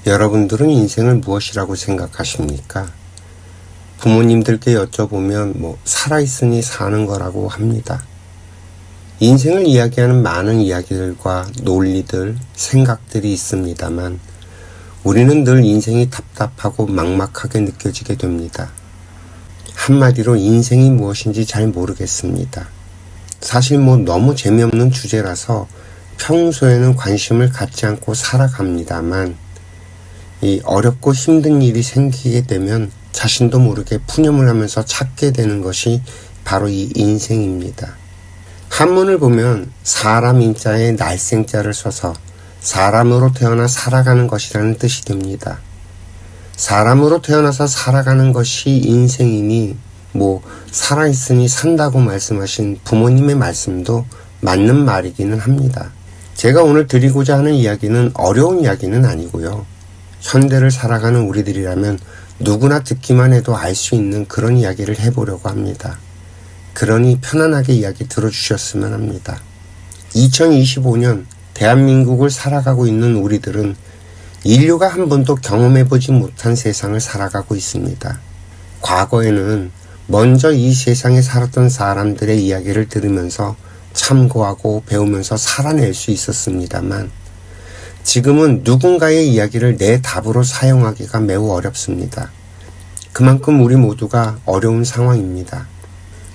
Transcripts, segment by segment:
여러분들은 인생을 무엇이라고 생각하십니까? 부모님들께 여쭤보면 살아있으니 사는 거라고 합니다. 인생을 이야기하는 많은 이야기들과 논리들, 생각들이 있습니다만 우리는 늘 인생이 답답하고 막막하게 느껴지게 됩니다. 한마디로 인생이 무엇인지 잘 모르겠습니다. 사실 너무 재미없는 주제라서 평소에는 관심을 갖지 않고 살아갑니다만 이 어렵고 힘든 일이 생기게 되면 자신도 모르게 푸념을 하면서 찾게 되는 것이 바로 이 인생입니다. 한문을 보면 사람 인자에 날생자를 써서 사람으로 태어나 살아가는 것이라는 뜻이 됩니다. 사람으로 태어나서 살아가는 것이 인생이니 살아있으니 산다고 말씀하신 부모님의 말씀도 맞는 말이기는 합니다. 제가 오늘 드리고자 하는 이야기는 어려운 이야기는 아니고요. 현대를 살아가는 우리들이라면 누구나 듣기만 해도 알 수 있는 그런 이야기를 해보려고 합니다. 그러니 편안하게 이야기 들어주셨으면 합니다. 2025년 대한민국을 살아가고 있는 우리들은 인류가 한 번도 경험해보지 못한 세상을 살아가고 있습니다. 과거에는 먼저 이 세상에 살았던 사람들의 이야기를 들으면서 참고하고 배우면서 살아낼 수 있었습니다만 지금은 누군가의 이야기를 내 답으로 사용하기가 매우 어렵습니다. 그만큼 우리 모두가 어려운 상황입니다.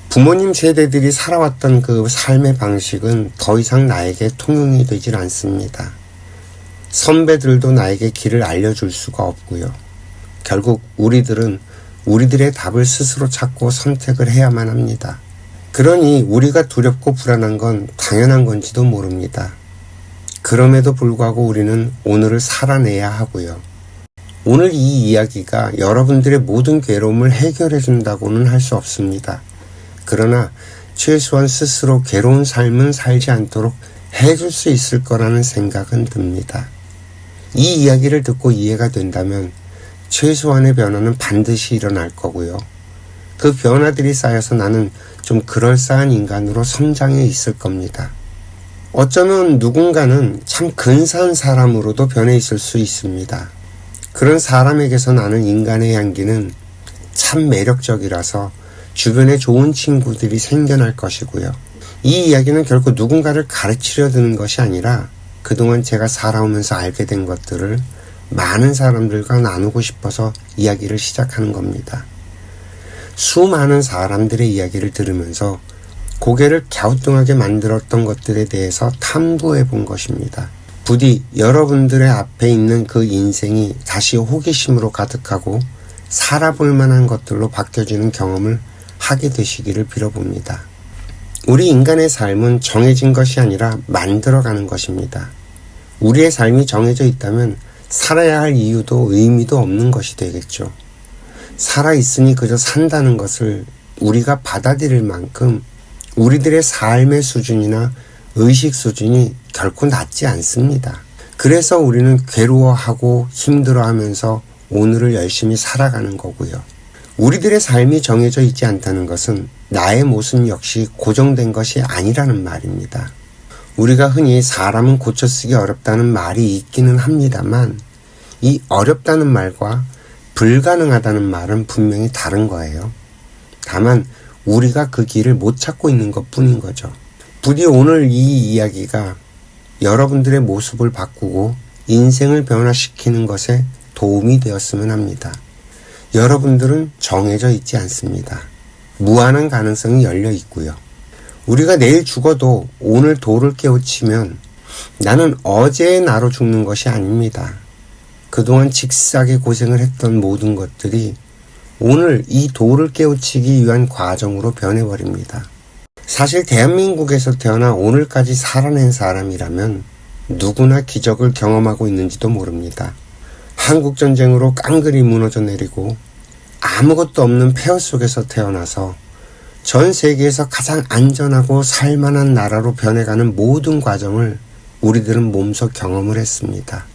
부모님 세대들이 살아왔던 그 삶의 방식은 더 이상 나에게 통용이 되질 않습니다. 선배들도 나에게 길을 알려줄 수가 없고요. 결국 우리들은 우리들의 답을 스스로 찾고 선택을 해야만 합니다. 그러니 우리가 두렵고 불안한 건 당연한 건지도 모릅니다. 그럼에도 불구하고 우리는 오늘을 살아내야 하고요. 오늘 이 이야기가 여러분들의 모든 괴로움을 해결해 준다고는 할 수 없습니다. 그러나 최소한 스스로 괴로운 삶은 살지 않도록 해줄 수 있을 거라는 생각은 듭니다. 이 이야기를 듣고 이해가 된다면 최소한의 변화는 반드시 일어날 거고요. 그 변화들이 쌓여서 나는 좀 그럴싸한 인간으로 성장해 있을 겁니다. 어쩌면 누군가는 참 근사한 사람으로도 변해 있을 수 있습니다. 그런 사람에게서 나는 인간의 향기는 참 매력적이라서 주변에 좋은 친구들이 생겨날 것이고요. 이 이야기는 결코 누군가를 가르치려 드는 것이 아니라 그동안 제가 살아오면서 알게 된 것들을 많은 사람들과 나누고 싶어서 이야기를 시작하는 겁니다. 수많은 사람들의 이야기를 들으면서 고개를 갸우뚱하게 만들었던 것들에 대해서 탐구해 본 것입니다. 부디 여러분들의 앞에 있는 그 인생이 다시 호기심으로 가득하고 살아볼 만한 것들로 바뀌어지는 경험을 하게 되시기를 빌어봅니다. 우리 인간의 삶은 정해진 것이 아니라 만들어가는 것입니다. 우리의 삶이 정해져 있다면 살아야 할 이유도 의미도 없는 것이 되겠죠. 살아있으니 그저 산다는 것을 우리가 받아들일 만큼 우리들의 삶의 수준이나 의식 수준이 결코 낮지 않습니다. 그래서 우리는 괴로워하고 힘들어하면서 오늘을 열심히 살아가는 거고요. 우리들의 삶이 정해져 있지 않다는 것은 나의 모습 역시 고정된 것이 아니라는 말입니다. 우리가 흔히 사람은 고쳐쓰기 어렵다는 말이 있기는 합니다만 이 어렵다는 말과 불가능하다는 말은 분명히 다른 거예요. 다만 우리가 그 길을 못 찾고 있는 것뿐인 거죠. 부디 오늘 이 이야기가 여러분들의 모습을 바꾸고 인생을 변화시키는 것에 도움이 되었으면 합니다. 여러분들은 정해져 있지 않습니다. 무한한 가능성이 열려 있고요. 우리가 내일 죽어도 오늘 돌을 깨우치면 나는 어제의 나로 죽는 것이 아닙니다. 그동안 직사하게 고생을 했던 모든 것들이 오늘 이 돌을 깨우치기 위한 과정으로 변해버립니다. 사실 대한민국에서 태어나 오늘까지 살아낸 사람이라면 누구나 기적을 경험하고 있는지도 모릅니다. 한국전쟁으로 깡그리 무너져 내리고 아무것도 없는 폐허 속에서 태어나서 전 세계에서 가장 안전하고 살만한 나라로 변해가는 모든 과정을 우리들은 몸소 경험을 했습니다.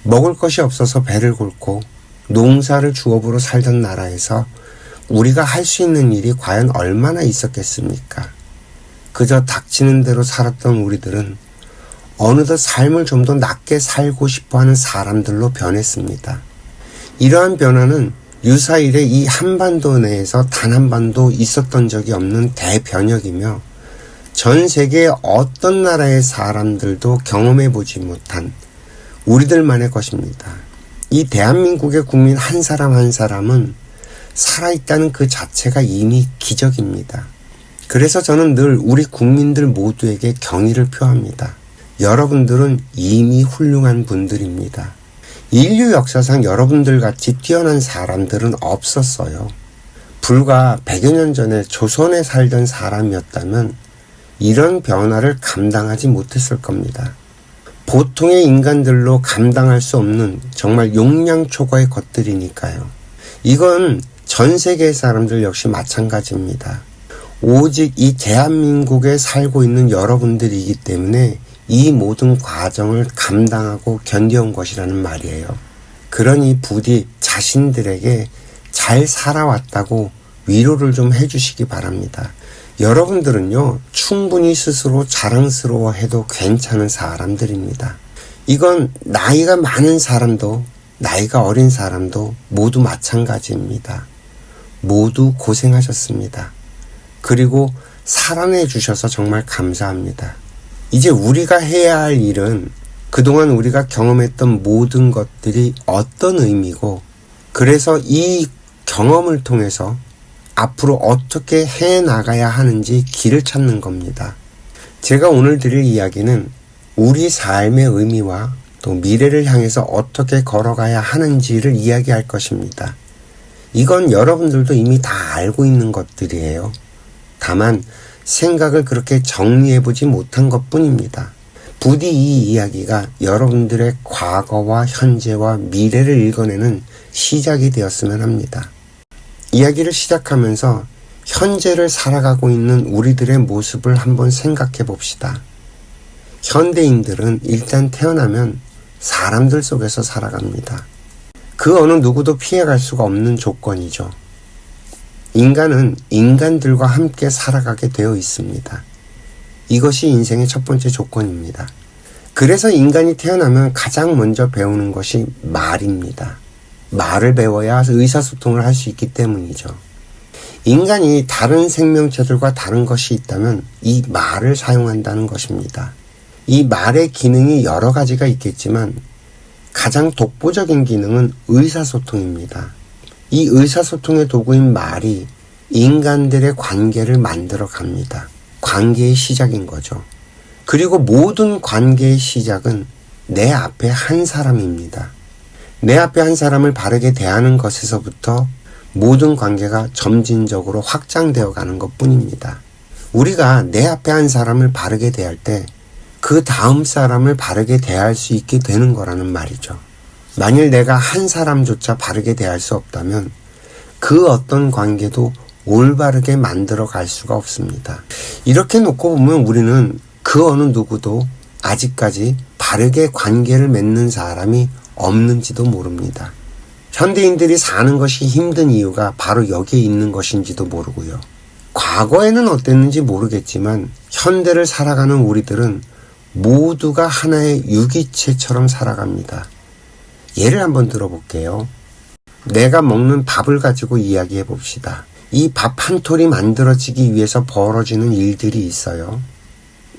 먹을 것이 없어서 배를 곪고 농사를 주업으로 살던 나라에서 우리가 할 수 있는 일이 과연 얼마나 있었겠습니까? 그저 닥치는 대로 살았던 우리들은 어느덧 삶을 좀 더 낫게 살고 싶어하는 사람들로 변했습니다. 이러한 변화는 유사일에 이 한반도 내에서 단 한 번도 있었던 적이 없는 대변혁이며 전 세계의 어떤 나라의 사람들도 경험해보지 못한 우리들만의 것입니다. 이 대한민국의 국민 한 사람 한 사람은 살아있다는 그 자체가 이미 기적입니다. 그래서 저는 늘 우리 국민들 모두에게 경의를 표합니다. 여러분들은 이미 훌륭한 분들입니다. 인류 역사상 여러분들 같이 뛰어난 사람들은 없었어요. 불과 100여 년 전에 조선에 살던 사람이었다면 이런 변화를 감당하지 못했을 겁니다. 보통의 인간들로 감당할 수 없는 정말 용량 초과의 것들이니까요. 이건 전 세계의 사람들 역시 마찬가지입니다. 오직 이 대한민국에 살고 있는 여러분들이기 때문에 이 모든 과정을 감당하고 견뎌온 것이라는 말이에요. 그러니 부디 자신들에게 잘 살아왔다고 위로를 좀 해주시기 바랍니다. 여러분들은요, 충분히 스스로 자랑스러워해도 괜찮은 사람들입니다. 이건 나이가 많은 사람도 나이가 어린 사람도 모두 마찬가지입니다. 모두 고생하셨습니다. 그리고 살아내 주셔서 정말 감사합니다. 이제 우리가 해야 할 일은 그동안 우리가 경험했던 모든 것들이 어떤 의미고, 그래서 이 경험을 통해서 앞으로 어떻게 해나가야 하는지 길을 찾는 겁니다. 제가 오늘 드릴 이야기는 우리 삶의 의미와 또 미래를 향해서 어떻게 걸어가야 하는지를 이야기할 것입니다. 이건 여러분들도 이미 다 알고 있는 것들이에요. 다만 생각을 그렇게 정리해보지 못한 것뿐입니다. 부디 이 이야기가 여러분들의 과거와 현재와 미래를 읽어내는 시작이 되었으면 합니다. 이야기를 시작하면서 현재를 살아가고 있는 우리들의 모습을 한번 생각해 봅시다. 현대인들은 일단 태어나면 사람들 속에서 살아갑니다. 그 어느 누구도 피해갈 수가 없는 조건이죠. 인간은 인간들과 함께 살아가게 되어 있습니다. 이것이 인생의 첫 번째 조건입니다. 그래서 인간이 태어나면 가장 먼저 배우는 것이 말입니다. 말을 배워야 의사소통을 할 수 있기 때문이죠. 인간이 다른 생명체들과 다른 것이 있다면 이 말을 사용한다는 것입니다. 이 말의 기능이 여러 가지가 있겠지만 가장 독보적인 기능은 의사소통입니다. 이 의사소통의 도구인 말이 인간들의 관계를 만들어 갑니다. 관계의 시작인 거죠. 그리고 모든 관계의 시작은 내 앞에 한 사람입니다. 내 앞에 한 사람을 바르게 대하는 것에서부터 모든 관계가 점진적으로 확장되어 가는 것뿐입니다. 우리가 내 앞에 한 사람을 바르게 대할 때 그 다음 사람을 바르게 대할 수 있게 되는 거라는 말이죠. 만일 내가 한 사람조차 바르게 대할 수 없다면 그 어떤 관계도 올바르게 만들어 갈 수가 없습니다. 이렇게 놓고 보면 우리는 그 어느 누구도 아직까지 바르게 관계를 맺는 사람이 없는지도 모릅니다. 현대인들이 사는 것이 힘든 이유가 바로 여기에 있는 것인지도 모르고요. 과거에는 어땠는지 모르겠지만 현대를 살아가는 우리들은 모두가 하나의 유기체처럼 살아갑니다. 예를 한번 들어볼게요. 내가 먹는 밥을 가지고 이야기해 봅시다. 이 밥 한 톨이 만들어지기 위해서 벌어지는 일들이 있어요.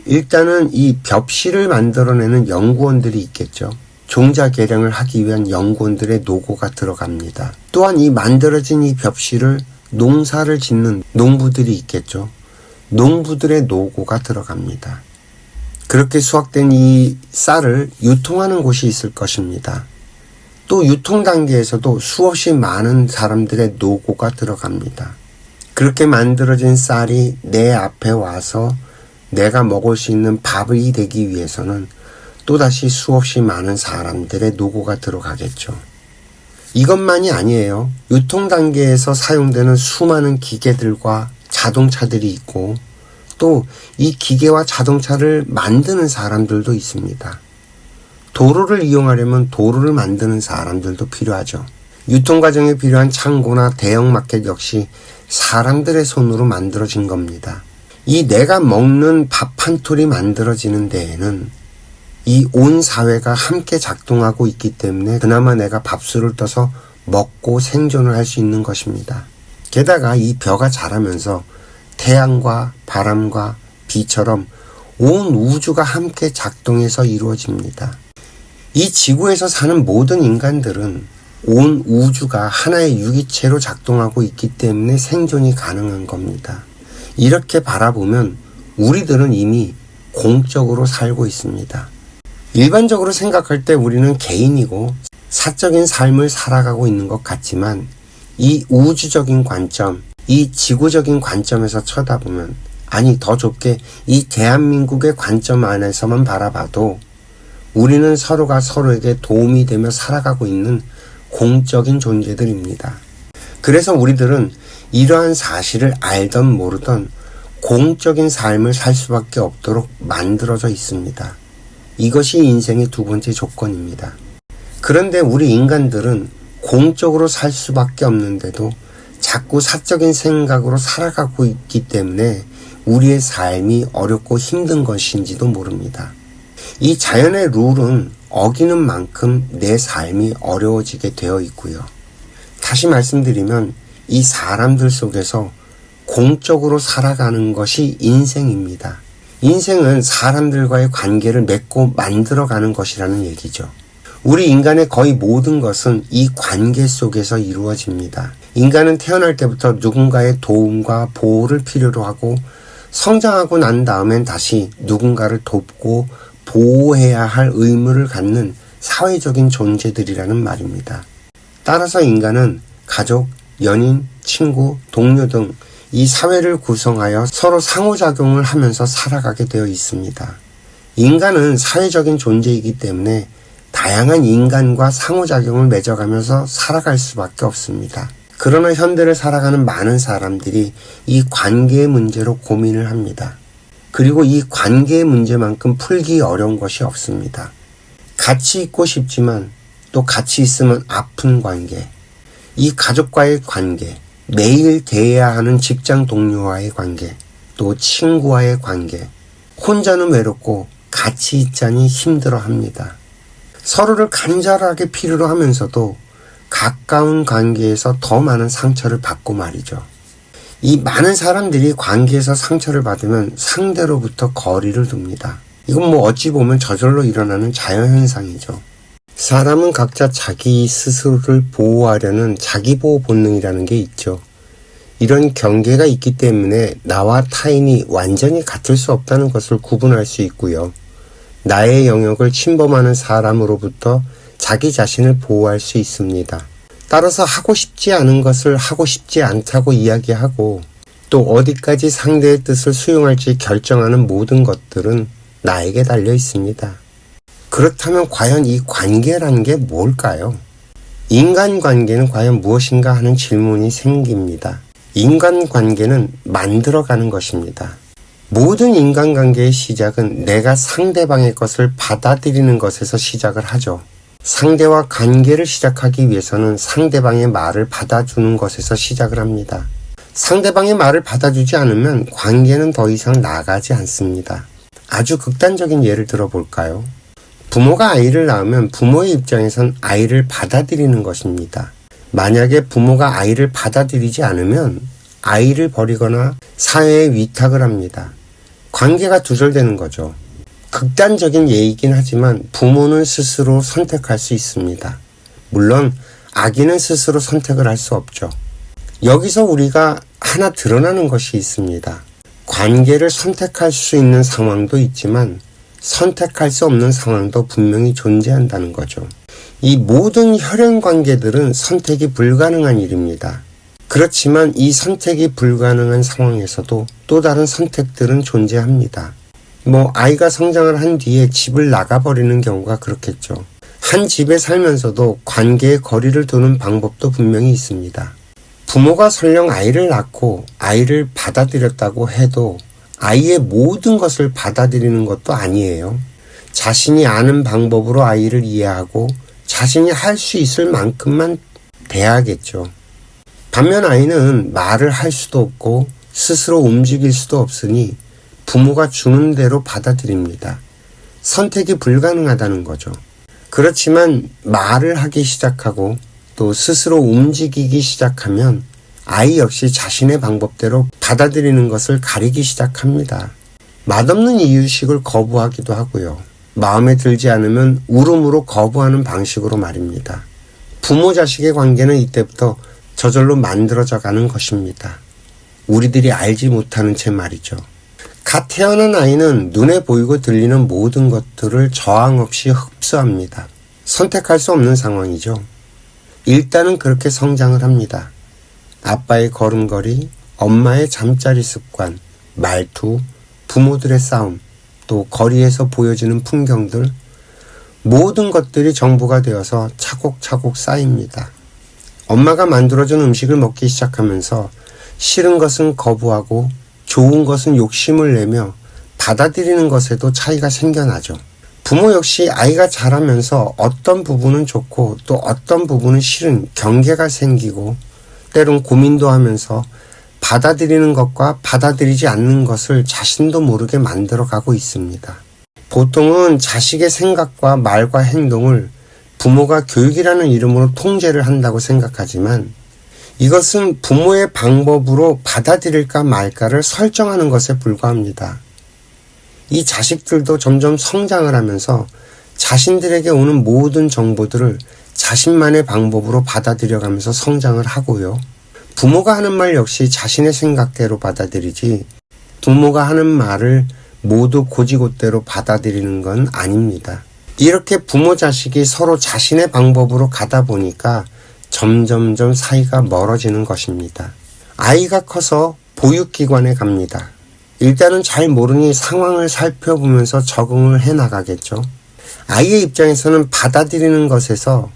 일단은 이 벽실을 만들어내는 연구원들이 있겠죠. 종자 개량을 하기 위한 연구원들의 노고가 들어갑니다. 또한 이 만들어진 이 벽실을 농사를 짓는 농부들이 있겠죠. 농부들의 노고가 들어갑니다. 그렇게 수확된 이 쌀을 유통하는 곳이 있을 것입니다. 또 유통 단계에서도 수없이 많은 사람들의 노고가 들어갑니다. 그렇게 만들어진 쌀이 내 앞에 와서 내가 먹을 수 있는 밥이 되기 위해서는 또다시 수없이 많은 사람들의 노고가 들어가겠죠. 이것만이 아니에요. 유통 단계에서 사용되는 수많은 기계들과 자동차들이 있고 또 이 기계와 자동차를 만드는 사람들도 있습니다. 도로를 이용하려면 도로를 만드는 사람들도 필요하죠. 유통 과정에 필요한 창고나 대형마켓 역시 사람들의 손으로 만들어진 겁니다. 이 내가 먹는 밥 한 톨이 만들어지는 데에는 이 온 사회가 함께 작동하고 있기 때문에 그나마 내가 밥술을 떠서 먹고 생존을 할 수 있는 것입니다. 게다가 이 벼가 자라면서 태양과 바람과 비처럼 온 우주가 함께 작동해서 이루어집니다. 이 지구에서 사는 모든 인간들은 온 우주가 하나의 유기체로 작동하고 있기 때문에 생존이 가능한 겁니다. 이렇게 바라보면 우리들은 이미 공적으로 살고 있습니다. 일반적으로 생각할 때 우리는 개인이고 사적인 삶을 살아가고 있는 것 같지만 이 우주적인 관점, 이 지구적인 관점에서 쳐다보면, 아니 더 좁게 이 대한민국의 관점 안에서만 바라봐도 우리는 서로가 서로에게 도움이 되며 살아가고 있는 공적인 존재들입니다. 그래서 우리들은 이러한 사실을 알던 모르던 공적인 삶을 살 수밖에 없도록 만들어져 있습니다. 이것이 인생의 두 번째 조건입니다. 그런데 우리 인간들은 공적으로 살 수밖에 없는데도 자꾸 사적인 생각으로 살아가고 있기 때문에 우리의 삶이 어렵고 힘든 것인지도 모릅니다. 이 자연의 룰은 어기는 만큼 내 삶이 어려워지게 되어 있고요. 다시 말씀드리면 이 사람들 속에서 공적으로 살아가는 것이 인생입니다. 인생은 사람들과의 관계를 맺고 만들어가는 것이라는 얘기죠. 우리 인간의 거의 모든 것은 이 관계 속에서 이루어집니다. 인간은 태어날 때부터 누군가의 도움과 보호를 필요로 하고 성장하고 난 다음엔 다시 누군가를 돕고 보호해야 할 의무를 갖는 사회적인 존재들이라는 말입니다. 따라서 인간은 가족, 연인, 친구, 동료 등 이 사회를 구성하여 서로 상호작용을 하면서 살아가게 되어 있습니다. 인간은 사회적인 존재이기 때문에 다양한 인간과 상호작용을 맺어가면서 살아갈 수밖에 없습니다. 그러나 현대를 살아가는 많은 사람들이 이 관계의 문제로 고민을 합니다. 그리고 이 관계의 문제만큼 풀기 어려운 것이 없습니다. 같이 있고 싶지만 또 같이 있으면 아픈 관계, 이 가족과의 관계, 매일 대해야 하는 직장 동료와의 관계, 또 친구와의 관계, 혼자는 외롭고 같이 있자니 힘들어합니다. 서로를 간절하게 필요로 하면서도 가까운 관계에서 더 많은 상처를 받고 말이죠. 이 많은 사람들이 관계에서 상처를 받으면 상대로부터 거리를 둡니다. 이건 어찌 보면 저절로 일어나는 자연현상이죠. 사람은 각자 자기 스스로를 보호하려는 자기보호 본능이라는 게 있죠. 이런 경계가 있기 때문에 나와 타인이 완전히 같을 수 없다는 것을 구분할 수 있고요. 나의 영역을 침범하는 사람으로부터 자기 자신을 보호할 수 있습니다. 따라서 하고 싶지 않은 것을 하고 싶지 않다고 이야기하고 또 어디까지 상대의 뜻을 수용할지 결정하는 모든 것들은 나에게 달려 있습니다. 그렇다면 과연 이 관계라는 게 뭘까요? 인간관계는 과연 무엇인가 하는 질문이 생깁니다. 인간관계는 만들어가는 것입니다. 모든 인간관계의 시작은 내가 상대방의 것을 받아들이는 것에서 시작을 하죠. 상대와 관계를 시작하기 위해서는 상대방의 말을 받아주는 것에서 시작을 합니다. 상대방의 말을 받아주지 않으면 관계는 더 이상 나가지 않습니다. 아주 극단적인 예를 들어볼까요? 부모가 아이를 낳으면 부모의 입장에선 아이를 받아들이는 것입니다. 만약에 부모가 아이를 받아들이지 않으면 아이를 버리거나 사회에 위탁을 합니다. 관계가 두절되는 거죠. 극단적인 예이긴 하지만 부모는 스스로 선택할 수 있습니다. 물론 아기는 스스로 선택을 할 수 없죠. 여기서 우리가 하나 드러나는 것이 있습니다. 관계를 선택할 수 있는 상황도 있지만 선택할 수 없는 상황도 분명히 존재한다는 거죠. 이 모든 혈연 관계들은 선택이 불가능한 일입니다. 그렇지만 이 선택이 불가능한 상황에서도 또 다른 선택들은 존재합니다. 아이가 성장을 한 뒤에 집을 나가버리는 경우가 그렇겠죠. 한 집에 살면서도 관계의 거리를 두는 방법도 분명히 있습니다. 부모가 설령 아이를 낳고 아이를 받아들였다고 해도 아이의 모든 것을 받아들이는 것도 아니에요. 자신이 아는 방법으로 아이를 이해하고 자신이 할 수 있을 만큼만 돼야겠죠. 반면 아이는 말을 할 수도 없고 스스로 움직일 수도 없으니 부모가 주는 대로 받아들입니다. 선택이 불가능하다는 거죠. 그렇지만 말을 하기 시작하고 또 스스로 움직이기 시작하면 아이 역시 자신의 방법대로 받아들이는 것을 가리기 시작합니다. 맛없는 이유식을 거부하기도 하고요. 마음에 들지 않으면 울음으로 거부하는 방식으로 말입니다. 부모 자식의 관계는 이때부터 저절로 만들어져 가는 것입니다. 우리들이 알지 못하는 채 말이죠. 갓 태어난 아이는 눈에 보이고 들리는 모든 것들을 저항 없이 흡수합니다. 선택할 수 없는 상황이죠. 일단은 그렇게 성장을 합니다. 아빠의 걸음걸이, 엄마의 잠자리 습관, 말투, 부모들의 싸움, 또 거리에서 보여지는 풍경들, 모든 것들이 정보가 되어서 차곡차곡 쌓입니다. 엄마가 만들어준 음식을 먹기 시작하면서 싫은 것은 거부하고 좋은 것은 욕심을 내며 받아들이는 것에도 차이가 생겨나죠. 부모 역시 아이가 자라면서 어떤 부분은 좋고 또 어떤 부분은 싫은 경계가 생기고 때론 고민도 하면서 받아들이는 것과 받아들이지 않는 것을 자신도 모르게 만들어가고 있습니다. 보통은 자식의 생각과 말과 행동을 부모가 교육이라는 이름으로 통제를 한다고 생각하지만 이것은 부모의 방법으로 받아들일까 말까를 설정하는 것에 불과합니다. 이 자식들도 점점 성장을 하면서 자신들에게 오는 모든 정보들을 자신만의 방법으로 받아들여가면서 성장을 하고요. 부모가 하는 말 역시 자신의 생각대로 받아들이지 부모가 하는 말을 모두 고지고대로 받아들이는 건 아닙니다. 이렇게 부모 자식이 서로 자신의 방법으로 가다 보니까 점점점 사이가 멀어지는 것입니다. 아이가 커서 보육기관에 갑니다. 일단은 잘 모르니 상황을 살펴보면서 적응을 해나가겠죠. 아이의 입장에서는 받아들이는 것에서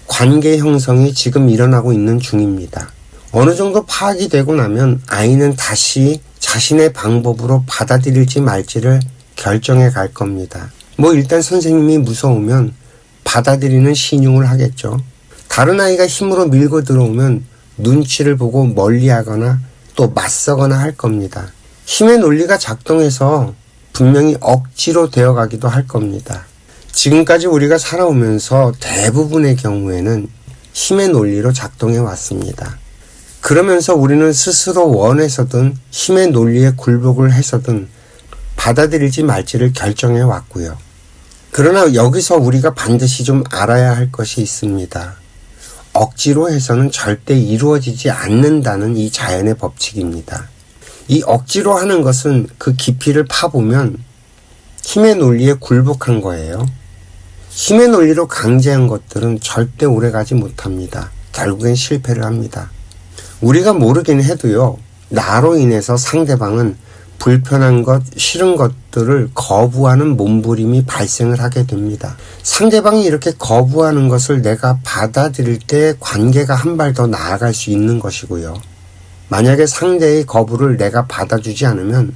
관계 형성이 지금 일어나고 있는 중입니다. 어느 정도 파악이 되고 나면 아이는 다시 자신의 방법으로 받아들일지 말지를 결정해 갈 겁니다. 일단 선생님이 무서우면 받아들이는 신용을 하겠죠. 다른 아이가 힘으로 밀고 들어오면 눈치를 보고 멀리하거나 또 맞서거나 할 겁니다. 힘의 논리가 작동해서 분명히 억지로 되어가기도 할 겁니다. 지금까지 우리가 살아오면서 대부분의 경우에는 힘의 논리로 작동해 왔습니다. 그러면서 우리는 스스로 원해서든 힘의 논리에 굴복을 해서든 받아들이지 말지를 결정해 왔고요. 그러나 여기서 우리가 반드시 좀 알아야 할 것이 있습니다. 억지로 해서는 절대 이루어지지 않는다는 이 자연의 법칙입니다. 이 억지로 하는 것은 그 깊이를 파보면 힘의 논리에 굴복한 거예요. 힘의 논리로 강제한 것들은 절대 오래가지 못합니다. 결국엔 실패를 합니다. 우리가 모르긴 해도요, 나로 인해서 상대방은 불편한 것, 싫은 것들을 거부하는 몸부림이 발생을 하게 됩니다. 상대방이 이렇게 거부하는 것을 내가 받아들일 때 관계가 한 발 더 나아갈 수 있는 것이고요. 만약에 상대의 거부를 내가 받아주지 않으면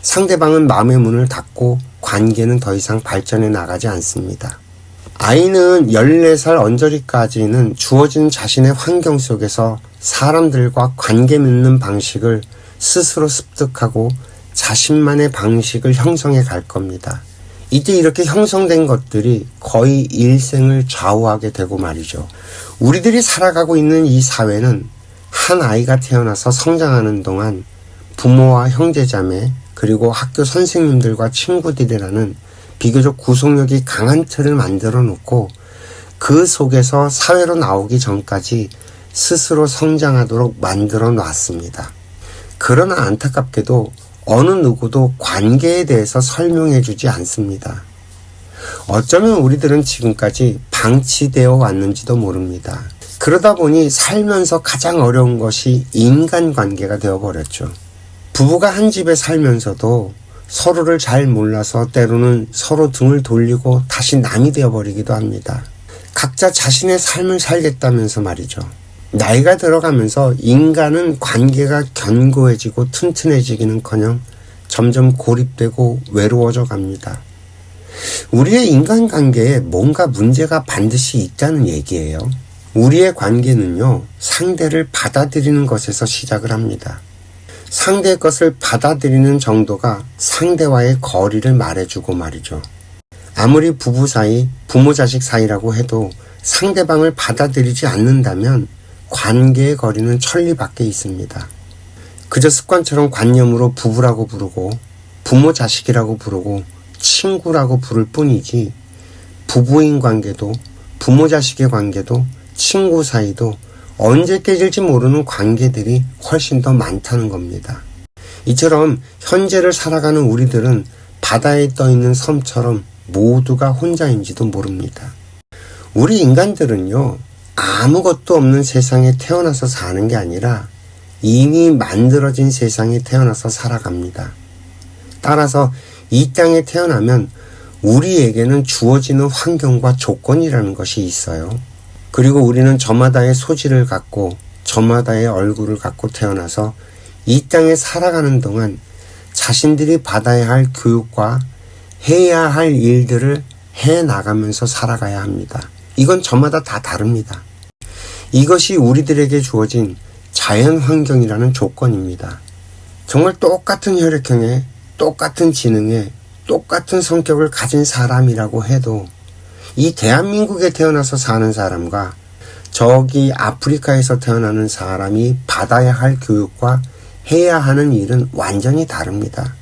상대방은 마음의 문을 닫고 관계는 더 이상 발전해 나가지 않습니다. 아이는 14살 언저리까지는 주어진 자신의 환경 속에서 사람들과 관계 맺는 방식을 스스로 습득하고 자신만의 방식을 형성해 갈 겁니다. 이때 이렇게 형성된 것들이 거의 일생을 좌우하게 되고 말이죠. 우리들이 살아가고 있는 이 사회는 한 아이가 태어나서 성장하는 동안 부모와 형제자매 그리고 학교 선생님들과 친구들이라는 비교적 구속력이 강한 틀을 만들어 놓고 그 속에서 사회로 나오기 전까지 스스로 성장하도록 만들어 놨습니다. 그러나 안타깝게도 어느 누구도 관계에 대해서 설명해 주지 않습니다. 어쩌면 우리들은 지금까지 방치되어 왔는지도 모릅니다. 그러다 보니 살면서 가장 어려운 것이 인간관계가 되어버렸죠. 부부가 한 집에 살면서도 서로를 잘 몰라서 때로는 서로 등을 돌리고 다시 남이 되어버리기도 합니다. 각자 자신의 삶을 살겠다면서 말이죠. 나이가 들어가면서 인간은 관계가 견고해지고 튼튼해지기는커녕 점점 고립되고 외로워져 갑니다. 우리의 인간관계에 뭔가 문제가 반드시 있다는 얘기예요. 우리의 관계는요, 상대를 받아들이는 것에서 시작을 합니다. 상대의 것을 받아들이는 정도가 상대와의 거리를 말해주고 말이죠. 아무리 부부 사이, 부모 자식 사이라고 해도 상대방을 받아들이지 않는다면 관계의 거리는 천리 밖에 있습니다. 그저 습관처럼 관념으로 부부라고 부르고 부모 자식이라고 부르고 친구라고 부를 뿐이지 부부인 관계도 부모 자식의 관계도 친구 사이도 언제 깨질지 모르는 관계들이 훨씬 더 많다는 겁니다. 이처럼 현재를 살아가는 우리들은 바다에 떠있는 섬처럼 모두가 혼자인지도 모릅니다. 우리 인간들은요, 아무것도 없는 세상에 태어나서 사는 게 아니라 이미 만들어진 세상에 태어나서 살아갑니다. 따라서 이 땅에 태어나면 우리에게는 주어지는 환경과 조건이라는 것이 있어요. 그리고 우리는 저마다의 소질을 갖고 저마다의 얼굴을 갖고 태어나서 이 땅에 살아가는 동안 자신들이 받아야 할 교육과 해야 할 일들을 해나가면서 살아가야 합니다. 이건 저마다 다 다릅니다. 이것이 우리들에게 주어진 자연 환경이라는 조건입니다. 정말 똑같은 혈액형에 똑같은 지능에 똑같은 성격을 가진 사람이라고 해도 이 대한민국에 태어나서 사는 사람과 저기 아프리카에서 태어나는 사람이 받아야 할 교육과 해야 하는 일은 완전히 다릅니다.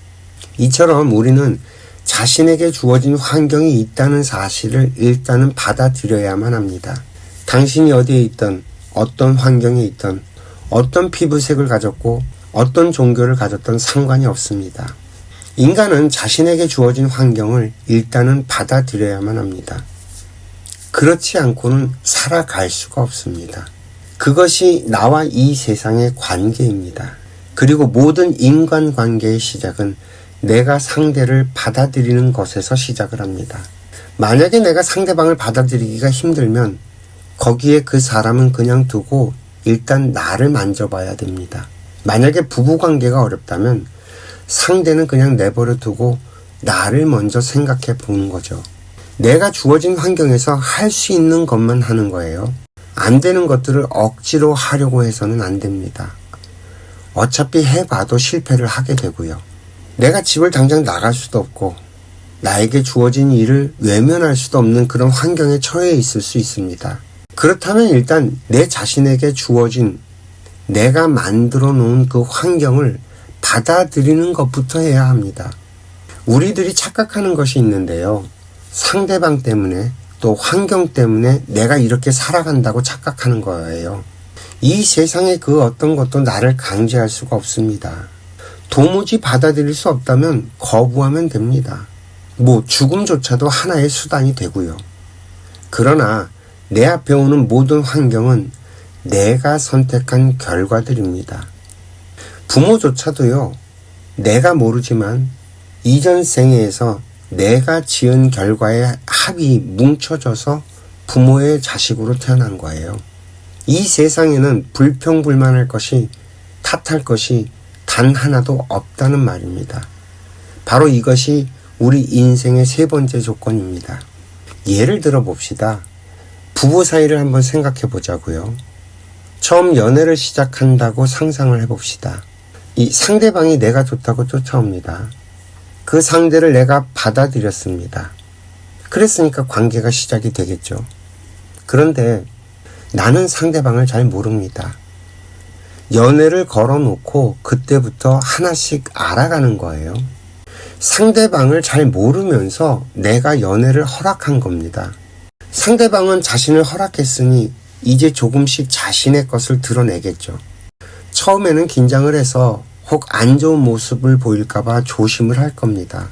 이처럼 우리는 자신에게 주어진 환경이 있다는 사실을 일단은 받아들여야만 합니다. 당신이 어디에 있든 어떤 환경에 있든 어떤 피부색을 가졌고 어떤 종교를 가졌던 상관이 없습니다. 인간은 자신에게 주어진 환경을 일단은 받아들여야만 합니다. 그렇지 않고는 살아갈 수가 없습니다. 그것이 나와 이 세상의 관계입니다. 그리고 모든 인간관계의 시작은 내가 상대를 받아들이는 것에서 시작을 합니다. 만약에 내가 상대방을 받아들이기가 힘들면 거기에 그 사람은 그냥 두고 일단 나를 만져봐야 됩니다. 만약에 부부관계가 어렵다면 상대는 그냥 내버려 두고 나를 먼저 생각해 보는 거죠. 내가 주어진 환경에서 할 수 있는 것만 하는 거예요. 안 되는 것들을 억지로 하려고 해서는 안 됩니다. 어차피 해봐도 실패를 하게 되고요. 내가 집을 당장 나갈 수도 없고 나에게 주어진 일을 외면할 수도 없는 그런 환경에 처해 있을 수 있습니다. 그렇다면 일단 내 자신에게 주어진 내가 만들어 놓은 그 환경을 받아들이는 것부터 해야 합니다. 우리들이 착각하는 것이 있는데요. 상대방 때문에 또 환경 때문에 내가 이렇게 살아간다고 착각하는 거예요. 이 세상의 그 어떤 것도 나를 강제할 수가 없습니다. 도무지 받아들일 수 없다면 거부하면 됩니다. 죽음조차도 하나의 수단이 되고요. 그러나 내 앞에 오는 모든 환경은 내가 선택한 결과들입니다. 부모조차도요, 내가 모르지만 이전 생애에서 내가 지은 결과의 합이 뭉쳐져서 부모의 자식으로 태어난 거예요. 이 세상에는 불평불만할 것이, 탓할 것이 단 하나도 없다는 말입니다. 바로 이것이 우리 인생의 세 번째 조건입니다. 예를 들어 봅시다. 부부 사이를 한번 생각해 보자고요. 처음 연애를 시작한다고 상상을 해봅시다. 이 상대방이 내가 좋다고 쫓아옵니다. 그 상대를 내가 받아들였습니다. 그랬으니까 관계가 시작이 되겠죠. 그런데 나는 상대방을 잘 모릅니다. 연애를 걸어놓고 그때부터 하나씩 알아가는 거예요. 상대방을 잘 모르면서 내가 연애를 허락한 겁니다. 상대방은 자신을 허락했으니 이제 조금씩 자신의 것을 드러내겠죠. 처음에는 긴장을 해서 혹 안 좋은 모습을 보일까봐 조심을 할 겁니다.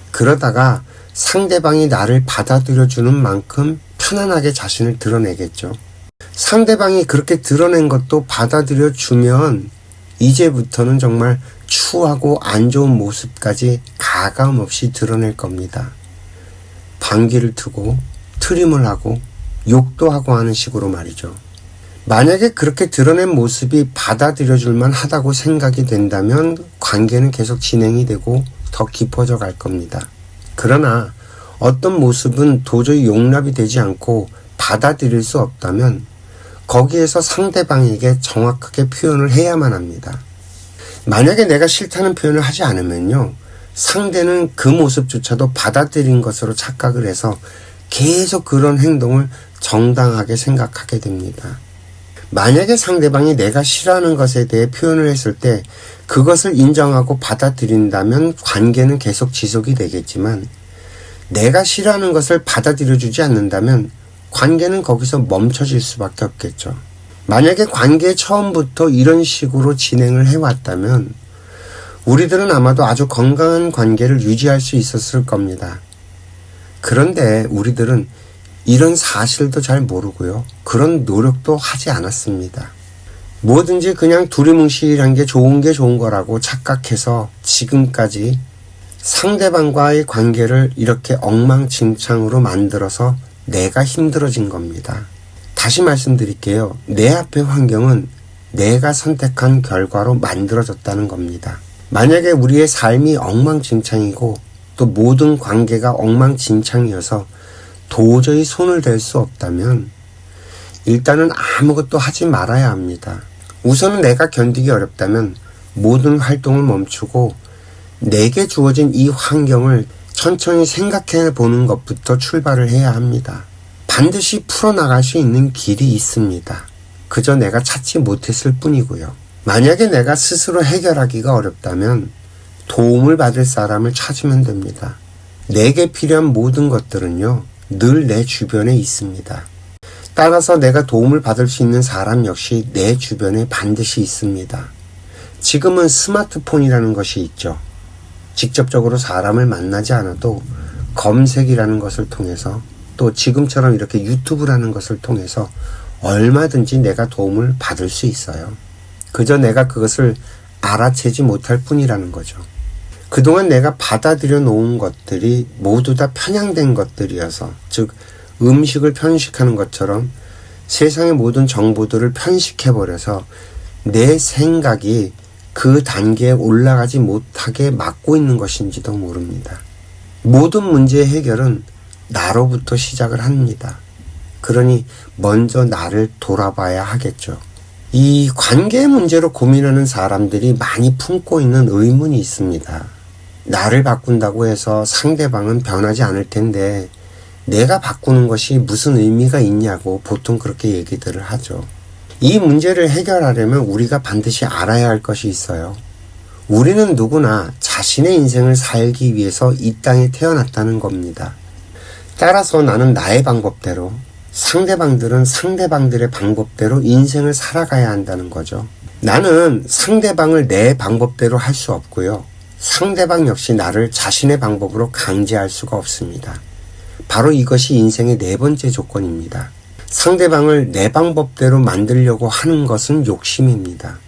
그러다가 상대방이 나를 받아들여주는 만큼 편안하게 자신을 드러내겠죠. 상대방이 그렇게 드러낸 것도 받아들여주면 이제부터는 정말 추하고 안 좋은 모습까지 가감 없이 드러낼 겁니다. 방귀를 트고 트림을 하고 욕도 하고 하는 식으로 말이죠. 만약에 그렇게 드러낸 모습이 받아들여줄만 하다고 생각이 된다면 관계는 계속 진행이 되고 더 깊어져 갈 겁니다. 그러나 어떤 모습은 도저히 용납이 되지 않고 받아들일 수 없다면 거기에서 상대방에게 정확하게 표현을 해야만 합니다. 만약에 내가 싫다는 표현을 하지 않으면요, 상대는 그 모습조차도 받아들인 것으로 착각을 해서 계속 그런 행동을 정당하게 생각하게 됩니다. 만약에 상대방이 내가 싫어하는 것에 대해 표현을 했을 때 그것을 인정하고 받아들인다면 관계는 계속 지속이 되겠지만, 내가 싫어하는 것을 받아들여주지 않는다면 관계는 거기서 멈춰질 수밖에 없겠죠. 만약에 관계 처음부터 이런 식으로 진행을 해왔다면 우리들은 아마도 아주 건강한 관계를 유지할 수 있었을 겁니다. 그런데 우리들은 이런 사실도 잘 모르고요, 그런 노력도 하지 않았습니다. 뭐든지 그냥 두리뭉실한 게 좋은 거라고 착각해서 지금까지 상대방과의 관계를 이렇게 엉망진창으로 만들어서 내가 힘들어진 겁니다. 다시 말씀드릴게요. 내 앞의 환경은 내가 선택한 결과로 만들어졌다는 겁니다. 만약에 우리의 삶이 엉망진창이고 또 모든 관계가 엉망진창이어서 도저히 손을 댈 수 없다면 일단은 아무것도 하지 말아야 합니다. 우선은 내가 견디기 어렵다면 모든 활동을 멈추고 내게 주어진 이 환경을 천천히 생각해 보는 것부터 출발을 해야 합니다. 반드시 풀어나갈 수 있는 길이 있습니다. 그저 내가 찾지 못했을 뿐이고요. 만약에 내가 스스로 해결하기가 어렵다면 도움을 받을 사람을 찾으면 됩니다. 내게 필요한 모든 것들은요, 늘 내 주변에 있습니다. 따라서 내가 도움을 받을 수 있는 사람 역시 내 주변에 반드시 있습니다. 지금은 스마트폰이라는 것이 있죠. 직접적으로 사람을 만나지 않아도 검색이라는 것을 통해서 또 지금처럼 이렇게 유튜브라는 것을 통해서 얼마든지 내가 도움을 받을 수 있어요. 그저 내가 그것을 알아채지 못할 뿐이라는 거죠. 그동안 내가 받아들여 놓은 것들이 모두 다 편향된 것들이어서, 즉 음식을 편식하는 것처럼 세상의 모든 정보들을 편식해버려서 내 생각이 그 단계에 올라가지 못하게 막고 있는 것인지도 모릅니다. 모든 문제의 해결은 나로부터 시작을 합니다. 그러니 먼저 나를 돌아봐야 하겠죠. 이 관계 문제로 고민하는 사람들이 많이 품고 있는 의문이 있습니다. 나를 바꾼다고 해서 상대방은 변하지 않을 텐데 내가 바꾸는 것이 무슨 의미가 있냐고 보통 그렇게 얘기들을 하죠. 이 문제를 해결하려면 우리가 반드시 알아야 할 것이 있어요. 우리는 누구나 자신의 인생을 살기 위해서 이 땅에 태어났다는 겁니다. 따라서 나는 나의 방법대로, 상대방들은 상대방들의 방법대로 인생을 살아가야 한다는 거죠. 나는 상대방을 내 방법대로 할 수 없고요, 상대방 역시 나를 자신의 방법으로 강제할 수가 없습니다. 바로 이것이 인생의 네 번째 조건입니다. 상대방을 내 방법대로 만들려고 하는 것은 욕심입니다.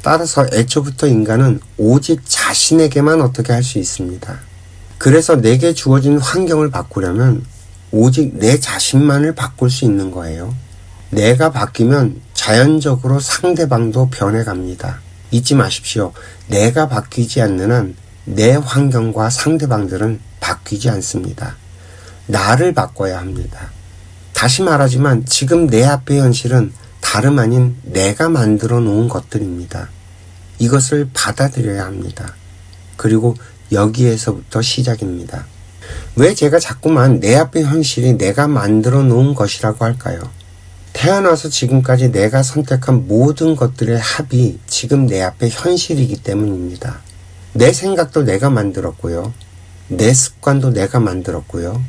따라서 애초부터 인간은 오직 자신에게만 어떻게 할 수 있습니다. 그래서 내게 주어진 환경을 바꾸려면 오직 내 자신만을 바꿀 수 있는 거예요. 내가 바뀌면 자연적으로 상대방도 변해갑니다. 잊지 마십시오. 내가 바뀌지 않는 한 내 환경과 상대방들은 바뀌지 않습니다. 나를 바꿔야 합니다. 다시 말하지만 지금 내 앞의 현실은 다름 아닌 내가 만들어 놓은 것들입니다. 이것을 받아들여야 합니다. 그리고 여기에서부터 시작입니다. 왜 제가 자꾸만 내 앞의 현실이 내가 만들어 놓은 것이라고 할까요? 태어나서 지금까지 내가 선택한 모든 것들의 합이 지금 내 앞의 현실이기 때문입니다. 내 생각도 내가 만들었고요. 내 습관도 내가 만들었고요.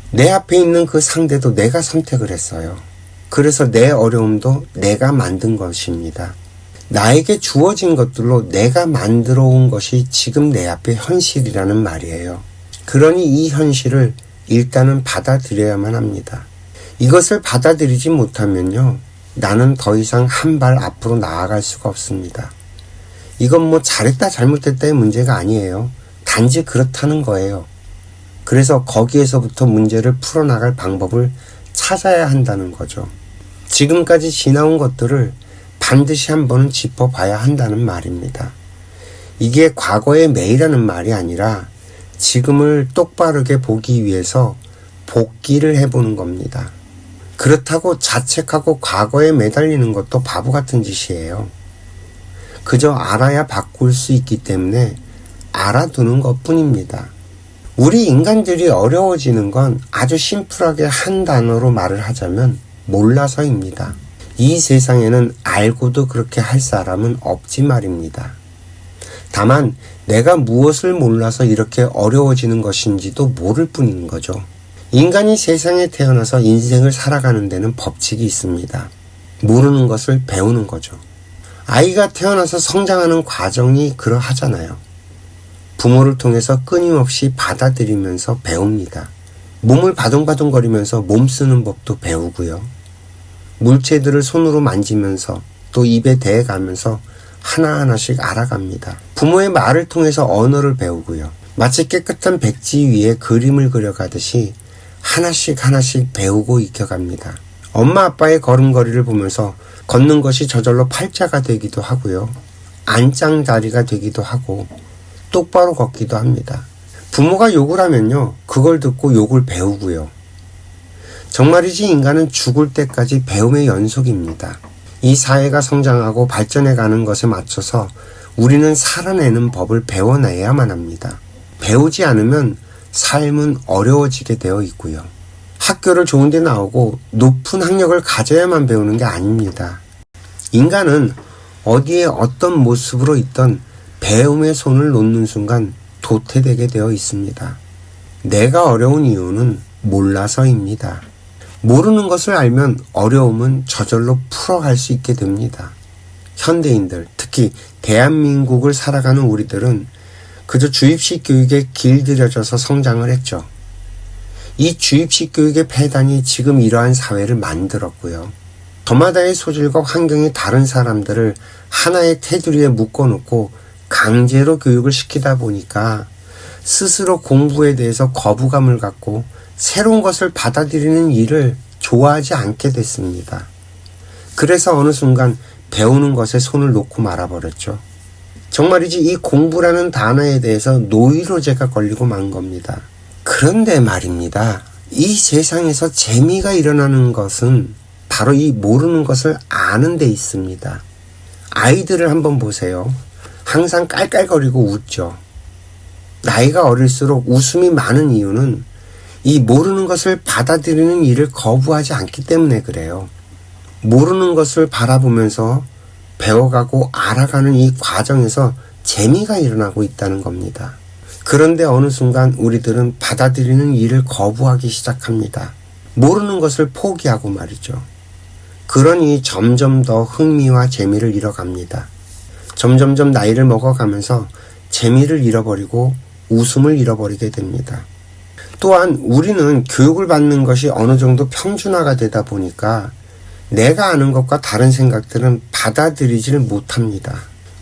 내 앞에 있는 그 상대도 내가 선택을 했어요. 그래서 내 어려움도 내가 만든 것입니다. 나에게 주어진 것들로 내가 만들어 온 것이 지금 내 앞의 현실이라는 말이에요. 그러니 이 현실을 일단은 받아들여야만 합니다. 이것을 받아들이지 못하면요, 나는 더 이상 한 발 앞으로 나아갈 수가 없습니다. 이건 뭐 잘했다 잘못했다의 문제가 아니에요. 단지 그렇다는 거예요. 그래서 거기에서부터 문제를 풀어나갈 방법을 찾아야 한다는 거죠. 지금까지 지나온 것들을 반드시 한 번은 짚어봐야 한다는 말입니다. 이게 과거의 매이라는 말이 아니라 지금을 똑바르게 보기 위해서 복기를 해보는 겁니다. 그렇다고 자책하고 과거에 매달리는 것도 바보 같은 짓이에요. 그저 알아야 바꿀 수 있기 때문에 알아두는 것뿐입니다. 우리 인간들이 어려워지는 건 아주 심플하게 한 단어로 말을 하자면 몰라서입니다. 이 세상에는 알고도 그렇게 할 사람은 없지 말입니다. 다만 내가 무엇을 몰라서 이렇게 어려워지는 것인지도 모를 뿐인 거죠. 인간이 세상에 태어나서 인생을 살아가는 데는 법칙이 있습니다. 모르는 것을 배우는 거죠. 아이가 태어나서 성장하는 과정이 그러하잖아요. 부모를 통해서 끊임없이 받아들이면서 배웁니다. 몸을 바둥바둥거리면서 몸 쓰는 법도 배우고요. 물체들을 손으로 만지면서 또 입에 대가면서 하나하나씩 알아갑니다. 부모의 말을 통해서 언어를 배우고요. 마치 깨끗한 백지 위에 그림을 그려가듯이 하나씩 배우고 익혀갑니다. 엄마 아빠의 걸음걸이를 보면서 걷는 것이 저절로 팔자가 되기도 하고요. 안짱다리가 되기도 하고 똑바로 걷기도 합니다. 부모가 욕을 하면요, 그걸 듣고 욕을 배우고요. 정말이지 인간은 죽을 때까지 배움의 연속입니다. 이 사회가 성장하고 발전해가는 것에 맞춰서 우리는 살아내는 법을 배워내야만 합니다. 배우지 않으면 삶은 어려워지게 되어 있고요. 학교를 좋은 데 나오고 높은 학력을 가져야만 배우는 게 아닙니다. 인간은 어디에 어떤 모습으로 있던 배움의 손을 놓는 순간 도태되게 되어 있습니다. 내가 어려운 이유는 몰라서입니다. 모르는 것을 알면 어려움은 저절로 풀어갈 수 있게 됩니다. 현대인들, 특히 대한민국을 살아가는 우리들은 그저 주입식 교육에 길들여져서 성장을 했죠. 이 주입식 교육의 폐단이 지금 이러한 사회를 만들었고요. 저마다의 소질과 환경이 다른 사람들을 하나의 테두리에 묶어놓고 강제로 교육을 시키다 보니까 스스로 공부에 대해서 거부감을 갖고 새로운 것을 받아들이는 일을 좋아하지 않게 됐습니다. 그래서 어느 순간 배우는 것에 손을 놓고 말아버렸죠. 정말이지 이 공부라는 단어에 대해서 노이로제가 걸리고 만 겁니다. 그런데 말입니다. 이 세상에서 재미가 일어나는 것은 바로 이 모르는 것을 아는 데 있습니다. 아이들을 한번 보세요. 항상 깔깔거리고 웃죠. 나이가 어릴수록 웃음이 많은 이유는 이 모르는 것을 받아들이는 일을 거부하지 않기 때문에 그래요. 모르는 것을 바라보면서 배워가고 알아가는 이 과정에서 재미가 일어나고 있다는 겁니다. 그런데 어느 순간 우리들은 받아들이는 일을 거부하기 시작합니다. 모르는 것을 포기하고 말이죠. 그러니 점점 더 흥미와 재미를 잃어갑니다. 점점점 나이를 먹어가면서 재미를 잃어버리고 웃음을 잃어버리게 됩니다. 또한 우리는 교육을 받는 것이 어느 정도 평준화가 되다 보니까 내가 아는 것과 다른 생각들은 받아들이지를 못합니다.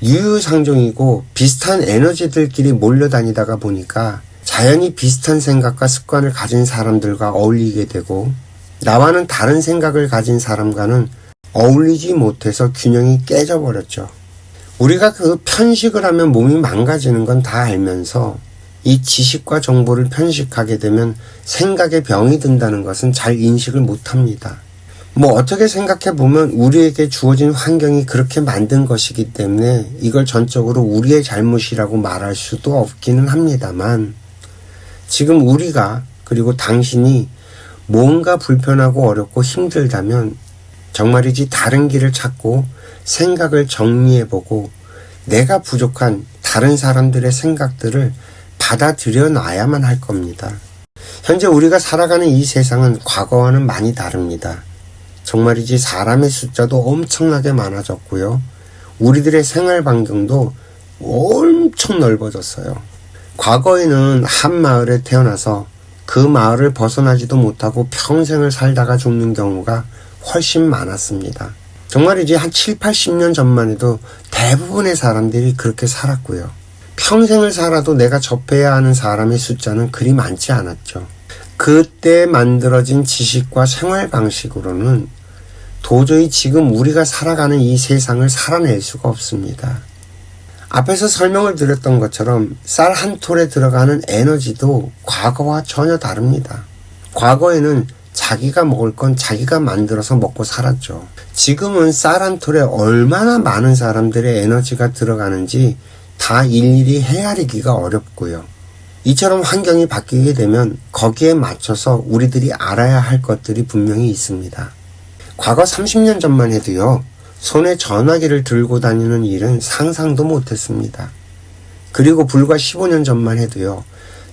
유유상종이고 비슷한 에너지들끼리 몰려다니다가 보니까 자연히 비슷한 생각과 습관을 가진 사람들과 어울리게 되고 나와는 다른 생각을 가진 사람과는 어울리지 못해서 균형이 깨져버렸죠. 우리가 그 편식을 하면 몸이 망가지는 건 다 알면서 이 지식과 정보를 편식하게 되면 생각에 병이 든다는 것은 잘 인식을 못합니다. 어떻게 생각해보면 우리에게 주어진 환경이 그렇게 만든 것이기 때문에 이걸 전적으로 우리의 잘못이라고 말할 수도 없기는 합니다만 지금 우리가 그리고 당신이 뭔가 불편하고 어렵고 힘들다면 정말이지 다른 길을 찾고 생각을 정리해보고 내가 부족한 다른 사람들의 생각들을 받아들여 놔야만 할 겁니다. 현재 우리가 살아가는 이 세상은 과거와는 많이 다릅니다. 정말이지 사람의 숫자도 엄청나게 많아졌고요. 우리들의 생활 반경도 엄청 넓어졌어요. 과거에는 한 마을에 태어나서 그 마을을 벗어나지도 못하고 평생을 살다가 죽는 경우가 훨씬 많았습니다. 정말이지 한 7, 80년 전만 해도 대부분의 사람들이 그렇게 살았고요. 평생을 살아도 내가 접해야 하는 사람의 숫자는 그리 많지 않았죠. 그때 만들어진 지식과 생활 방식으로는 도저히 지금 우리가 살아가는 이 세상을 살아낼 수가 없습니다. 앞에서 설명을 드렸던 것처럼 쌀 한 톨에 들어가는 에너지도 과거와 전혀 다릅니다. 과거에는 자기가 먹을 건 자기가 만들어서 먹고 살았죠. 지금은 쌀 한 톨에 얼마나 많은 사람들의 에너지가 들어가는지 다 일일이 헤아리기가 어렵고요. 이처럼 환경이 바뀌게 되면 거기에 맞춰서 우리들이 알아야 할 것들이 분명히 있습니다. 과거 30년 전만 해도요, 손에 전화기를 들고 다니는 일은 상상도 못했습니다. 그리고 불과 15년 전만 해도요,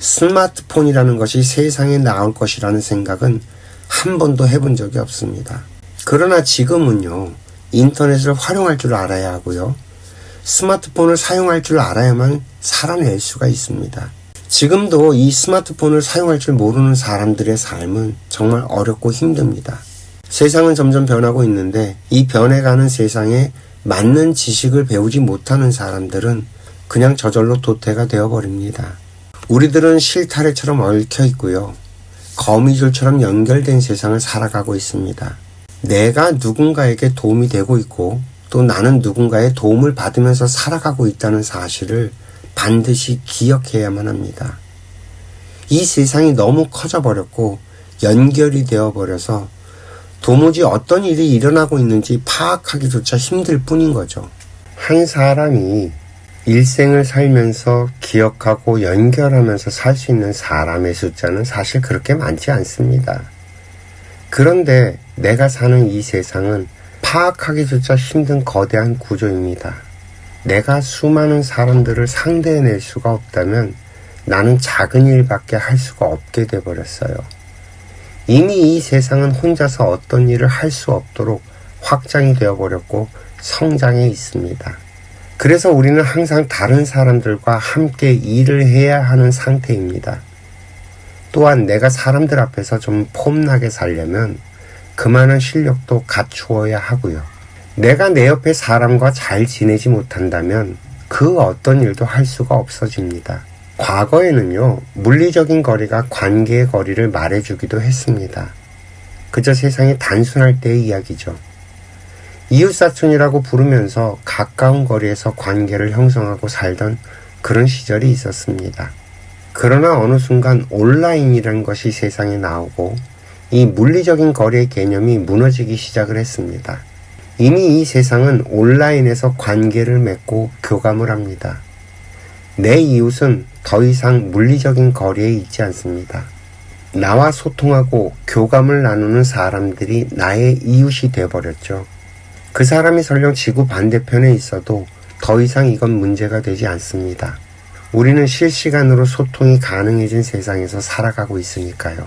스마트폰이라는 것이 세상에 나올 것이라는 생각은 한 번도 해본 적이 없습니다. 그러나 지금은요, 인터넷을 활용할 줄 알아야 하고요, 스마트폰을 사용할 줄 알아야만 살아낼 수가 있습니다. 지금도 이 스마트폰을 사용할 줄 모르는 사람들의 삶은 정말 어렵고 힘듭니다. 세상은 점점 변하고 있는데 이 변해가는 세상에 맞는 지식을 배우지 못하는 사람들은 그냥 저절로 도태가 되어버립니다. 우리들은 실타래처럼 얽혀 있고요, 거미줄처럼 연결된 세상을 살아가고 있습니다. 내가 누군가에게 도움이 되고 있고 또 나는 누군가의 도움을 받으면서 살아가고 있다는 사실을 반드시 기억해야만 합니다. 이 세상이 너무 커져버렸고 연결이 되어버려서 도무지 어떤 일이 일어나고 있는지 파악하기조차 힘들 뿐인 거죠. 한 사람이 일생을 살면서 기억하고 연결하면서 살 수 있는 사람의 숫자는 사실 그렇게 많지 않습니다. 그런데 내가 사는 이 세상은 파악하기조차 힘든 거대한 구조입니다. 내가 수많은 사람들을 상대해낼 수가 없다면 나는 작은 일밖에 할 수가 없게 돼버렸어요. 이미 이 세상은 혼자서 어떤 일을 할 수 없도록 확장이 되어버렸고 성장해 있습니다. 그래서 우리는 항상 다른 사람들과 함께 일을 해야 하는 상태입니다. 또한 내가 사람들 앞에서 좀 폼나게 살려면 그만한 실력도 갖추어야 하고요. 내가 내 옆에 사람과 잘 지내지 못한다면 그 어떤 일도 할 수가 없어집니다. 과거에는요, 물리적인 거리가 관계의 거리를 말해주기도 했습니다. 그저 세상이 단순할 때의 이야기죠. 이웃사촌이라고 부르면서 가까운 거리에서 관계를 형성하고 살던 그런 시절이 있었습니다. 그러나 어느 순간 온라인이라는 것이 세상에 나오고 이 물리적인 거리의 개념이 무너지기 시작을 했습니다. 이미 이 세상은 온라인에서 관계를 맺고 교감을 합니다. 내 이웃은 더 이상 물리적인 거리에 있지 않습니다. 나와 소통하고 교감을 나누는 사람들이 나의 이웃이 되어버렸죠. 그 사람이 설령 지구 반대편에 있어도 더 이상 이건 문제가 되지 않습니다. 우리는 실시간으로 소통이 가능해진 세상에서 살아가고 있으니까요.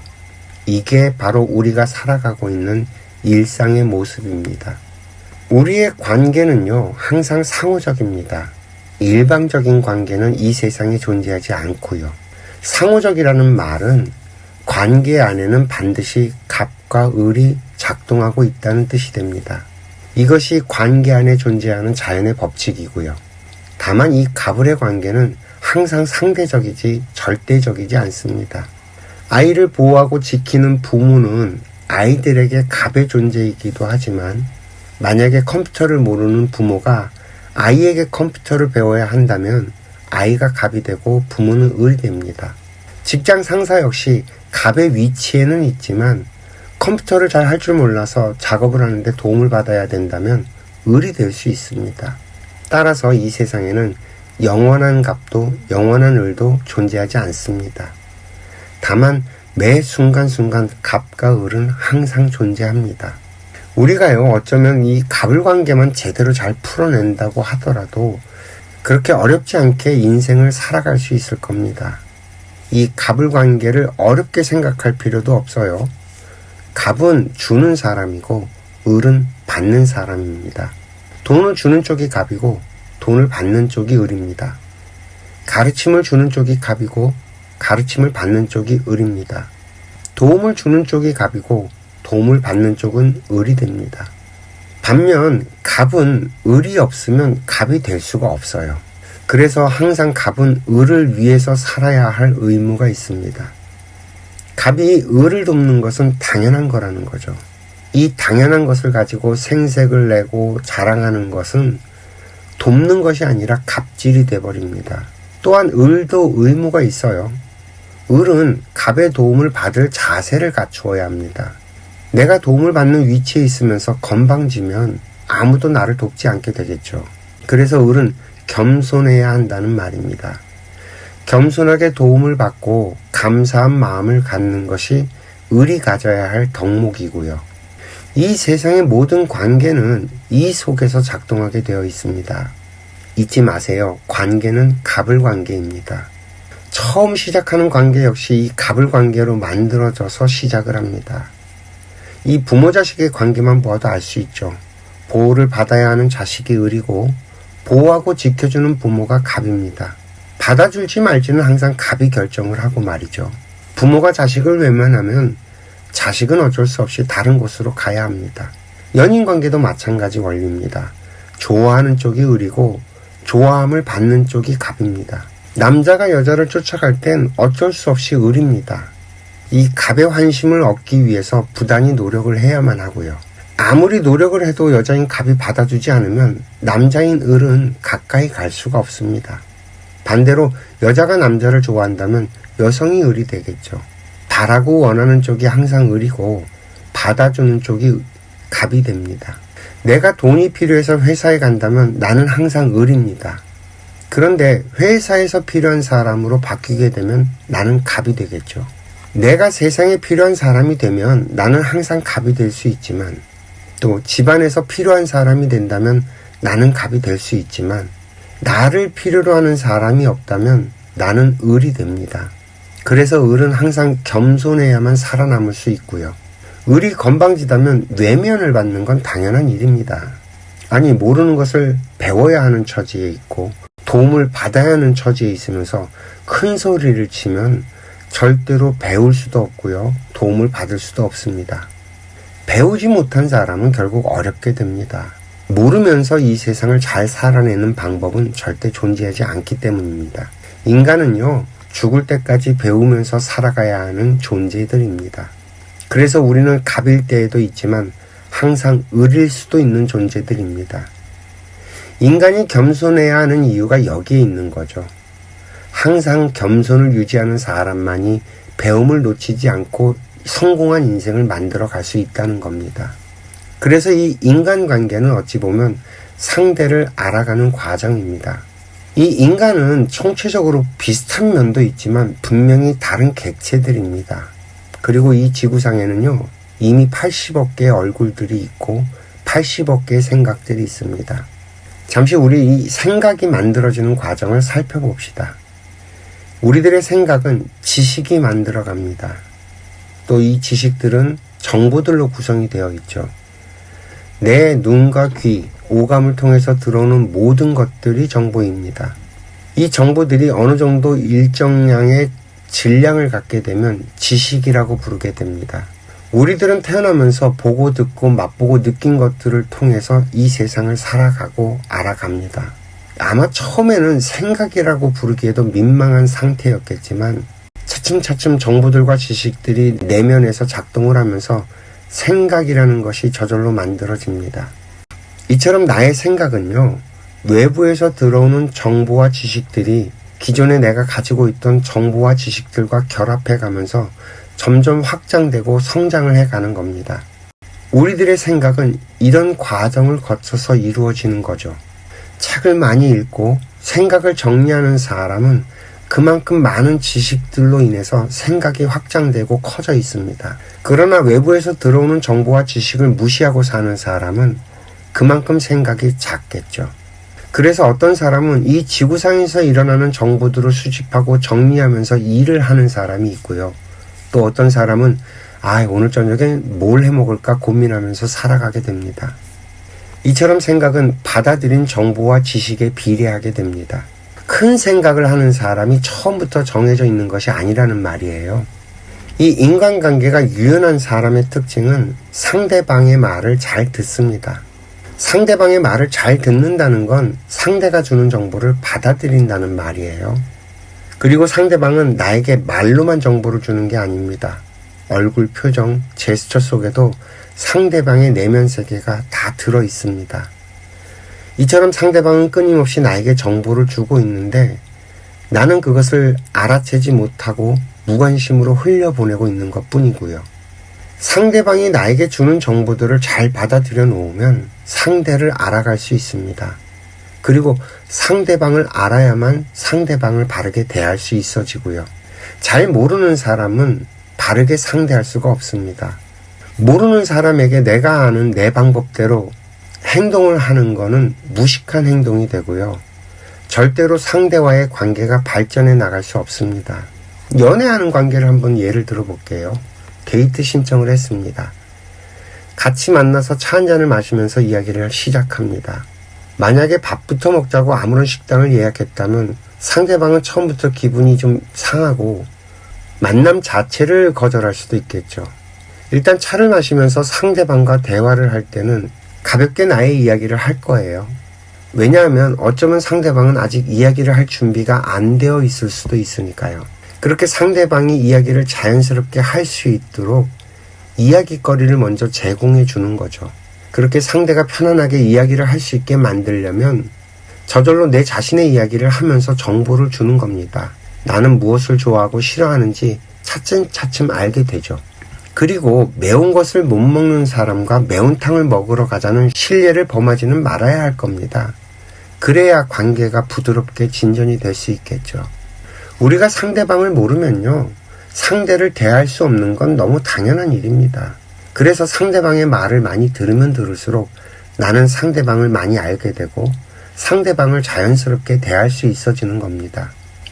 이게 바로 우리가 살아가고 있는 일상의 모습입니다. 우리의 관계는요, 항상 상호적입니다. 일방적인 관계는 이 세상에 존재하지 않고요. 상호적이라는 말은 관계 안에는 반드시 갑과 을이 작동하고 있다는 뜻이 됩니다. 이것이 관계 안에 존재하는 자연의 법칙이고요. 다만 이 갑을의 관계는 항상 상대적이지 절대적이지 않습니다. 아이를 보호하고 지키는 부모는 아이들에게 갑의 존재이기도 하지만 만약에 컴퓨터를 모르는 부모가 아이에게 컴퓨터를 배워야 한다면 아이가 갑이 되고 부모는 을이 됩니다. 직장 상사 역시 갑의 위치에는 있지만 컴퓨터를 잘 할 줄 몰라서 작업을 하는데 도움을 받아야 된다면 을이 될 수 있습니다. 따라서 이 세상에는 영원한 갑도 영원한 을도 존재하지 않습니다. 다만 매 순간순간 갑과 을은 항상 존재합니다. 우리가요, 어쩌면 이 갑을 관계만 제대로 잘 풀어낸다고 하더라도 그렇게 어렵지 않게 인생을 살아갈 수 있을 겁니다. 이 갑을 관계를 어렵게 생각할 필요도 없어요. 갑은 주는 사람이고 을은 받는 사람입니다. 돈을 주는 쪽이 갑이고 돈을 받는 쪽이 을입니다. 가르침을 주는 쪽이 갑이고 가르침을 받는 쪽이 을입니다. 도움을 주는 쪽이 갑이고 도움을 받는 쪽은 을이 됩니다. 반면 갑은 을이 없으면 갑이 될 수가 없어요. 그래서 항상 갑은 을을 위해서 살아야 할 의무가 있습니다. 갑이 을을 돕는 것은 당연한 거라는 거죠. 이 당연한 것을 가지고 생색을 내고 자랑하는 것은 돕는 것이 아니라 갑질이 돼버립니다. 또한 을도 의무가 있어요. 을은 갑의 도움을 받을 자세를 갖추어야 합니다. 내가 도움을 받는 위치에 있으면서 건방지면 아무도 나를 돕지 않게 되겠죠. 그래서 을은 겸손해야 한다는 말입니다. 겸손하게 도움을 받고 감사한 마음을 갖는 것이 을이 가져야 할 덕목이고요. 이 세상의 모든 관계는 이 속에서 작동하게 되어 있습니다. 잊지 마세요. 관계는 갑을 관계입니다. 처음 시작하는 관계 역시 이 갑을 관계로 만들어져서 시작을 합니다. 이 부모 자식의 관계만 보아도 알 수 있죠. 보호를 받아야 하는 자식이 을이고 보호하고 지켜주는 부모가 갑입니다. 받아줄지 말지는 항상 갑이 결정을 하고 말이죠. 부모가 자식을 외면하면 자식은 어쩔 수 없이 다른 곳으로 가야 합니다. 연인관계도 마찬가지 원리입니다. 좋아하는 쪽이 을이고 좋아함을 받는 쪽이 갑입니다. 남자가 여자를 쫓아갈 땐 어쩔 수 없이 을입니다. 이 갑의 환심을 얻기 위해서 부단히 노력을 해야만 하고요. 아무리 노력을 해도 여자인 갑이 받아주지 않으면 남자인 을은 가까이 갈 수가 없습니다. 반대로 여자가 남자를 좋아한다면 여성이 을이 되겠죠. 바라고 원하는 쪽이 항상 을이고 받아주는 쪽이 갑이 됩니다. 내가 돈이 필요해서 회사에 간다면 나는 항상 을입니다. 그런데 회사에서 필요한 사람으로 바뀌게 되면 나는 갑이 되겠죠. 내가 세상에 필요한 사람이 되면 나는 항상 갑이 될 수 있지만 또 집안에서 필요한 사람이 된다면 나는 갑이 될 수 있지만 나를 필요로 하는 사람이 없다면 나는 을이 됩니다. 그래서 을은 항상 겸손해야만 살아남을 수 있고요. 을이 건방지다면 외면을 받는 건 당연한 일입니다. 아니 모르는 것을 배워야 하는 처지에 있고 도움을 받아야 하는 처지에 있으면서 큰 소리를 치면 절대로 배울 수도 없고요. 도움을 받을 수도 없습니다. 배우지 못한 사람은 결국 어렵게 됩니다. 모르면서 이 세상을 잘 살아내는 방법은 절대 존재하지 않기 때문입니다. 인간은요, 죽을 때까지 배우면서 살아가야 하는 존재들입니다. 그래서 우리는 갑일 때에도 있지만 항상 을일 수도 있는 존재들입니다. 인간이 겸손해야 하는 이유가 여기에 있는 거죠. 항상 겸손을 유지하는 사람만이 배움을 놓치지 않고 성공한 인생을 만들어 갈 수 있다는 겁니다. 그래서 이 인간관계는 어찌 보면 상대를 알아가는 과정입니다. 이 인간은 총체적으로 비슷한 면도 있지만 분명히 다른 객체들입니다. 그리고 이 지구상에는요, 이미 80억 개의 얼굴들이 있고 80억 개의 생각들이 있습니다. 잠시 우리 이 생각이 만들어지는 과정을 살펴봅시다. 우리들의 생각은 지식이 만들어갑니다. 또 이 지식들은 정보들로 구성이 되어 있죠. 내 눈과 귀, 오감을 통해서 들어오는 모든 것들이 정보입니다. 이 정보들이 어느 정도 일정량의 질량을 갖게 되면 지식이라고 부르게 됩니다. 우리들은 태어나면서 보고 듣고 맛보고 느낀 것들을 통해서 이 세상을 살아가고 알아갑니다. 아마 처음에는 생각이라고 부르기에도 민망한 상태였겠지만 차츰차츰 정보들과 지식들이 내면에서 작동을 하면서 생각이라는 것이 저절로 만들어집니다. 이처럼 나의 생각은요, 외부에서 들어오는 정보와 지식들이 기존에 내가 가지고 있던 정보와 지식들과 결합해 가면서 점점 확장되고 성장을 해가는 겁니다. 우리들의 생각은 이런 과정을 거쳐서 이루어지는 거죠. 책을 많이 읽고 생각을 정리하는 사람은 그만큼 많은 지식들로 인해서 생각이 확장되고 커져 있습니다. 그러나 외부에서 들어오는 정보와 지식을 무시하고 사는 사람은 그만큼 생각이 작겠죠. 그래서 어떤 사람은 이 지구상에서 일어나는 정보들을 수집하고 정리하면서 일을 하는 사람이 있고요. 또 어떤 사람은 오늘 저녁에 뭘 해먹을까 고민하면서 살아가게 됩니다. 이처럼 생각은 받아들인 정보와 지식에 비례하게 됩니다. 큰 생각을 하는 사람이 처음부터 정해져 있는 것이 아니라는 말이에요. 이 인간관계가 유연한 사람의 특징은 상대방의 말을 잘 듣습니다. 상대방의 말을 잘 듣는다는 건 상대가 주는 정보를 받아들인다는 말이에요. 그리고 상대방은 나에게 말로만 정보를 주는 게 아닙니다. 얼굴 표정, 제스처 속에도 상대방의 내면 세계가 다 들어 있습니다. 이처럼 상대방은 끊임없이 나에게 정보를 주고 있는데 나는 그것을 알아채지 못하고 무관심으로 흘려보내고 있는 것 뿐이고요. 상대방이 나에게 주는 정보들을 잘 받아들여 놓으면 상대를 알아갈 수 있습니다. 그리고 상대방을 알아야만 상대방을 바르게 대할 수 있어지고요. 잘 모르는 사람은 바르게 상대할 수가 없습니다. 모르는 사람에게 내가 아는 내 방법대로 행동을 하는 거는 무식한 행동이 되고요. 절대로 상대와의 관계가 발전해 나갈 수 없습니다. 연애하는 관계를 한번 예를 들어볼게요. 데이트 신청을 했습니다. 같이 만나서 차 한 잔을 마시면서 이야기를 시작합니다. 만약에 밥부터 먹자고 아무런 식당을 예약했다면 상대방은 처음부터 기분이 좀 상하고 만남 자체를 거절할 수도 있겠죠. 일단 차를 마시면서 상대방과 대화를 할 때는 가볍게 나의 이야기를 할 거예요. 왜냐하면 어쩌면 상대방은 아직 이야기를 할 준비가 안 되어 있을 수도 있으니까요. 그렇게 상대방이 이야기를 자연스럽게 할 수 있도록 이야기거리를 먼저 제공해 주는 거죠. 그렇게 상대가 편안하게 이야기를 할 수 있게 만들려면 저절로 내 자신의 이야기를 하면서 정보를 주는 겁니다. 나는 무엇을 좋아하고 싫어하는지 차츰차츰 알게 되죠. 그리고 매운 것을 못 먹는 사람과 매운탕을 먹으러 가자는 신뢰를 범하지는 말아야 할 겁니다. 그래야 관계가 부드럽게 진전이 될 수 있겠죠. 우리가 상대방을 모르면요, 상대를 대할 수 없는 건 너무 당연한 일입니다. 그래서 상대방의 말을 많이 들으면 들을수록 나는 상대방을 많이 알게 되고 상대방을 자연스럽게 대할 수 있어지는 겁니다.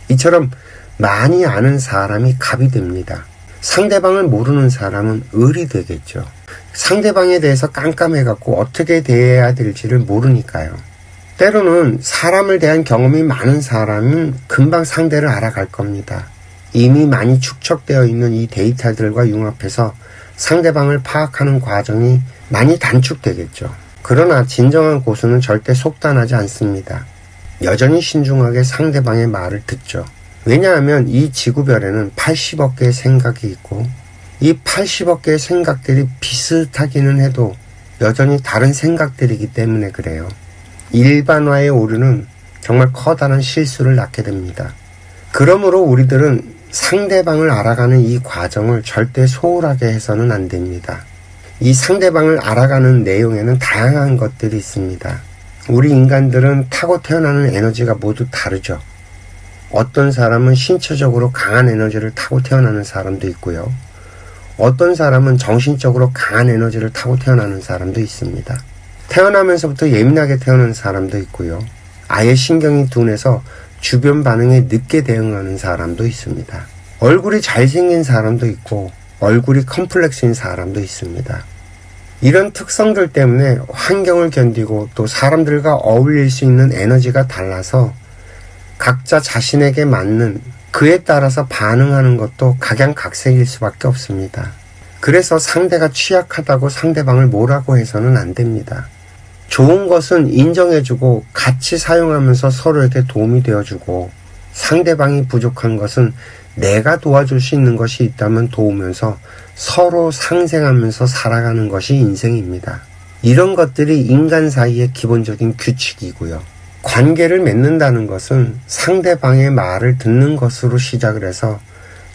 이처럼 많이 아는 사람이 갑이 됩니다. 상대방을 모르는 사람은 을이 되겠죠. 상대방에 대해서 깜깜해갖고 어떻게 대해야 될지를 모르니까요. 때로는 사람을 대한 경험이 많은 사람은 금방 상대를 알아갈 겁니다. 이미 많이 축적되어 있는 이 데이터들과 융합해서 상대방을 파악하는 과정이 많이 단축되겠죠. 그러나 진정한 고수는 절대 속단하지 않습니다. 여전히 신중하게 상대방의 말을 듣죠. 왜냐하면 이 지구별에는 80억 개의 생각이 있고 이 80억 개의 생각들이 비슷하기는 해도 여전히 다른 생각들이기 때문에 그래요. 일반화의 오류는 정말 커다란 실수를 낳게 됩니다. 그러므로 우리들은 상대방을 알아가는 이 과정을 절대 소홀하게 해서는 안 됩니다. 이 상대방을 알아가는 내용에는 다양한 것들이 있습니다. 우리 인간들은 타고 태어나는 에너지가 모두 다르죠. 어떤 사람은 신체적으로 강한 에너지를 타고 태어나는 사람도 있고요. 어떤 사람은 정신적으로 강한 에너지를 타고 태어나는 사람도 있습니다. 태어나면서부터 예민하게 태어난 사람도 있고요. 아예 신경이 둔해서 주변 반응에 늦게 대응하는 사람도 있습니다. 얼굴이 잘생긴 사람도 있고 얼굴이 컴플렉스인 사람도 있습니다. 이런 특성들 때문에 환경을 견디고 또 사람들과 어울릴 수 있는 에너지가 달라서 각자 자신에게 맞는 그에 따라서 반응하는 것도 각양각색일 수밖에 없습니다. 그래서 상대가 취약하다고 상대방을 뭐라고 해서는 안 됩니다. 좋은 것은 인정해주고 같이 사용하면서 서로에게 도움이 되어주고 상대방이 부족한 것은 내가 도와줄 수 있는 것이 있다면 도우면서 서로 상생하면서 살아가는 것이 인생입니다. 이런 것들이 인간 사이의 기본적인 규칙이고요. 관계를 맺는다는 것은 상대방의 말을 듣는 것으로 시작을 해서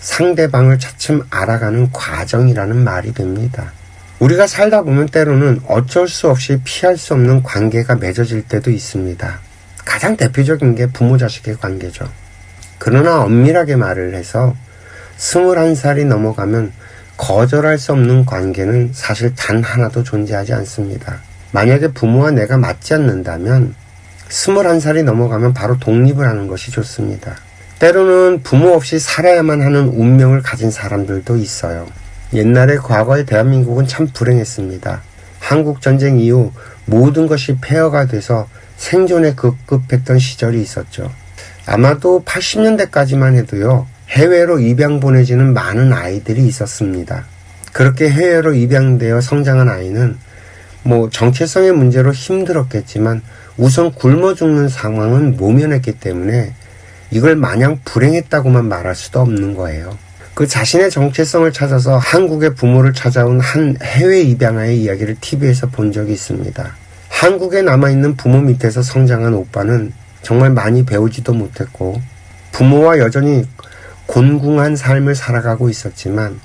상대방을 차츰 알아가는 과정이라는 말이 됩니다. 우리가 살다 보면 때로는 어쩔 수 없이 피할 수 없는 관계가 맺어질 때도 있습니다. 가장 대표적인 게 부모 자식의 관계죠. 그러나 엄밀하게 말을 해서 21살이 넘어가면 거절할 수 없는 관계는 사실 단 하나도 존재하지 않습니다. 만약에 부모와 내가 맞지 않는다면 21살이 넘어가면 바로 독립을 하는 것이 좋습니다. 때로는 부모 없이 살아야만 하는 운명을 가진 사람들도 있어요. 옛날에 과거의 대한민국은 참 불행했습니다. 한국전쟁 이후 모든 것이 폐허가 돼서 생존에 급급했던 시절이 있었죠. 아마도 80년대까지만 해도요, 해외로 입양 보내지는 많은 아이들이 있었습니다. 그렇게 해외로 입양되어 성장한 아이는 정체성의 문제로 힘들었겠지만 우선 굶어 죽는 상황은 모면했기 때문에 이걸 마냥 불행했다고만 말할 수도 없는 거예요. 그 자신의 정체성을 찾아서 한국의 부모를 찾아온 한 해외 입양아의 이야기를 TV에서 본 적이 있습니다. 한국에 남아있는 부모 밑에서 성장한 오빠는 정말 많이 배우지도 못했고 부모와 여전히 곤궁한 삶을 살아가고 있었지만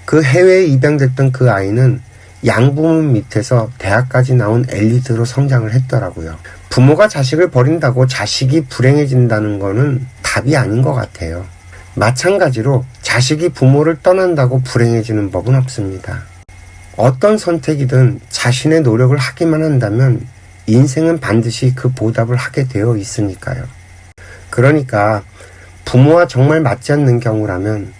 그 해외에 입양됐던 그 아이는 양부모 밑에서 대학까지 나온 엘리트로 성장을 했더라고요. 부모가 자식을 버린다고 자식이 불행해진다는 거는 답이 아닌 것 같아요. 마찬가지로 자식이 부모를 떠난다고 불행해지는 법은 없습니다. 어떤 선택이든 자신의 노력을 하기만 한다면 인생은 반드시 그 보답을 하게 되어 있으니까요. 그러니까 부모와 정말 맞지 않는 경우라면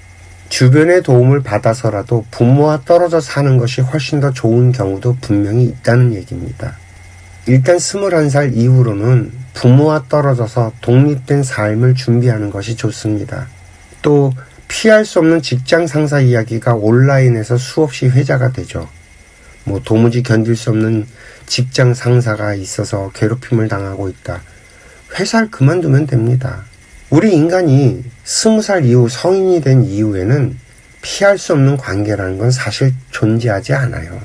주변의 도움을 받아서라도 부모와 떨어져 사는 것이 훨씬 더 좋은 경우도 분명히 있다는 얘기입니다. 일단 21살 이후로는 부모와 떨어져서 독립된 삶을 준비하는 것이 좋습니다. 또 피할 수 없는 직장 상사 이야기가 온라인에서 수없이 회자가 되죠. 도무지 견딜 수 없는 직장 상사가 있어서 괴롭힘을 당하고 있다. 회사를 그만두면 됩니다. 우리 인간이 20살 이후 성인이 된 이후에는 피할 수 없는 관계라는 건 사실 존재하지 않아요.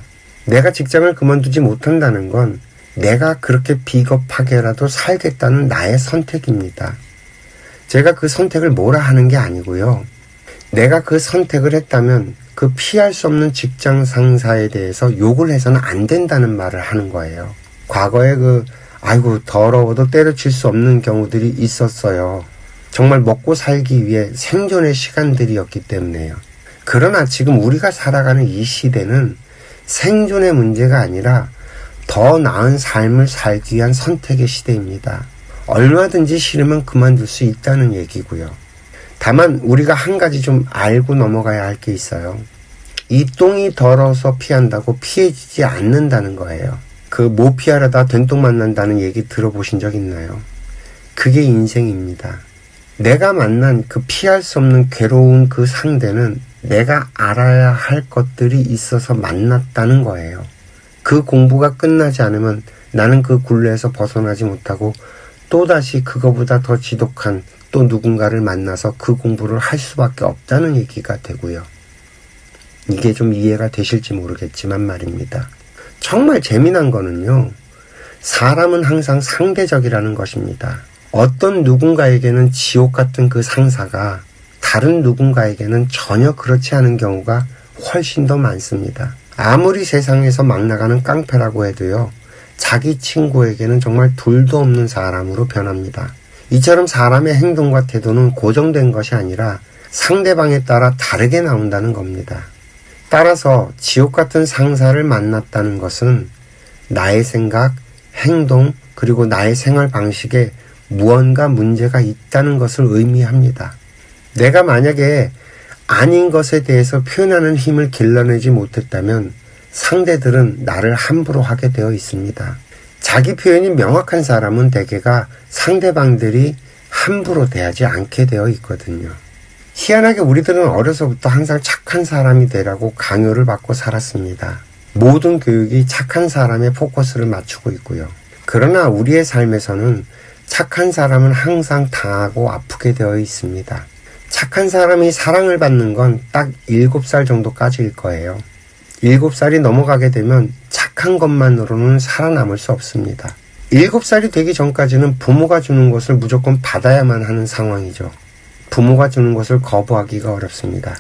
내가 직장을 그만두지 못한다는 건 내가 그렇게 비겁하게라도 살겠다는 나의 선택입니다. 제가 그 선택을 뭐라 하는 게 아니고요. 내가 그 선택을 했다면 그 피할 수 없는 직장 상사에 대해서 욕을 해서는 안 된다는 말을 하는 거예요. 과거에 아이고 더러워도 때려칠 수 없는 경우들이 있었어요. 정말 먹고 살기 위해 생존의 시간들이었기 때문에요. 그러나 지금 우리가 살아가는 이 시대는 생존의 문제가 아니라 더 나은 삶을 살기 위한 선택의 시대입니다. 얼마든지 싫으면 그만둘 수 있다는 얘기고요. 다만 우리가 한 가지 좀 알고 넘어가야 할 게 있어요. 이 똥이 더러워서 피한다고 피해지지 않는다는 거예요. 못 피하려다 된똥 만난다는 얘기 들어보신 적 있나요? 그게 인생입니다. 내가 만난 그 피할 수 없는 괴로운 그 상대는 내가 알아야 할 것들이 있어서 만났다는 거예요. 그 공부가 끝나지 않으면 나는 그 굴레에서 벗어나지 못하고 또다시 그거보다 더 지독한 또 누군가를 만나서 그 공부를 할 수밖에 없다는 얘기가 되고요. 이게 좀 이해가 되실지 모르겠지만 말입니다. 정말 재미난 거는요. 사람은 항상 상대적이라는 것입니다. 어떤 누군가에게는 지옥 같은 그 상사가 다른 누군가에게는 전혀 그렇지 않은 경우가 훨씬 더 많습니다. 아무리 세상에서 막 나가는 깡패라고 해도요. 자기 친구에게는 정말 둘도 없는 사람으로 변합니다. 이처럼 사람의 행동과 태도는 고정된 것이 아니라 상대방에 따라 다르게 나온다는 겁니다. 따라서 지옥 같은 상사를 만났다는 것은 나의 생각, 행동, 그리고 나의 생활 방식에 무언가 문제가 있다는 것을 의미합니다. 내가 만약에 아닌 것에 대해서 표현하는 힘을 길러내지 못했다면 상대들은 나를 함부로 하게 되어 있습니다. 자기 표현이 명확한 사람은 대개가 상대방들이 함부로 대하지 않게 되어 있거든요. 희한하게 우리들은 어려서부터 항상 착한 사람이 되라고 강요를 받고 살았습니다. 모든 교육이 착한 사람의 포커스를 맞추고 있고요. 그러나 우리의 삶에서는 착한 사람은 항상 당하고 아프게 되어 있습니다. 착한 사람이 사랑을 받는 건 딱 7살 정도까지일 거예요. 7살이 넘어가게 되면 착한 것만으로는 살아남을 수 없습니다. 7살이 되기 전까지는 부모가 주는 것을 무조건 받아야만 하는 상황이죠. 부모가 주는 것을 거부하기가 어렵습니다.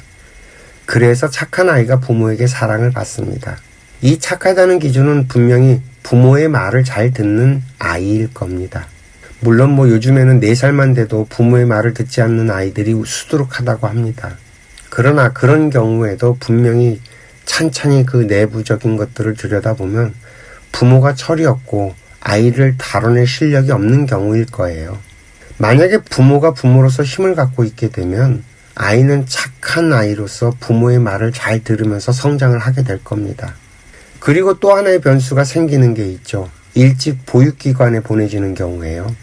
그래서 착한 아이가 부모에게 사랑을 받습니다. 이 착하다는 기준은 분명히 부모의 말을 잘 듣는 아이일 겁니다. 물론 요즘에는 4살만 돼도 부모의 말을 듣지 않는 아이들이 수두룩하다고 합니다. 그러나 그런 경우에도 분명히 찬찬히 그 내부적인 것들을 들여다보면 부모가 철이 없고 아이를 다뤄낼 실력이 없는 경우일 거예요. 만약에 부모가 부모로서 힘을 갖고 있게 되면 아이는 착한 아이로서 부모의 말을 잘 들으면서 성장을 하게 될 겁니다. 그리고 또 하나의 변수가 생기는 게 있죠. 일찍 보육기관에 보내지는 경우에요.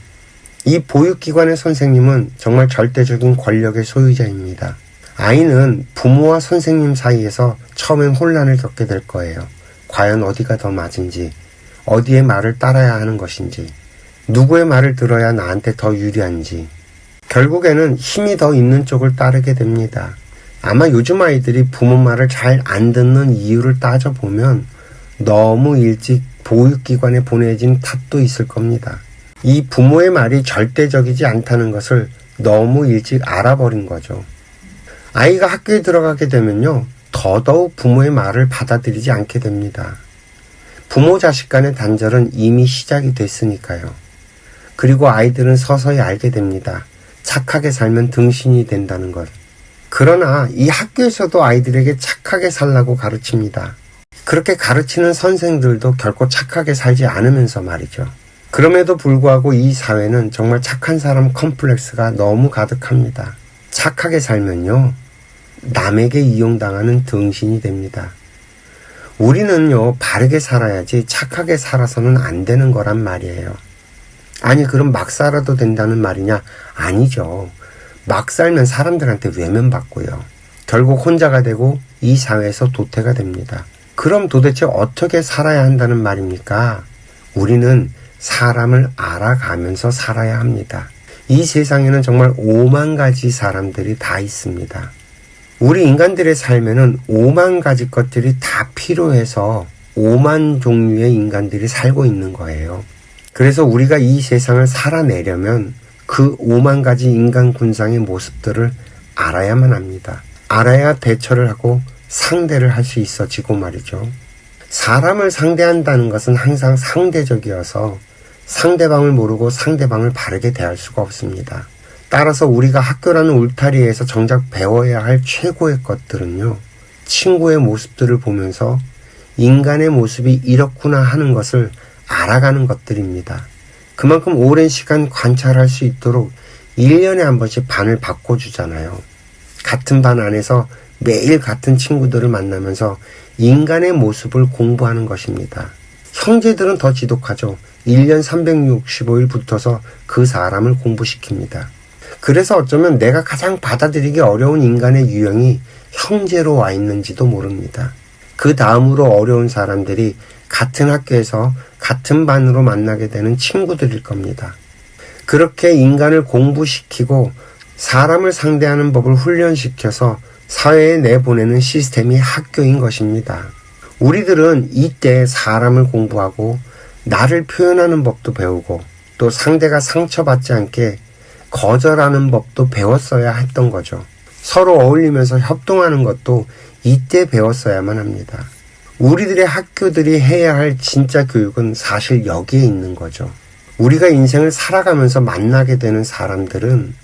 이 보육기관의 선생님은 정말 절대적인 권력의 소유자입니다. 아이는 부모와 선생님 사이에서 처음엔 혼란을 겪게 될 거예요. 과연 어디가 더 맞은지, 어디의 말을 따라야 하는 것인지, 누구의 말을 들어야 나한테 더 유리한지, 결국에는 힘이 더 있는 쪽을 따르게 됩니다. 아마 요즘 아이들이 부모 말을 잘 안 듣는 이유를 따져보면 너무 일찍 보육기관에 보내진 탓도 있을 겁니다. 이 부모의 말이 절대적이지 않다는 것을 너무 일찍 알아버린 거죠. 아이가 학교에 들어가게 되면요, 더더욱 부모의 말을 받아들이지 않게 됩니다. 부모 자식 간의 단절은 이미 시작이 됐으니까요. 그리고 아이들은 서서히 알게 됩니다. 착하게 살면 등신이 된다는 걸. 그러나 이 학교에서도 아이들에게 착하게 살라고 가르칩니다. 그렇게 가르치는 선생들도 결코 착하게 살지 않으면서 말이죠. 그럼에도 불구하고 이 사회는 정말 착한 사람 컴플렉스가 너무 가득합니다. 착하게 살면요, 남에게 이용당하는 등신이 됩니다. 우리는요, 바르게 살아야지 착하게 살아서는 안 되는 거란 말이에요. 아니, 그럼 막 살아도 된다는 말이냐? 아니죠. 막 살면 사람들한테 외면받고요. 결국 혼자가 되고 이 사회에서 도태가 됩니다. 그럼 도대체 어떻게 살아야 한다는 말입니까? 우리는 사람을 알아가면서 살아야 합니다. 이 세상에는 정말 5만 가지 사람들이 다 있습니다. 우리 인간들의 삶에는 5만 가지 것들이 다 필요해서 5만 종류의 인간들이 살고 있는 거예요. 그래서 우리가 이 세상을 살아내려면 그 5만 가지 인간 군상의 모습들을 알아야만 합니다. 알아야 대처를 하고 상대를 할 수 있어지고 말이죠. 사람을 상대한다는 것은 항상 상대적이어서 상대방을 모르고 상대방을 바르게 대할 수가 없습니다. 따라서 우리가 학교라는 울타리에서 정작 배워야 할 최고의 것들은요, 친구의 모습들을 보면서 인간의 모습이 이렇구나 하는 것을 알아가는 것들입니다. 그만큼 오랜 시간 관찰할 수 있도록 1년에 한 번씩 반을 바꿔주잖아요. 같은 반 안에서 매일 같은 친구들을 만나면서 인간의 모습을 공부하는 것입니다. 형제들은 더 지독하죠. 1년 365일 붙어서 그 사람을 공부시킵니다. 그래서 어쩌면 내가 가장 받아들이기 어려운 인간의 유형이 형제로 와 있는지도 모릅니다. 그 다음으로 어려운 사람들이 같은 학교에서 같은 반으로 만나게 되는 친구들일 겁니다. 그렇게 인간을 공부시키고 사람을 상대하는 법을 훈련시켜서 사회에 내보내는 시스템이 학교인 것입니다. 우리들은 이때 사람을 공부하고 나를 표현하는 법도 배우고 또 상대가 상처받지 않게 거절하는 법도 배웠어야 했던 거죠. 서로 어울리면서 협동하는 것도 이때 배웠어야만 합니다. 우리들의 학교들이 해야 할 진짜 교육은 사실 여기에 있는 거죠. 우리가 인생을 살아가면서 만나게 되는 사람들은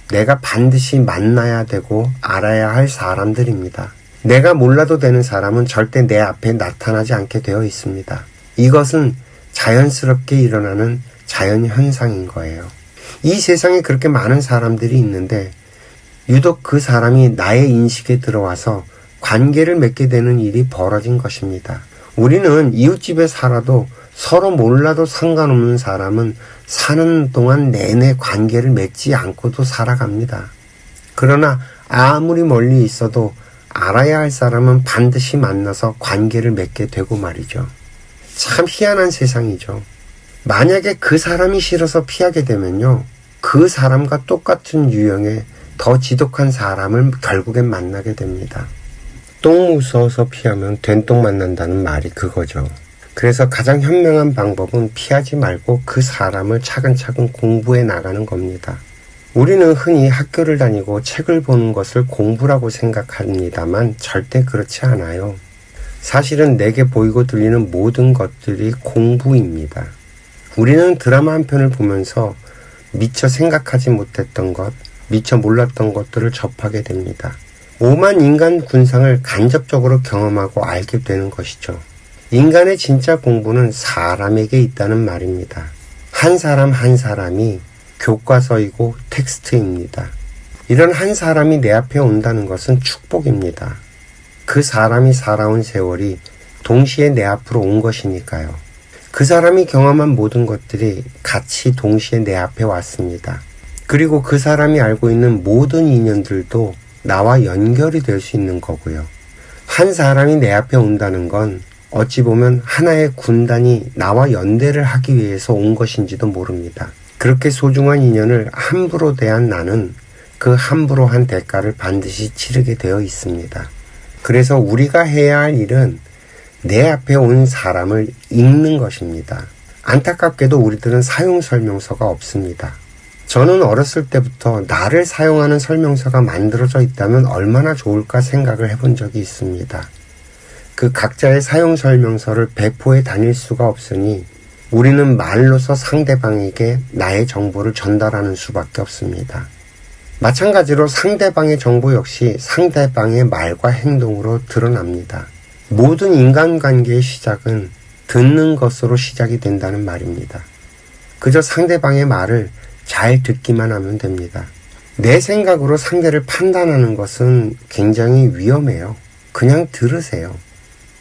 내가 반드시 만나야 되고 알아야 할 사람들입니다. 내가 몰라도 되는 사람은 절대 내 앞에 나타나지 않게 되어 있습니다. 이것은 자연스럽게 일어나는 자연현상인 거예요. 이 세상에 그렇게 많은 사람들이 있는데 유독 그 사람이 나의 인식에 들어와서 관계를 맺게 되는 일이 벌어진 것입니다. 우리는 이웃집에 살아도 서로 몰라도 상관없는 사람은 사는 동안 내내 관계를 맺지 않고도 살아갑니다. 그러나 아무리 멀리 있어도 알아야 할 사람은 반드시 만나서 관계를 맺게 되고 말이죠. 참 희한한 세상이죠. 만약에 그 사람이 싫어서 피하게 되면요, 그 사람과 똑같은 유형의 더 지독한 사람을 결국엔 만나게 됩니다. 똥 무서워서 피하면 된똥 만난다는 말이 그거죠. 그래서 가장 현명한 방법은 피하지 말고 그 사람을 차근차근 공부해 나가는 겁니다. 우리는 흔히 학교를 다니고 책을 보는 것을 공부라고 생각합니다만 절대 그렇지 않아요. 사실은 내게 보이고 들리는 모든 것들이 공부입니다. 우리는 드라마 한 편을 보면서 미처 생각하지 못했던 것, 미처 몰랐던 것들을 접하게 됩니다. 오만 인간 군상을 간접적으로 경험하고 알게 되는 것이죠. 인간의 진짜 공부는 사람에게 있다는 말입니다. 한 사람 한 사람이 교과서이고 텍스트입니다. 이런 한 사람이 내 앞에 온다는 것은 축복입니다. 그 사람이 살아온 세월이 동시에 내 앞으로 온 것이니까요. 그 사람이 경험한 모든 것들이 같이 동시에 내 앞에 왔습니다. 그리고 그 사람이 알고 있는 모든 인연들도 나와 연결이 될 수 있는 거고요. 한 사람이 내 앞에 온다는 건 어찌 보면 하나의 군단이 나와 연대를 하기 위해서 온 것인지도 모릅니다. 그렇게 소중한 인연을 함부로 대한 나는 그 함부로 한 대가를 반드시 치르게 되어 있습니다. 그래서 우리가 해야 할 일은 내 앞에 온 사람을 읽는 것입니다. 안타깝게도 우리들은 사용 설명서가 없습니다. 저는 어렸을 때부터 나를 사용하는 설명서가 만들어져 있다면 얼마나 좋을까 생각을 해본 적이 있습니다. 그 각자의 사용 설명서를 배포해 다닐 수가 없으니 우리는 말로서 상대방에게 나의 정보를 전달하는 수밖에 없습니다. 마찬가지로 상대방의 정보 역시 상대방의 말과 행동으로 드러납니다. 모든 인간관계의 시작은 듣는 것으로 시작이 된다는 말입니다. 그저 상대방의 말을 잘 듣기만 하면 됩니다. 내 생각으로 상대를 판단하는 것은 굉장히 위험해요. 그냥 들으세요.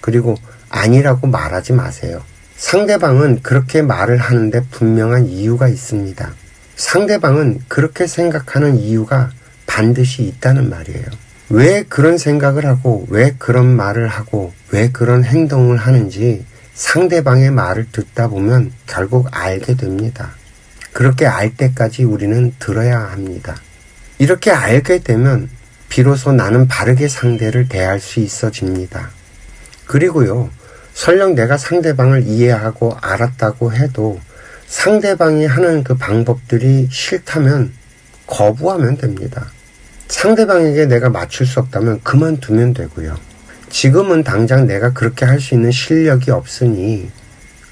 그리고 아니라고 말하지 마세요. 상대방은 그렇게 말을 하는데 분명한 이유가 있습니다. 상대방은 그렇게 생각하는 이유가 반드시 있다는 말이에요. 왜 그런 생각을 하고 왜 그런 말을 하고 왜 그런 행동을 하는지 상대방의 말을 듣다 보면 결국 알게 됩니다. 그렇게 알 때까지 우리는 들어야 합니다. 이렇게 알게 되면 비로소 나는 바르게 상대를 대할 수 있어집니다. 그리고요, 설령 내가 상대방을 이해하고 알았다고 해도 상대방이 하는 그 방법들이 싫다면 거부하면 됩니다. 상대방에게 내가 맞출 수 없다면 그만두면 되고요. 지금은 당장 내가 그렇게 할 수 있는 실력이 없으니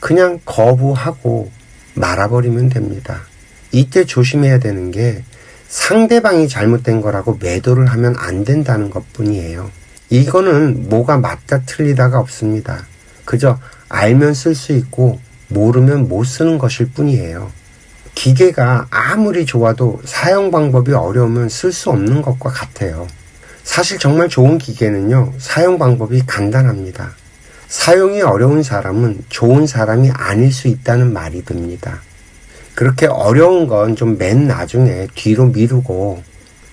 그냥 거부하고 말아버리면 됩니다. 이때 조심해야 되는 게 상대방이 잘못된 거라고 매도를 하면 안 된다는 것뿐이에요. 이거는 뭐가 맞다 틀리다가 없습니다. 그저 알면 쓸 수 있고 모르면 못 쓰는 것일 뿐이에요. 기계가 아무리 좋아도 사용 방법이 어려우면 쓸 수 없는 것과 같아요. 사실 정말 좋은 기계는요, 사용 방법이 간단합니다. 사용이 어려운 사람은 좋은 사람이 아닐 수 있다는 말이 듭니다. 그렇게 어려운 건 좀 맨 나중에 뒤로 미루고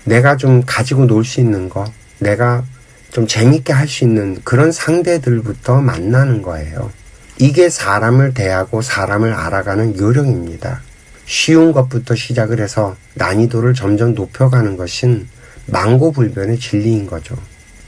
내가 좀 가지고 놀 수 있는 거, 내가 좀 재밌게 할 수 있는 그런 상대들부터 만나는 거예요. 이게 사람을 대하고 사람을 알아가는 요령입니다. 쉬운 것부터 시작을 해서 난이도를 점점 높여가는 것은 망고불변의 진리인 거죠.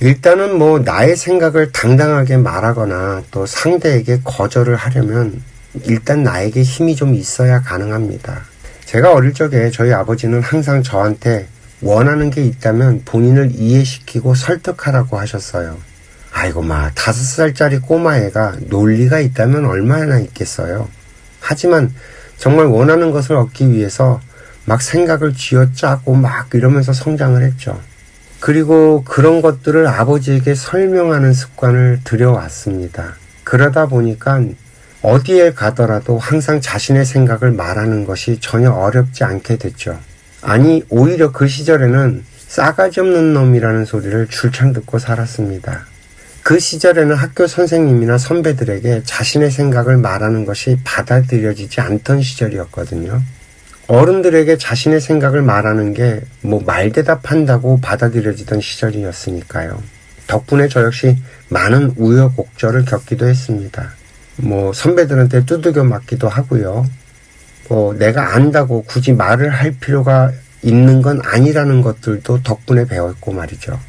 일단은 나의 생각을 당당하게 말하거나 또 상대에게 거절을 하려면 일단 나에게 힘이 좀 있어야 가능합니다. 제가 어릴 적에 저희 아버지는 항상 저한테 원하는 게 있다면 본인을 이해시키고 설득하라고 하셨어요. 아이고 5살짜리 꼬마애가 논리가 있다면 얼마나 있겠어요. 하지만 정말 원하는 것을 얻기 위해서 막 생각을 쥐어짜고 막 이러면서 성장을 했죠. 그리고 그런 것들을 아버지에게 설명하는 습관을 들여왔습니다. 그러다 보니까 어디에 가더라도 항상 자신의 생각을 말하는 것이 전혀 어렵지 않게 됐죠. 아니, 오히려 그 시절에는 싸가지 없는 놈이라는 소리를 줄창 듣고 살았습니다. 그 시절에는 학교 선생님이나 선배들에게 자신의 생각을 말하는 것이 받아들여지지 않던 시절이었거든요. 어른들에게 자신의 생각을 말하는 게 말대답한다고 받아들여지던 시절이었으니까요. 덕분에 저 역시 많은 우여곡절을 겪기도 했습니다. 선배들한테 두들겨 맞기도 하고요. 내가 안다고 굳이 말을 할 필요가 있는 건 아니라는 것들도 덕분에 배웠고 말이죠.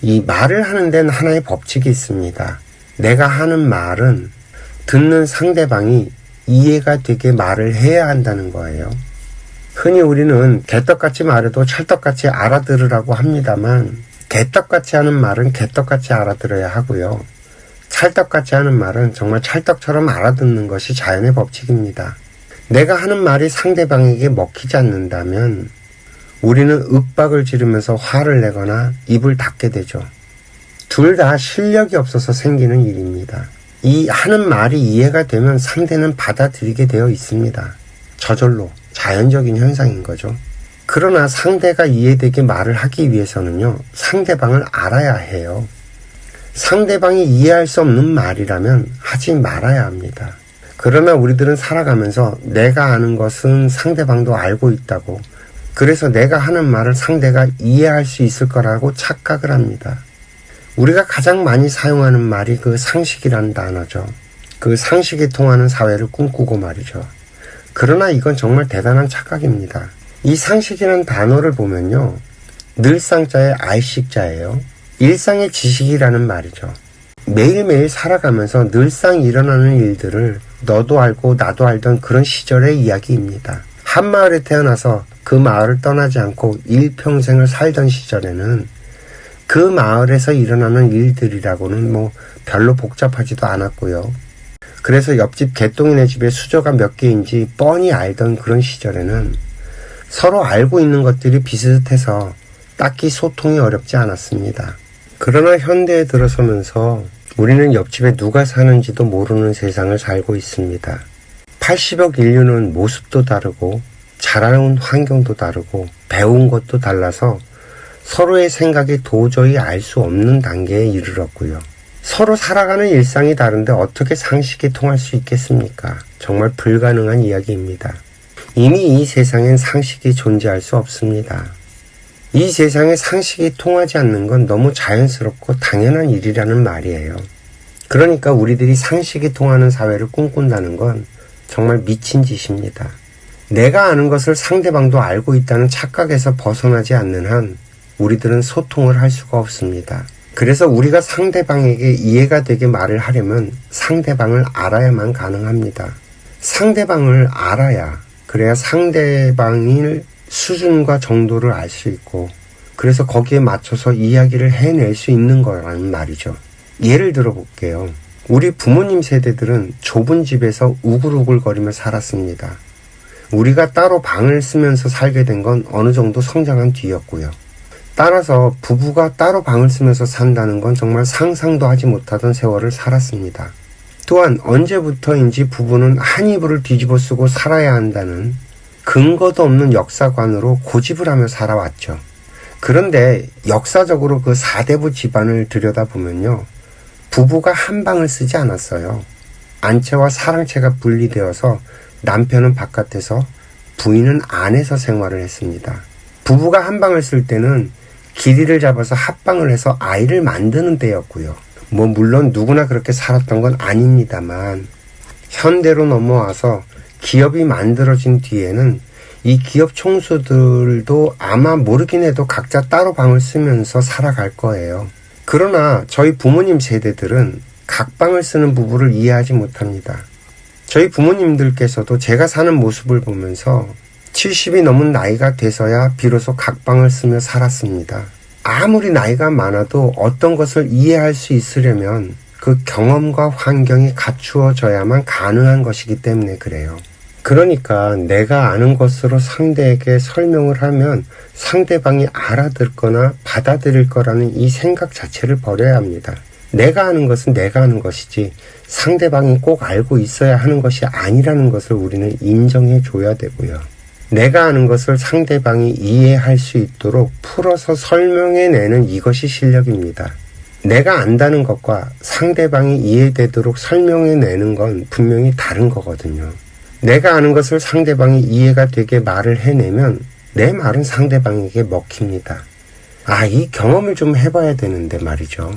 이 말을 하는 데는 하나의 법칙이 있습니다. 내가 하는 말은 듣는 상대방이 이해가 되게 말을 해야 한다는 거예요. 흔히 우리는 개떡같이 말해도 찰떡같이 알아들으라고 합니다만 개떡같이 하는 말은 개떡같이 알아들어야 하고요. 찰떡같이 하는 말은 정말 찰떡처럼 알아듣는 것이 자연의 법칙입니다. 내가 하는 말이 상대방에게 먹히지 않는다면 우리는 윽박을 지르면서 화를 내거나 입을 닫게 되죠. 둘 다 실력이 없어서 생기는 일입니다. 이 하는 말이 이해가 되면 상대는 받아들이게 되어 있습니다. 저절로 자연적인 현상인 거죠. 그러나 상대가 이해되게 말을 하기 위해서는요, 상대방을 알아야 해요. 상대방이 이해할 수 없는 말이라면 하지 말아야 합니다. 그러나 우리들은 살아가면서 내가 아는 것은 상대방도 알고 있다고, 그래서 내가 하는 말을 상대가 이해할 수 있을 거라고 착각을 합니다. 우리가 가장 많이 사용하는 말이 그 상식이라는 단어죠. 그 상식이 통하는 사회를 꿈꾸고 말이죠. 그러나 이건 정말 대단한 착각입니다. 이 상식이라는 단어를 보면요, 늘상자의 알식자예요. 일상의 지식이라는 말이죠. 매일매일 살아가면서 늘상 일어나는 일들을 너도 알고 나도 알던 그런 시절의 이야기입니다. 한 마을에 태어나서 그 마을을 떠나지 않고 일평생을 살던 시절에는 그 마을에서 일어나는 일들이라고는 뭐 별로 복잡하지도 않았고요. 그래서 옆집 개똥이네 집에 수저가 몇 개인지 뻔히 알던 그런 시절에는 서로 알고 있는 것들이 비슷해서 딱히 소통이 어렵지 않았습니다. 그러나 현대에 들어서면서 우리는 옆집에 누가 사는지도 모르는 세상을 살고 있습니다. 80억 인류는 모습도 다르고 자라온 환경도 다르고 배운 것도 달라서 서로의 생각이 도저히 알 수 없는 단계에 이르렀고요. 서로 살아가는 일상이 다른데 어떻게 상식이 통할 수 있겠습니까? 정말 불가능한 이야기입니다. 이미 이 세상엔 상식이 존재할 수 없습니다. 이 세상에 상식이 통하지 않는 건 너무 자연스럽고 당연한 일이라는 말이에요. 그러니까 우리들이 상식이 통하는 사회를 꿈꾼다는 건 정말 미친 짓입니다. 내가 아는 것을 상대방도 알고 있다는 착각에서 벗어나지 않는 한 우리들은 소통을 할 수가 없습니다. 그래서 우리가 상대방에게 이해가 되게 말을 하려면 상대방을 알아야만 가능합니다. 상대방을 알아야, 그래야 상대방의 수준과 정도를 알 수 있고, 그래서 거기에 맞춰서 이야기를 해낼 수 있는 거라는 말이죠. 예를 들어 볼게요. 우리 부모님 세대들은 좁은 집에서 우글우글거리며 살았습니다. 우리가 따로 방을 쓰면서 살게 된 건 어느 정도 성장한 뒤였고요. 따라서 부부가 따로 방을 쓰면서 산다는 건 정말 상상도 하지 못하던 세월을 살았습니다. 또한 언제부터인지 부부는 한 이불을 뒤집어 쓰고 살아야 한다는 근거도 없는 역사관으로 고집을 하며 살아왔죠. 그런데 역사적으로 그 사대부 집안을 들여다보면요. 부부가 한 방을 쓰지 않았어요. 안채와 사랑채가 분리되어서 남편은 바깥에서 부인은 안에서 생활을 했습니다. 부부가 한 방을 쓸 때는 길이를 잡아서 합방을 해서 아이를 만드는 때였고요. 물론 누구나 그렇게 살았던 건 아닙니다만 현대로 넘어와서 기업이 만들어진 뒤에는 이 기업 총수들도 아마 모르긴 해도 각자 따로 방을 쓰면서 살아갈 거예요. 그러나 저희 부모님 세대들은 각방을 쓰는 부부를 이해하지 못합니다. 저희 부모님들께서도 제가 사는 모습을 보면서 70이 넘은 나이가 돼서야 비로소 각방을 쓰며 살았습니다. 아무리 나이가 많아도 어떤 것을 이해할 수 있으려면 그 경험과 환경이 갖추어져야만 가능한 것이기 때문에 그래요. 그러니까 내가 아는 것으로 상대에게 설명을 하면 상대방이 알아듣거나 받아들일 거라는 이 생각 자체를 버려야 합니다. 내가 아는 것은 내가 아는 것이지 상대방이 꼭 알고 있어야 하는 것이 아니라는 것을 우리는 인정해 줘야 되고요. 내가 아는 것을 상대방이 이해할 수 있도록 풀어서 설명해내는 이것이 실력입니다. 내가 안다는 것과 상대방이 이해되도록 설명해내는 건 분명히 다른 거거든요. 내가 아는 것을 상대방이 이해가 되게 말을 해내면 내 말은 상대방에게 먹힙니다. 이 경험을 좀 해봐야 되는데 말이죠.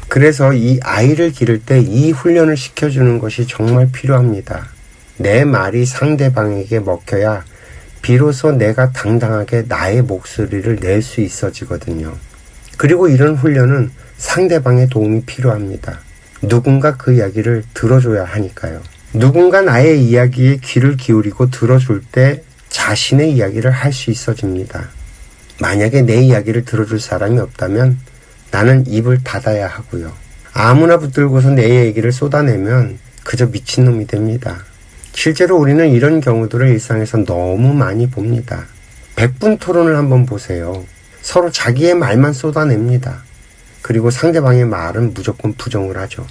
그래서 이 아이를 기를 때 이 훈련을 시켜주는 것이 정말 필요합니다. 내 말이 상대방에게 먹혀야 비로소 내가 당당하게 나의 목소리를 낼 수 있어지거든요. 그리고 이런 훈련은 상대방의 도움이 필요합니다. 누군가 그 이야기를 들어줘야 하니까요. 누군가 나의 이야기에 귀를 기울이고 들어줄 때 자신의 이야기를 할 수 있어집니다. 만약에 내 이야기를 들어줄 사람이 없다면 나는 입을 닫아야 하고요. 아무나 붙들고서 내 얘기를 쏟아내면 그저 미친놈이 됩니다. 실제로 우리는 이런 경우들을 일상에서 너무 많이 봅니다. 100분 토론을 한번 보세요. 서로 자기의 말만 쏟아냅니다. 그리고 상대방의 말은 무조건 부정을 하죠.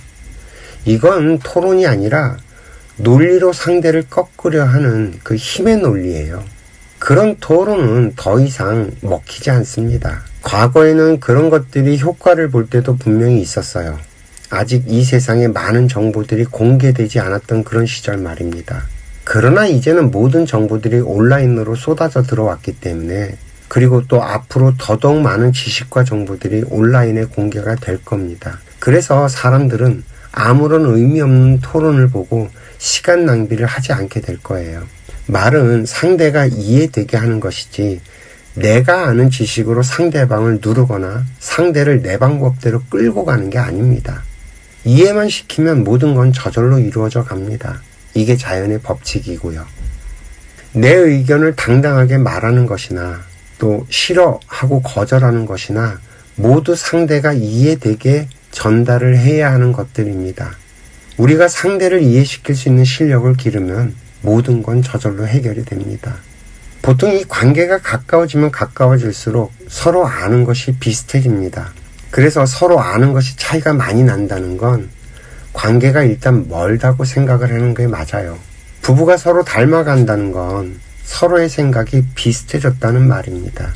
이건 토론이 아니라 논리로 상대를 꺾으려 하는 그 힘의 논리예요. 그런 토론은 더 이상 먹히지 않습니다. 과거에는 그런 것들이 효과를 볼 때도 분명히 있었어요. 아직 이 세상에 많은 정보들이 공개되지 않았던 그런 시절 말입니다. 그러나 이제는 모든 정보들이 온라인으로 쏟아져 들어왔기 때문에, 그리고 또 앞으로 더더욱 많은 지식과 정보들이 온라인에 공개가 될 겁니다. 그래서 사람들은 아무런 의미 없는 토론을 보고 시간 낭비를 하지 않게 될 거예요. 말은 상대가 이해되게 하는 것이지 내가 아는 지식으로 상대방을 누르거나 상대를 내 방법대로 끌고 가는 게 아닙니다. 이해만 시키면 모든 건 저절로 이루어져 갑니다. 이게 자연의 법칙이고요. 내 의견을 당당하게 말하는 것이나 또 싫어하고 거절하는 것이나 모두 상대가 이해되게 전달을 해야 하는 것들입니다. 우리가 상대를 이해시킬 수 있는 실력을 기르면 모든 건 저절로 해결이 됩니다. 보통 이 관계가 가까워지면 가까워질수록 서로 아는 것이 비슷해집니다. 그래서 서로 아는 것이 차이가 많이 난다는 건 관계가 일단 멀다고 생각을 하는 게 맞아요. 부부가 서로 닮아간다는 건 서로의 생각이 비슷해졌다는 말입니다.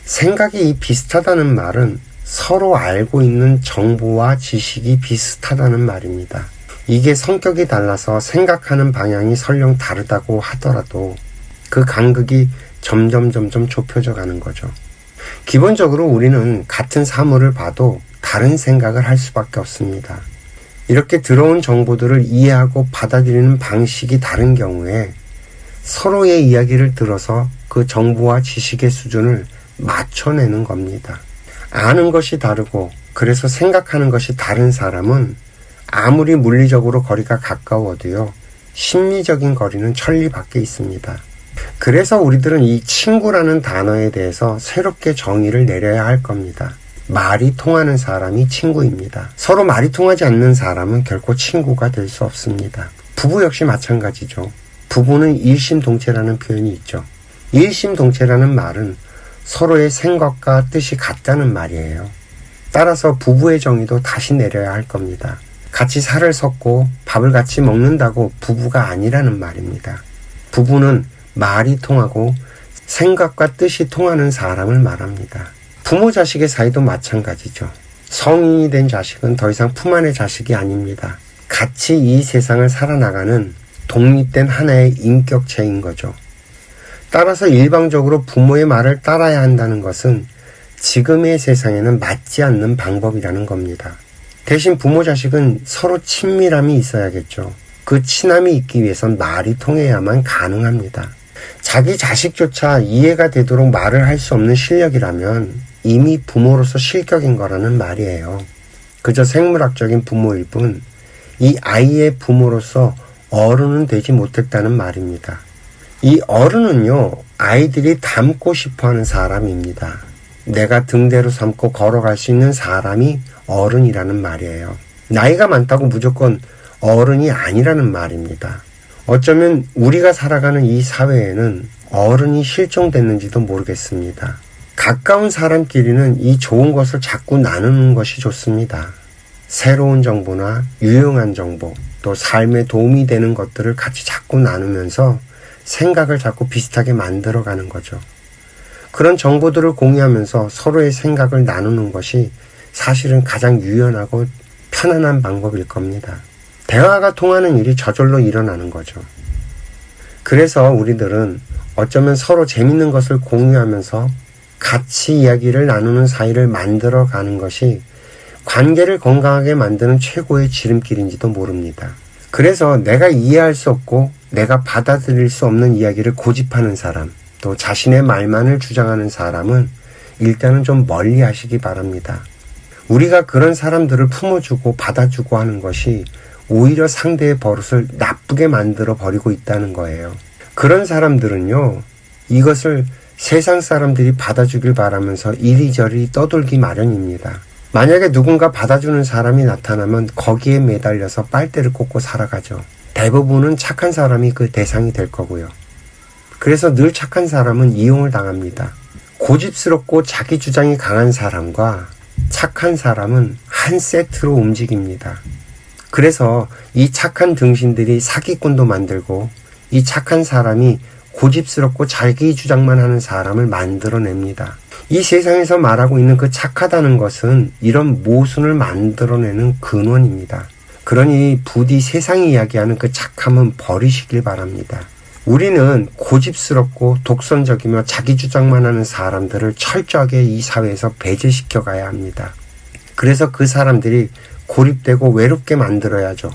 생각이 비슷하다는 말은 서로 알고 있는 정보와 지식이 비슷하다는 말입니다. 이게 성격이 달라서 생각하는 방향이 설령 다르다고 하더라도 그 간극이 점점 좁혀져 가는 거죠. 기본적으로 우리는 같은 사물을 봐도 다른 생각을 할 수밖에 없습니다. 이렇게 들어온 정보들을 이해하고 받아들이는 방식이 다른 경우에 서로의 이야기를 들어서 그 정보와 지식의 수준을 맞춰내는 겁니다. 아는 것이 다르고 그래서 생각하는 것이 다른 사람은 아무리 물리적으로 거리가 가까워도요, 심리적인 거리는 천리 밖에 있습니다. 그래서 우리들은 이 친구라는 단어에 대해서 새롭게 정의를 내려야 할 겁니다. 말이 통하는 사람이 친구입니다. 서로 말이 통하지 않는 사람은 결코 친구가 될 수 없습니다. 부부 역시 마찬가지죠. 부부는 일심동체라는 표현이 있죠. 일심동체라는 말은 서로의 생각과 뜻이 같다는 말이에요. 따라서 부부의 정의도 다시 내려야 할 겁니다. 같이 살을 섞고 밥을 같이 먹는다고 부부가 아니라는 말입니다. 부부는 말이 통하고 생각과 뜻이 통하는 사람을 말합니다. 부모 자식의 사이도 마찬가지죠. 성인이 된 자식은 더 이상 품 안의 자식이 아닙니다. 같이 이 세상을 살아나가는 독립된 하나의 인격체인 거죠. 따라서 일방적으로 부모의 말을 따라야 한다는 것은 지금의 세상에는 맞지 않는 방법이라는 겁니다. 대신 부모 자식은 서로 친밀함이 있어야겠죠. 그 친함이 있기 위해선 말이 통해야만 가능합니다. 자기 자식조차 이해가 되도록 말을 할 수 없는 실력이라면 이미 부모로서 실격인 거라는 말이에요. 그저 생물학적인 부모일 뿐 이 아이의 부모로서 어른은 되지 못했다는 말입니다. 이 어른은요, 아이들이 닮고 싶어하는 사람입니다. 내가 등대로 삼고 걸어갈 수 있는 사람이 어른이라는 말이에요. 나이가 많다고 무조건 어른이 아니라는 말입니다. 어쩌면 우리가 살아가는 이 사회에는 어른이 실종됐는지도 모르겠습니다. 가까운 사람끼리는 이 좋은 것을 자꾸 나누는 것이 좋습니다. 새로운 정보나 유용한 정보, 또 삶에 도움이 되는 것들을 같이 자꾸 나누면서 생각을 자꾸 비슷하게 만들어가는 거죠. 그런 정보들을 공유하면서 서로의 생각을 나누는 것이 사실은 가장 유연하고 편안한 방법일 겁니다. 대화가 통하는 일이 저절로 일어나는 거죠. 그래서 우리들은 어쩌면 서로 재밌는 것을 공유하면서 같이 이야기를 나누는 사이를 만들어가는 것이 관계를 건강하게 만드는 최고의 지름길인지도 모릅니다. 그래서 내가 이해할 수 없고 내가 받아들일 수 없는 이야기를 고집하는 사람, 또 자신의 말만을 주장하는 사람은 일단은 좀 멀리 하시기 바랍니다. 우리가 그런 사람들을 품어주고 받아주고 하는 것이 오히려 상대의 버릇을 나쁘게 만들어 버리고 있다는 거예요. 그런 사람들은요, 이것을 세상 사람들이 받아주길 바라면서 이리저리 떠돌기 마련입니다. 만약에 누군가 받아주는 사람이 나타나면 거기에 매달려서 빨대를 꽂고 살아가죠. 대부분은 착한 사람이 그 대상이 될 거고요. 그래서 늘 착한 사람은 이용을 당합니다. 고집스럽고 자기 주장이 강한 사람과 착한 사람은 한 세트로 움직입니다. 그래서 이 착한 등신들이 사기꾼도 만들고 이 착한 사람이 고집스럽고 자기 주장만 하는 사람을 만들어냅니다. 이 세상에서 말하고 있는 그 착하다는 것은 이런 모순을 만들어내는 근원입니다. 그러니 부디 세상이 이야기하는 그 착함은 버리시길 바랍니다. 우리는 고집스럽고 독선적이며 자기 주장만 하는 사람들을 철저하게 이 사회에서 배제시켜 가야 합니다. 그래서 그 사람들이 고립되고 외롭게 만들어야죠.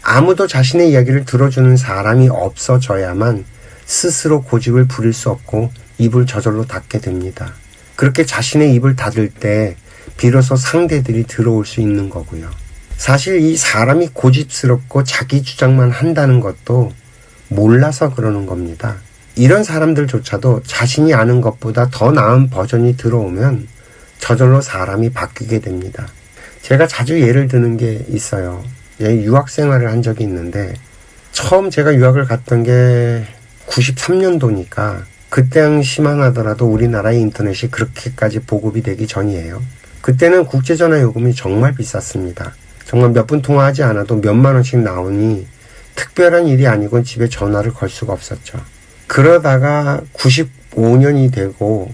아무도 자신의 이야기를 들어주는 사람이 없어져야만 스스로 고집을 부릴 수 없고 입을 저절로 닫게 됩니다. 그렇게 자신의 입을 닫을 때 비로소 상대들이 들어올 수 있는 거고요. 사실 이 사람이 고집스럽고 자기 주장만 한다는 것도 몰라서 그러는 겁니다. 이런 사람들조차도 자신이 아는 것보다 더 나은 버전이 들어오면 저절로 사람이 바뀌게 됩니다. 제가 자주 예를 드는 게 있어요. 유학 생활을 한 적이 있는데 처음 제가 유학을 갔던 게 93년도니까 그때 당시만 하더라도 우리나라의 인터넷이 그렇게까지 보급이 되기 전이에요. 그때는 국제전화 요금이 정말 비쌌습니다. 정말 몇 분 통화하지 않아도 몇만 원씩 나오니 특별한 일이 아니고 집에 전화를 걸 수가 없었죠. 그러다가 95년이 되고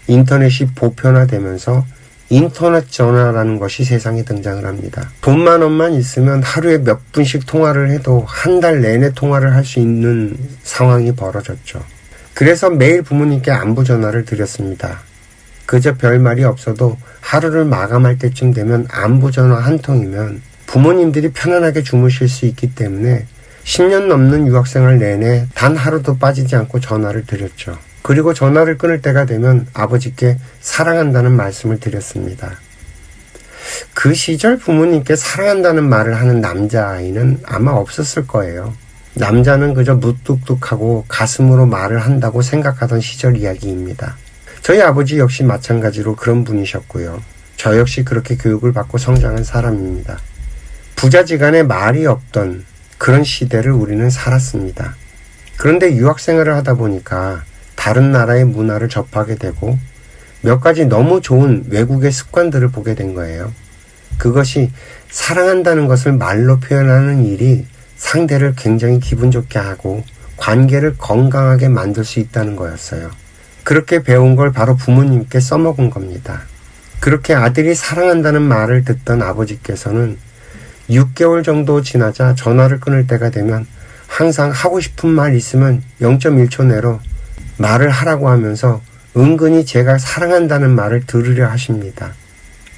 인터넷이 보편화되면서 인터넷 전화라는 것이 세상에 등장을 합니다. 돈만 원만 있으면 하루에 몇 분씩 통화를 해도 한 달 내내 통화를 할 수 있는 상황이 벌어졌죠. 그래서 매일 부모님께 안부 전화를 드렸습니다. 그저 별말이 없어도 하루를 마감할 때쯤 되면 안부 전화 한 통이면 부모님들이 편안하게 주무실 수 있기 때문에 10년 넘는 유학생활 내내 단 하루도 빠지지 않고 전화를 드렸죠. 그리고 전화를 끊을 때가 되면 아버지께 사랑한다는 말씀을 드렸습니다. 그 시절 부모님께 사랑한다는 말을 하는 남자아이는 아마 없었을 거예요. 남자는 그저 무뚝뚝하고 가슴으로 말을 한다고 생각하던 시절 이야기입니다. 저희 아버지 역시 마찬가지로 그런 분이셨고요. 저 역시 그렇게 교육을 받고 성장한 사람입니다. 부자지간에 말이 없던 그런 시대를 우리는 살았습니다. 그런데 유학생활을 하다 보니까 다른 나라의 문화를 접하게 되고 몇 가지 너무 좋은 외국의 습관들을 보게 된 거예요. 그것이 사랑한다는 것을 말로 표현하는 일이 상대를 굉장히 기분 좋게 하고 관계를 건강하게 만들 수 있다는 거였어요. 그렇게 배운 걸 바로 부모님께 써먹은 겁니다. 그렇게 아들이 사랑한다는 말을 듣던 아버지께서는 6개월 정도 지나자 전화를 끊을 때가 되면 항상 하고 싶은 말 있으면 0.1초 내로 말을 하라고 하면서 은근히 제가 사랑한다는 말을 들으려 하십니다.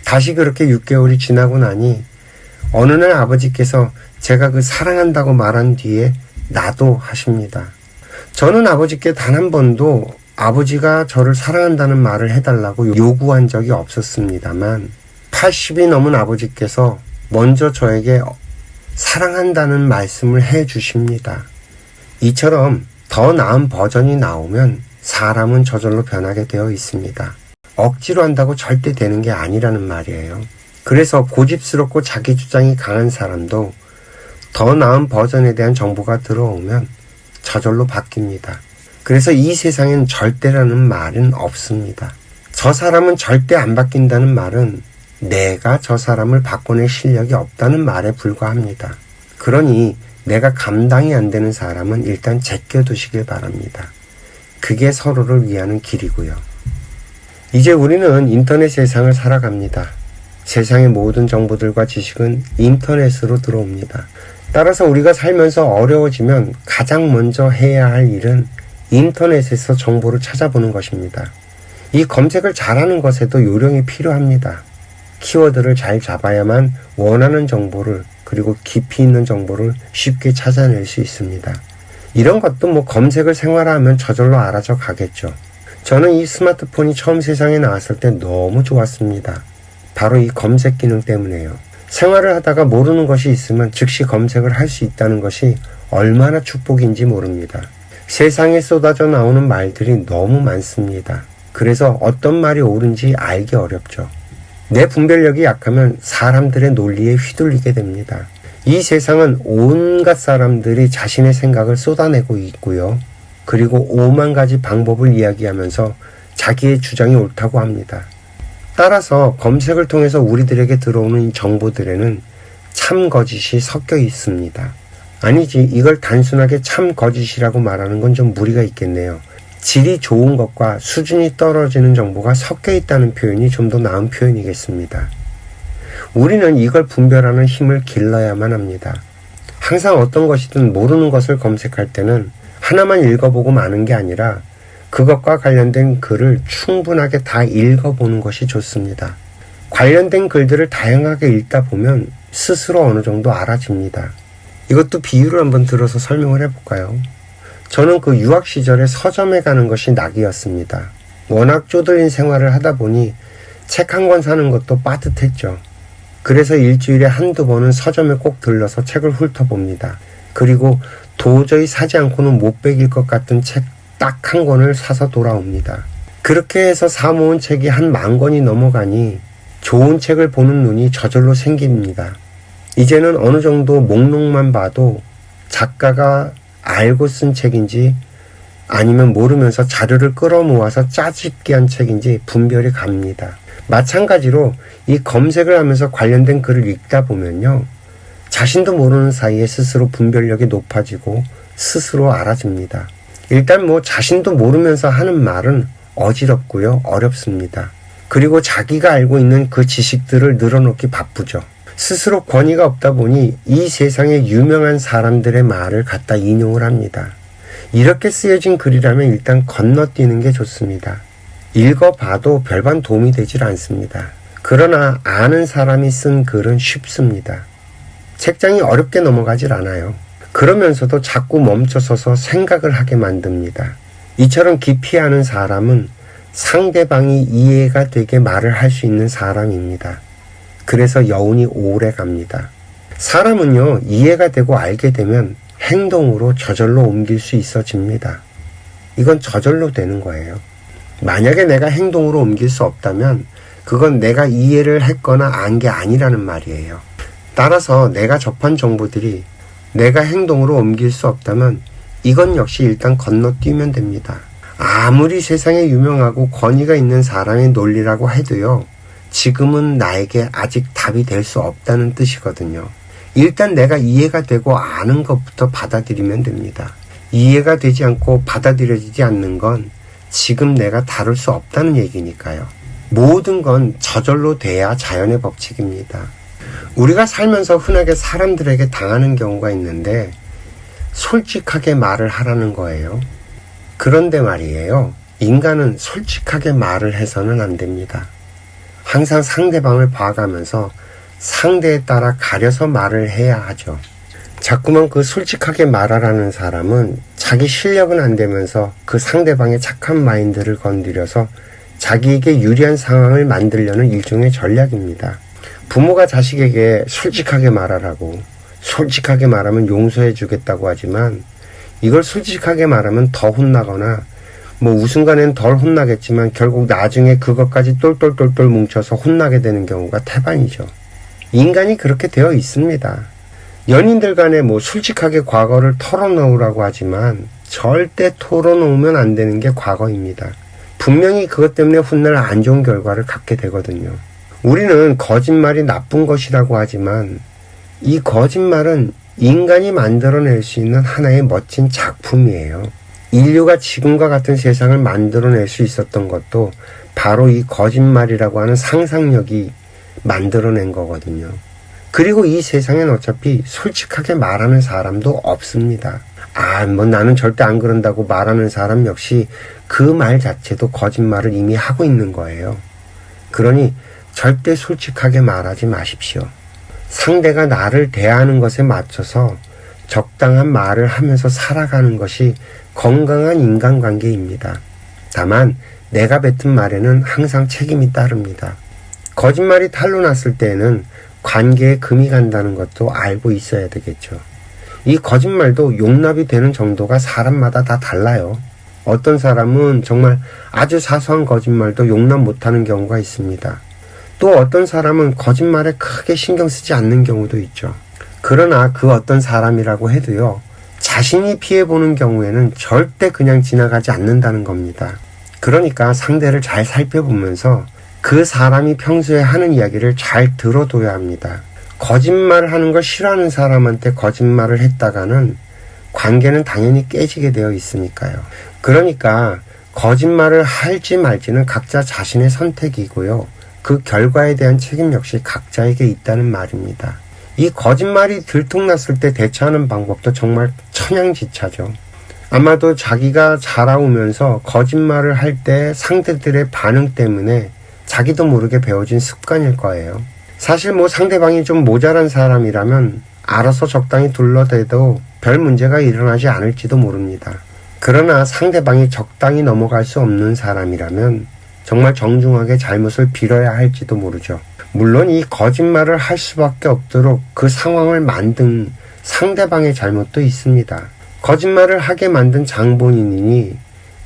다시 그렇게 6개월이 지나고 나니 어느 날 아버지께서 제가 그 사랑한다고 말한 뒤에 나도 하십니다. 저는 아버지께 단 한 번도 아버지가 저를 사랑한다는 말을 해달라고 요구한 적이 없었습니다만 80이 넘은 아버지께서 먼저 저에게 사랑한다는 말씀을 해 주십니다. 이처럼 더 나은 버전이 나오면 사람은 저절로 변하게 되어 있습니다. 억지로 한다고 절대 되는 게 아니라는 말이에요. 그래서 고집스럽고 자기 주장이 강한 사람도 더 나은 버전에 대한 정보가 들어오면 저절로 바뀝니다. 그래서 이 세상엔 절대라는 말은 없습니다. 저 사람은 절대 안 바뀐다는 말은 내가 저 사람을 바꿔낼 실력이 없다는 말에 불과합니다. 그러니 내가 감당이 안 되는 사람은 일단 제껴두시길 바랍니다. 그게 서로를 위하는 길이고요. 이제 우리는 인터넷 세상을 살아갑니다. 세상의 모든 정보들과 지식은 인터넷으로 들어옵니다. 따라서 우리가 살면서 어려워지면 가장 먼저 해야 할 일은 인터넷에서 정보를 찾아보는 것입니다. 이 검색을 잘하는 것에도 요령이 필요합니다. 키워드를 잘 잡아야만 원하는 정보를 그리고 깊이 있는 정보를 쉽게 찾아낼 수 있습니다. 이런 것도 검색을 생활화하면 저절로 알아져 가겠죠. 저는 이 스마트폰이 처음 세상에 나왔을 때 너무 좋았습니다. 바로 이 검색 기능 때문에요. 생활을 하다가 모르는 것이 있으면 즉시 검색을 할 수 있다는 것이 얼마나 축복인지 모릅니다. 세상에 쏟아져 나오는 말들이 너무 많습니다. 그래서 어떤 말이 옳은지 알기 어렵죠. 내 분별력이 약하면 사람들의 논리에 휘둘리게 됩니다. 이 세상은 온갖 사람들이 자신의 생각을 쏟아내고 있고요. 그리고 5만 가지 방법을 이야기하면서 자기의 주장이 옳다고 합니다. 따라서 검색을 통해서 우리들에게 들어오는 정보들에는 참 거짓이 섞여 있습니다. 아니지, 이걸 단순하게 참 거짓이라고 말하는 건 좀 무리가 있겠네요. 질이 좋은 것과 수준이 떨어지는 정보가 섞여 있다는 표현이 좀 더 나은 표현이겠습니다. 우리는 이걸 분별하는 힘을 길러야만 합니다. 항상 어떤 것이든 모르는 것을 검색할 때는 하나만 읽어보고 마는 게 아니라 그것과 관련된 글을 충분하게 다 읽어보는 것이 좋습니다. 관련된 글들을 다양하게 읽다 보면 스스로 어느 정도 알아집니다. 이것도 비유를 한번 들어서 설명을 해볼까요? 저는 그 유학 시절에 서점에 가는 것이 낙이었습니다. 워낙 쪼들린 생활을 하다 보니 책 한 권 사는 것도 빠듯했죠. 그래서 일주일에 한두 번은 서점에 꼭 들러서 책을 훑어봅니다. 그리고 도저히 사지 않고는 못 베길 것 같은 책 딱 한 권을 사서 돌아옵니다. 그렇게 해서 사 모은 책이 한 10,000권이 넘어가니 좋은 책을 보는 눈이 저절로 생깁니다. 이제는 어느 정도 목록만 봐도 작가가 알고 쓴 책인지 아니면 모르면서 자료를 끌어모아서 짜집기 한 책인지 분별이 갑니다. 마찬가지로 이 검색을 하면서 관련된 글을 읽다 보면요, 자신도 모르는 사이에 스스로 분별력이 높아지고 스스로 알아집니다. 일단 자신도 모르면서 하는 말은 어지럽고요, 어렵습니다. 그리고 자기가 알고 있는 그 지식들을 늘어놓기 바쁘죠. 스스로 권위가 없다 보니 이 세상에 유명한 사람들의 말을 갖다 인용을 합니다. 이렇게 쓰여진 글이라면 일단 건너뛰는 게 좋습니다. 읽어봐도 별반 도움이 되질 않습니다. 그러나 아는 사람이 쓴 글은 쉽습니다. 책장이 어렵게 넘어가질 않아요. 그러면서도 자꾸 멈춰서서 생각을 하게 만듭니다. 이처럼 깊이 아는 사람은 상대방이 이해가 되게 말을 할 수 있는 사람입니다. 그래서 여운이 오래 갑니다. 사람은요, 이해가 되고 알게 되면 행동으로 저절로 옮길 수 있어집니다. 이건 저절로 되는 거예요. 만약에 내가 행동으로 옮길 수 없다면 그건 내가 이해를 했거나 안 게 아니라는 말이에요. 따라서 내가 접한 정보들이 내가 행동으로 옮길 수 없다면 이건 역시 일단 건너뛰면 됩니다. 아무리 세상에 유명하고 권위가 있는 사람의 논리라고 해도요, 지금은 나에게 아직 답이 될 수 없다는 뜻이거든요. 일단 내가 이해가 되고 아는 것부터 받아들이면 됩니다. 이해가 되지 않고 받아들여지지 않는 건 지금 내가 다룰 수 없다는 얘기니까요. 모든 건 저절로 돼야 자연의 법칙입니다. 우리가 살면서 흔하게 사람들에게 당하는 경우가 있는데 솔직하게 말을 하라는 거예요. 그런데 말이에요, 인간은 솔직하게 말을 해서는 안 됩니다. 항상 상대방을 봐가면서 상대에 따라 가려서 말을 해야 하죠. 자꾸만 그 솔직하게 말하라는 사람은 자기 실력은 안 되면서 그 상대방의 착한 마인드를 건드려서 자기에게 유리한 상황을 만들려는 일종의 전략입니다. 부모가 자식에게 솔직하게 말하라고, 솔직하게 말하면 용서해 주겠다고 하지만 이걸 솔직하게 말하면 더 혼나거나 우순간엔 덜 혼나겠지만 결국 나중에 그것까지 똘똘똘똘 뭉쳐서 혼나게 되는 경우가 태반이죠. 인간이 그렇게 되어 있습니다. 연인들 간에 솔직하게 과거를 털어놓으라고 하지만 절대 털어놓으면 안 되는 게 과거입니다. 분명히 그것 때문에 훗날 안 좋은 결과를 갖게 되거든요. 우리는 거짓말이 나쁜 것이라고 하지만 이 거짓말은 인간이 만들어낼 수 있는 하나의 멋진 작품이에요. 인류가 지금과 같은 세상을 만들어낼 수 있었던 것도 바로 이 거짓말이라고 하는 상상력이 만들어낸 거거든요. 그리고 이 세상엔 어차피 솔직하게 말하는 사람도 없습니다. 나는 절대 안 그런다고 말하는 사람 역시 그 말 자체도 거짓말을 이미 하고 있는 거예요. 그러니 절대 솔직하게 말하지 마십시오. 상대가 나를 대하는 것에 맞춰서 적당한 말을 하면서 살아가는 것이 건강한 인간관계입니다. 다만 내가 뱉은 말에는 항상 책임이 따릅니다. 거짓말이 탄로 났을 때에는 관계에 금이 간다는 것도 알고 있어야 되겠죠. 이 거짓말도 용납이 되는 정도가 사람마다 다 달라요. 어떤 사람은 정말 아주 사소한 거짓말도 용납 못하는 경우가 있습니다. 또 어떤 사람은 거짓말에 크게 신경 쓰지 않는 경우도 있죠. 그러나 그 어떤 사람이라고 해도요, 자신이 피해보는 경우에는 절대 그냥 지나가지 않는다는 겁니다. 그러니까 상대를 잘 살펴보면서 그 사람이 평소에 하는 이야기를 잘 들어둬야 합니다. 거짓말을 하는 걸 싫어하는 사람한테 거짓말을 했다가는 관계는 당연히 깨지게 되어 있으니까요. 그러니까 거짓말을 할지 말지는 각자 자신의 선택이고요. 그 결과에 대한 책임 역시 각자에게 있다는 말입니다. 이 거짓말이 들통났을 때 대처하는 방법도 정말 천양지차죠. 아마도 자기가 자라오면서 거짓말을 할 때 상대들의 반응 때문에 자기도 모르게 배워진 습관일 거예요. 사실 상대방이 좀 모자란 사람이라면 알아서 적당히 둘러대도 별 문제가 일어나지 않을지도 모릅니다. 그러나 상대방이 적당히 넘어갈 수 없는 사람이라면 정말 정중하게 잘못을 빌어야 할지도 모르죠. 물론 이 거짓말을 할 수밖에 없도록 그 상황을 만든 상대방의 잘못도 있습니다. 거짓말을 하게 만든 장본인이니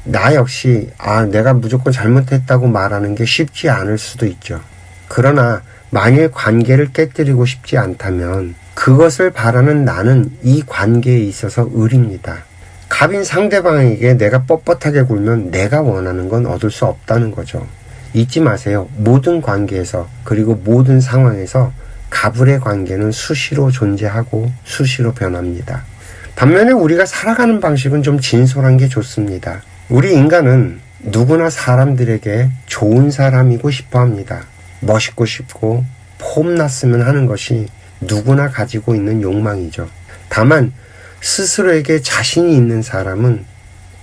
나 역시 내가 무조건 잘못했다고 말하는 게 쉽지 않을 수도 있죠. 그러나 만일 관계를 깨뜨리고 싶지 않다면 그것을 바라는 나는 이 관계에 있어서 의리입니다. 갑인 상대방에게 내가 뻣뻣하게 굴면 내가 원하는 건 얻을 수 없다는 거죠. 잊지 마세요. 모든 관계에서 그리고 모든 상황에서 갑을의 관계는 수시로 존재하고 수시로 변합니다. 반면에 우리가 살아가는 방식은 좀 진솔한 게 좋습니다. 우리 인간은 누구나 사람들에게 좋은 사람이고 싶어 합니다. 멋있고 싶고 폼났으면 하는 것이 누구나 가지고 있는 욕망이죠. 다만 스스로에게 자신이 있는 사람은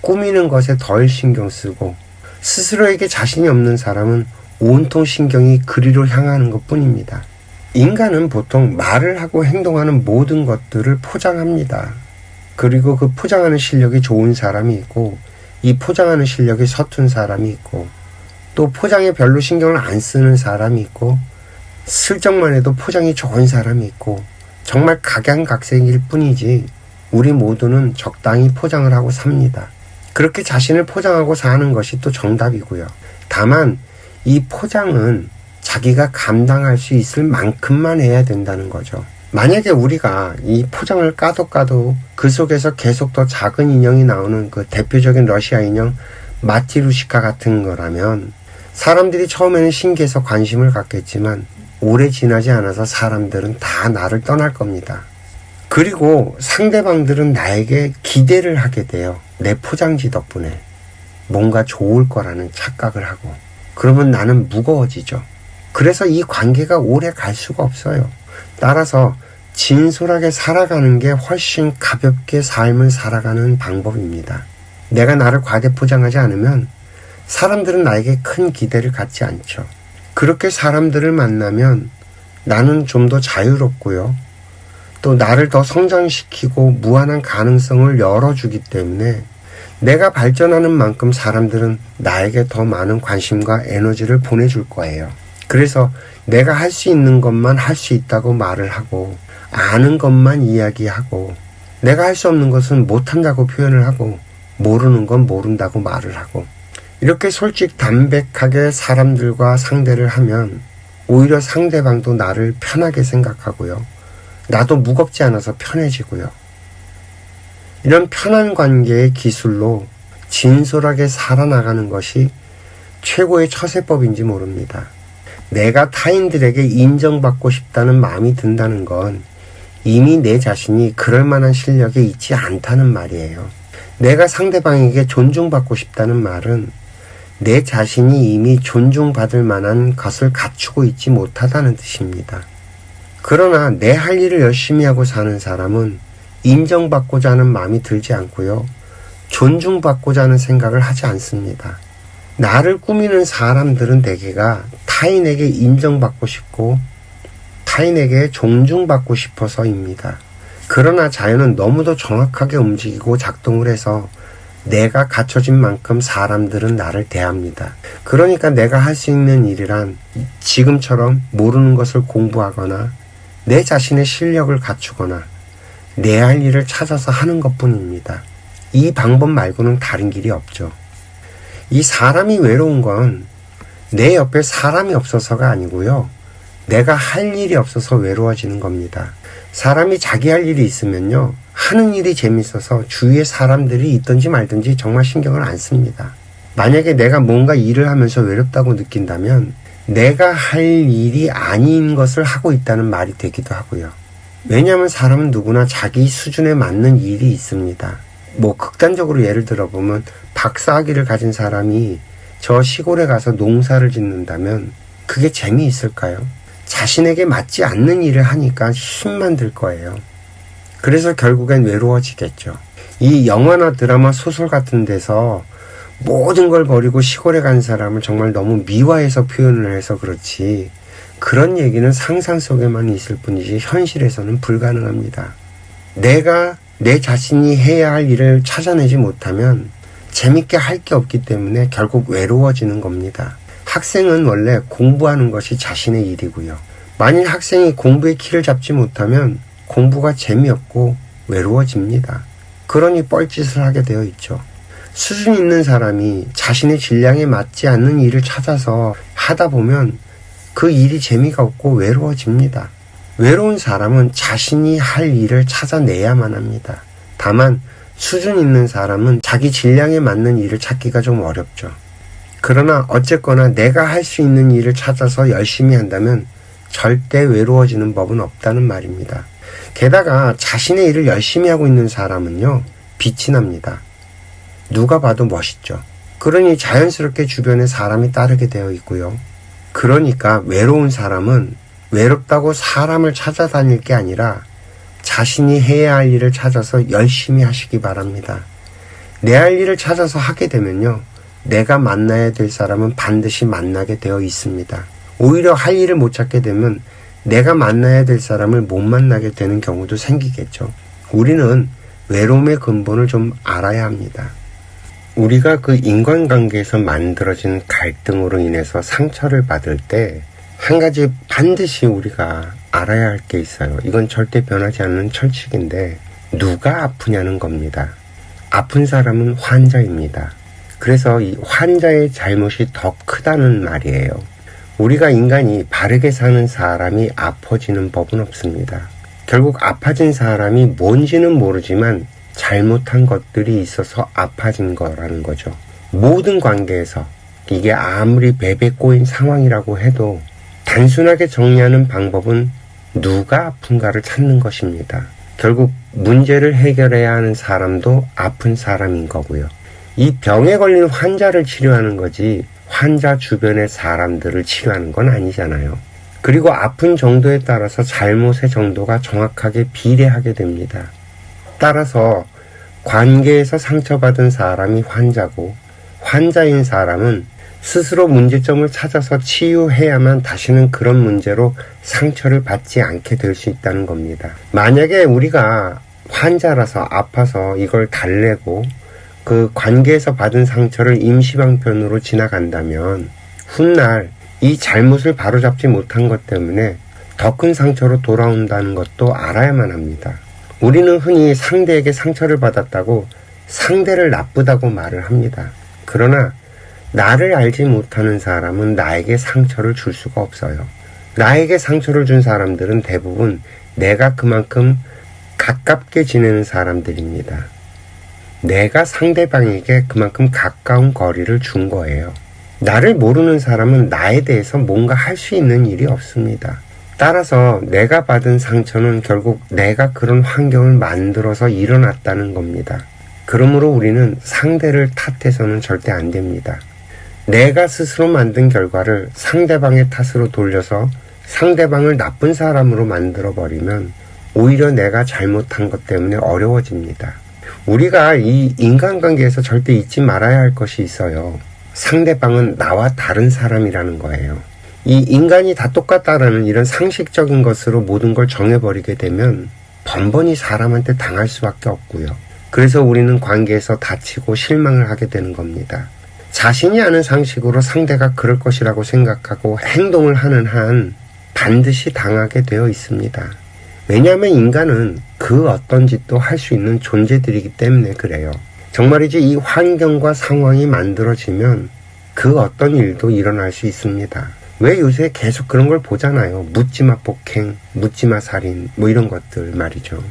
꾸미는 것에 덜 신경 쓰고 스스로에게 자신이 없는 사람은 온통 신경이 그리로 향하는 것 뿐입니다. 인간은 보통 말을 하고 행동하는 모든 것들을 포장합니다. 그리고 그 포장하는 실력이 좋은 사람이 있고 이 포장하는 실력이 서툰 사람이 있고 또 포장에 별로 신경을 안 쓰는 사람이 있고 슬쩍만 해도 포장이 좋은 사람이 있고 정말 각양각색일 뿐이지 우리 모두는 적당히 포장을 하고 삽니다. 그렇게 자신을 포장하고 사는 것이 또 정답이고요. 다만 이 포장은 자기가 감당할 수 있을 만큼만 해야 된다는 거죠. 만약에 우리가 이 포장을 까도 그 속에서 계속 더 작은 인형이 나오는 그 대표적인 러시아 인형 마티루시카 같은 거라면 사람들이 처음에는 신기해서 관심을 갖겠지만 오래 지나지 않아서 사람들은 다 나를 떠날 겁니다. 그리고 상대방들은 나에게 기대를 하게 돼요. 내 포장지 덕분에 뭔가 좋을 거라는 착각을 하고 그러면 나는 무거워지죠. 그래서 이 관계가 오래 갈 수가 없어요. 따라서 진솔하게 살아가는 게 훨씬 가볍게 삶을 살아가는 방법입니다. 내가 나를 과대 포장하지 않으면 사람들은 나에게 큰 기대를 갖지 않죠. 그렇게 사람들을 만나면 나는 좀 더 자유롭고요. 또 나를 더 성장시키고 무한한 가능성을 열어주기 때문에 내가 발전하는 만큼 사람들은 나에게 더 많은 관심과 에너지를 보내줄 거예요. 그래서 내가 할 수 있는 것만 할 수 있다고 말을 하고 아는 것만 이야기하고 내가 할 수 없는 것은 못한다고 표현을 하고 모르는 건 모른다고 말을 하고 이렇게 솔직담백하게 사람들과 상대를 하면 오히려 상대방도 나를 편하게 생각하고요. 나도 무겁지 않아서 편해지고요. 이런 편한 관계의 기술로 진솔하게 살아나가는 것이 최고의 처세법인지 모릅니다. 내가 타인들에게 인정받고 싶다는 마음이 든다는 건 이미 내 자신이 그럴 만한 실력이 있지 않다는 말이에요. 내가 상대방에게 존중받고 싶다는 말은 내 자신이 이미 존중받을 만한 것을 갖추고 있지 못하다는 뜻입니다. 그러나 내 할 일을 열심히 하고 사는 사람은 인정받고자 하는 마음이 들지 않고요. 존중받고자 하는 생각을 하지 않습니다. 나를 꾸미는 사람들은 대개가 타인에게 인정받고 싶고 타인에게 존중받고 싶어서입니다. 그러나 자연은 너무도 정확하게 움직이고 작동을 해서 내가 갖춰진 만큼 사람들은 나를 대합니다. 그러니까 내가 할 수 있는 일이란 지금처럼 모르는 것을 공부하거나 내 자신의 실력을 갖추거나 내 할 일을 찾아서 하는 것뿐입니다. 이 방법 말고는 다른 길이 없죠. 이 사람이 외로운 건 내 옆에 사람이 없어서가 아니고요. 내가 할 일이 없어서 외로워지는 겁니다. 사람이 자기 할 일이 있으면요. 하는 일이 재밌어서 주위에 사람들이 있든지 말든지 정말 신경을 안 씁니다. 만약에 내가 뭔가 일을 하면서 외롭다고 느낀다면 내가 할 일이 아닌 것을 하고 있다는 말이 되기도 하고요. 왜냐하면 사람은 누구나 자기 수준에 맞는 일이 있습니다. 극단적으로 예를 들어보면 박사학위를 가진 사람이 저 시골에 가서 농사를 짓는다면 그게 재미있을까요? 자신에게 맞지 않는 일을 하니까 힘만 들 거예요. 그래서 결국엔 외로워지겠죠. 이 영화나 드라마, 소설 같은 데서 모든 걸 버리고 시골에 간 사람을 정말 너무 미화해서 표현을 해서 그렇지 그런 얘기는 상상 속에만 있을 뿐이지 현실에서는 불가능합니다. 내가 내 자신이 해야 할 일을 찾아내지 못하면 재밌게 할 게 없기 때문에 결국 외로워지는 겁니다. 학생은 원래 공부하는 것이 자신의 일이고요. 만일 학생이 공부의 키를 잡지 못하면 공부가 재미없고 외로워집니다. 그러니 뻘짓을 하게 되어 있죠. 수준 있는 사람이 자신의 질량에 맞지 않는 일을 찾아서 하다 보면 그 일이 재미가 없고 외로워집니다. 외로운 사람은 자신이 할 일을 찾아내야만 합니다. 다만 수준 있는 사람은 자기 질량에 맞는 일을 찾기가 좀 어렵죠. 그러나 어쨌거나 내가 할 수 있는 일을 찾아서 열심히 한다면 절대 외로워지는 법은 없다는 말입니다. 게다가 자신의 일을 열심히 하고 있는 사람은요, 빛이 납니다. 누가 봐도 멋있죠. 그러니 자연스럽게 주변에 사람이 따르게 되어 있고요. 그러니까 외로운 사람은 외롭다고 사람을 찾아다닐 게 아니라 자신이 해야 할 일을 찾아서 열심히 하시기 바랍니다. 내 할 일을 찾아서 하게 되면요, 내가 만나야 될 사람은 반드시 만나게 되어 있습니다. 오히려 할 일을 못 찾게 되면 내가 만나야 될 사람을 못 만나게 되는 경우도 생기겠죠. 우리는 외로움의 근본을 좀 알아야 합니다. 우리가 그 인간관계에서 만들어진 갈등으로 인해서 상처를 받을 때 한 가지 반드시 우리가 알아야 할 게 있어요. 이건 절대 변하지 않는 철칙인데, 누가 아프냐는 겁니다. 아픈 사람은 환자입니다. 그래서 이 환자의 잘못이 더 크다는 말이에요. 우리가 인간이 바르게 사는 사람이 아파지는 법은 없습니다. 결국 아파진 사람이 뭔지는 모르지만 잘못한 것들이 있어서 아파진 거라는 거죠. 모든 관계에서 이게 아무리 베베 꼬인 상황이라고 해도 단순하게 정리하는 방법은 누가 아픈가를 찾는 것입니다. 결국 문제를 해결해야 하는 사람도 아픈 사람인 거고요. 이 병에 걸린 환자를 치료하는 거지 환자 주변의 사람들을 치료하는 건 아니잖아요. 그리고 아픈 정도에 따라서 잘못의 정도가 정확하게 비례하게 됩니다. 따라서 관계에서 상처받은 사람이 환자고, 환자인 사람은 스스로 문제점을 찾아서 치유해야만 다시는 그런 문제로 상처를 받지 않게 될 수 있다는 겁니다. 만약에 우리가 환자라서 아파서 이걸 달래고 그 관계에서 받은 상처를 임시방편으로 지나간다면 훗날 이 잘못을 바로잡지 못한 것 때문에 더 큰 상처로 돌아온다는 것도 알아야만 합니다. 우리는 흔히 상대에게 상처를 받았다고 상대를 나쁘다고 말을 합니다. 그러나 나를 알지 못하는 사람은 나에게 상처를 줄 수가 없어요. 나에게 상처를 준 사람들은 대부분 내가 그만큼 가깝게 지내는 사람들입니다. 내가 상대방에게 그만큼 가까운 거리를 준 거예요. 나를 모르는 사람은 나에 대해서 뭔가 할 수 있는 일이 없습니다. 따라서 내가 받은 상처는 결국 내가 그런 환경을 만들어서 일어났다는 겁니다. 그러므로 우리는 상대를 탓해서는 절대 안 됩니다. 내가 스스로 만든 결과를 상대방의 탓으로 돌려서 상대방을 나쁜 사람으로 만들어버리면 오히려 내가 잘못한 것 때문에 어려워집니다. 우리가 이 인간관계에서 절대 잊지 말아야 할 것이 있어요. 상대방은 나와 다른 사람이라는 거예요. 이 인간이 다 똑같다라는 이런 상식적인 것으로 모든 걸 정해버리게 되면 번번이 사람한테 당할 수밖에 없고요. 그래서 우리는 관계에서 다치고 실망을 하게 되는 겁니다. 자신이 아는 상식으로 상대가 그럴 것이라고 생각하고 행동을 하는 한 반드시 당하게 되어 있습니다. 왜냐하면 인간은 그 어떤 짓도 할 수 있는 존재들이기 때문에 그래요. 정말이지 이 환경과 상황이 만들어지면 그 어떤 일도 일어날 수 있습니다. 왜 요새 계속 그런 걸 보잖아요. 묻지마 폭행, 묻지마 살인, 뭐 이런 것들 말이죠.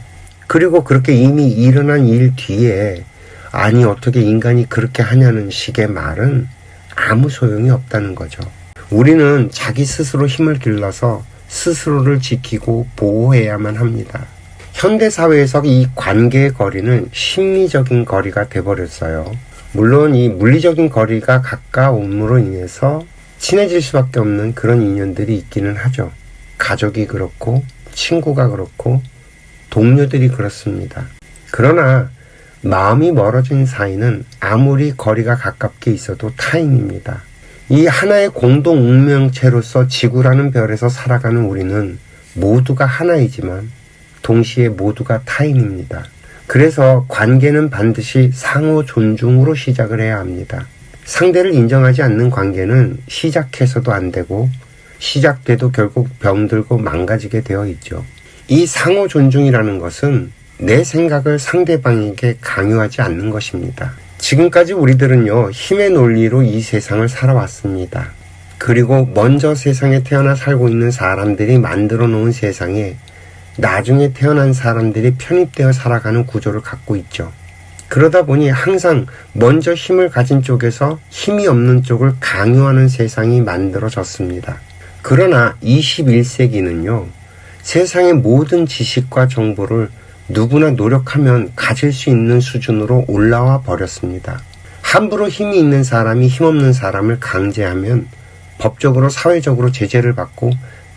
그리고 그렇게 이미 일어난 일 뒤에 아니 어떻게 인간이 그렇게 하냐는 식의 말은 아무 소용이 없다는 거죠. 우리는 자기 스스로 힘을 길러서 스스로를 지키고 보호해야만 합니다. 현대사회에서 이 관계의 거리는 심리적인 거리가 돼버렸어요. 물론 이 물리적인 거리가 가까움으로 인해서 친해질 수밖에 없는 그런 인연들이 있기는 하죠. 가족이 그렇고 친구가 그렇고 동료들이 그렇습니다. 그러나 마음이 멀어진 사이는 아무리 거리가 가깝게 있어도 타인입니다. 이 하나의 공동 운명체로서 지구라는 별에서 살아가는 우리는 모두가 하나이지만 동시에 모두가 타인입니다. 그래서 관계는 반드시 상호 존중으로 시작을 해야 합니다. 상대를 인정하지 않는 관계는 시작해서도 안 되고 시작돼도 결국 병들고 망가지게 되어 있죠. 이 상호 존중이라는 것은 내 생각을 상대방에게 강요하지 않는 것입니다. 지금까지 우리들은요, 힘의 논리로 이 세상을 살아왔습니다. 그리고 먼저 세상에 태어나 살고 있는 사람들이 만들어 놓은 세상에 나중에 태어난 사람들이 편입되어 살아가는 구조를 갖고 있죠. 그러다 보니 항상 먼저 힘을 가진 쪽에서 힘이 없는 쪽을 강요하는 세상이 만들어졌습니다. 그러나 21세기는요, 세상의 모든 지식과 정보를 누구나 노력하면 가질 수 있는 수준으로 올라와 버렸습니다. 함부로 힘이 있는 사람이 힘없는 사람을 강제하면 법적으로 사회적으로 제재를 받고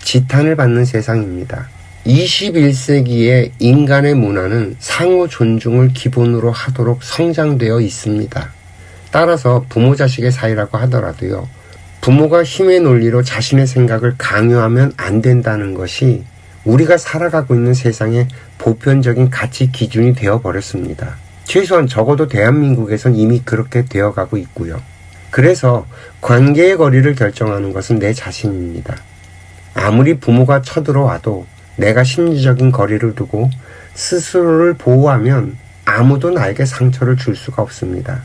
지탄을 받는 세상입니다. 21세기의 인간의 문화는 상호 존중을 기본으로 하도록 성장되어 있습니다. 따라서 부모 자식의 사이라고 하더라도요, 부모가 힘의 논리로 자신의 생각을 강요하면 안 된다는 것이 우리가 살아가고 있는 세상의 보편적인 가치 기준이 되어버렸습니다. 최소한 적어도 대한민국에선 이미 그렇게 되어가고 있고요. 그래서 관계의 거리를 결정하는 것은 내 자신입니다. 아무리 부모가 쳐들어와도 내가 심리적인 거리를 두고 스스로를 보호하면 아무도 나에게 상처를 줄 수가 없습니다.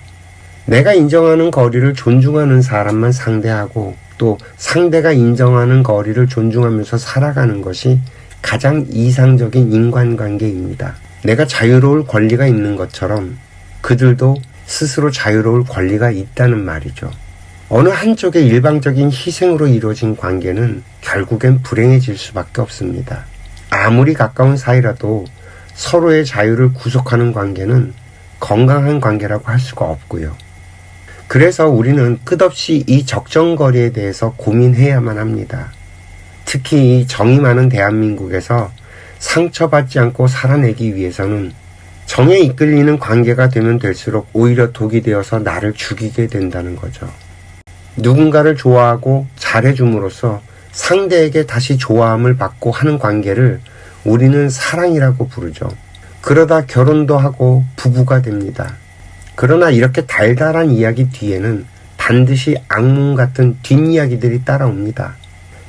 내가 인정하는 거리를 존중하는 사람만 상대하고 또 상대가 인정하는 거리를 존중하면서 살아가는 것이 가장 이상적인 인간관계입니다. 내가 자유로울 권리가 있는 것처럼 그들도 스스로 자유로울 권리가 있다는 말이죠. 어느 한쪽의 일방적인 희생으로 이루어진 관계는 결국엔 불행해질 수밖에 없습니다. 아무리 가까운 사이라도 서로의 자유를 구속하는 관계는 건강한 관계라고 할 수가 없고요. 그래서 우리는 끝없이 이 적정거리에 대해서 고민해야만 합니다. 특히 이 정이 많은 대한민국에서 상처받지 않고 살아내기 위해서는 정에 이끌리는 관계가 되면 될수록 오히려 독이 되어서 나를 죽이게 된다는 거죠. 누군가를 좋아하고 잘해줌으로써 상대에게 다시 좋아함을 받고 하는 관계를 우리는 사랑이라고 부르죠. 그러다 결혼도 하고 부부가 됩니다. 그러나 이렇게 달달한 이야기 뒤에는 반드시 악몽 같은 뒷이야기들이 따라옵니다.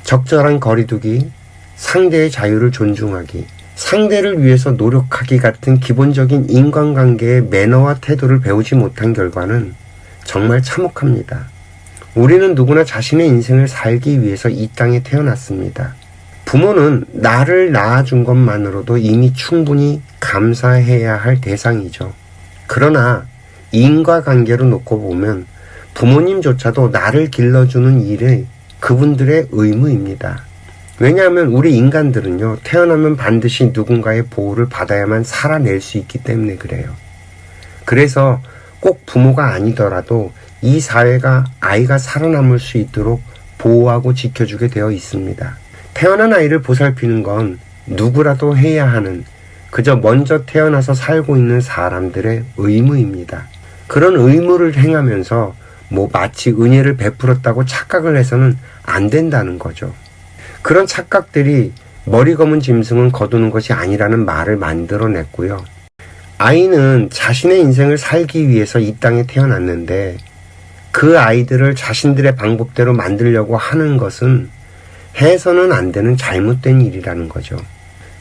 적절한 거리두기, 상대의 자유를 존중하기, 상대를 위해서 노력하기 같은 기본적인 인간관계의 매너와 태도를 배우지 못한 결과는 정말 참혹합니다. 우리는 누구나 자신의 인생을 살기 위해서 이 땅에 태어났습니다. 부모는 나를 낳아준 것만으로도 이미 충분히 감사해야 할 대상이죠. 그러나 인과관계로 놓고 보면 부모님조차도 나를 길러주는 일이 그분들의 의무입니다. 왜냐하면 우리 인간들은요, 태어나면 반드시 누군가의 보호를 받아야만 살아낼 수 있기 때문에 그래요. 그래서 꼭 부모가 아니더라도 이 사회가 아이가 살아남을 수 있도록 보호하고 지켜주게 되어 있습니다. 태어난 아이를 보살피는 건 누구라도 해야 하는, 그저 먼저 태어나서 살고 있는 사람들의 의무입니다. 그런 의무를 행하면서 마치 은혜를 베풀었다고 착각을 해서는 안 된다는 거죠. 그런 착각들이 머리 검은 짐승은 거두는 것이 아니라는 말을 만들어냈고요. 아이는 자신의 인생을 살기 위해서 이 땅에 태어났는데 그 아이들을 자신들의 방법대로 만들려고 하는 것은 해서는 안 되는 잘못된 일이라는 거죠.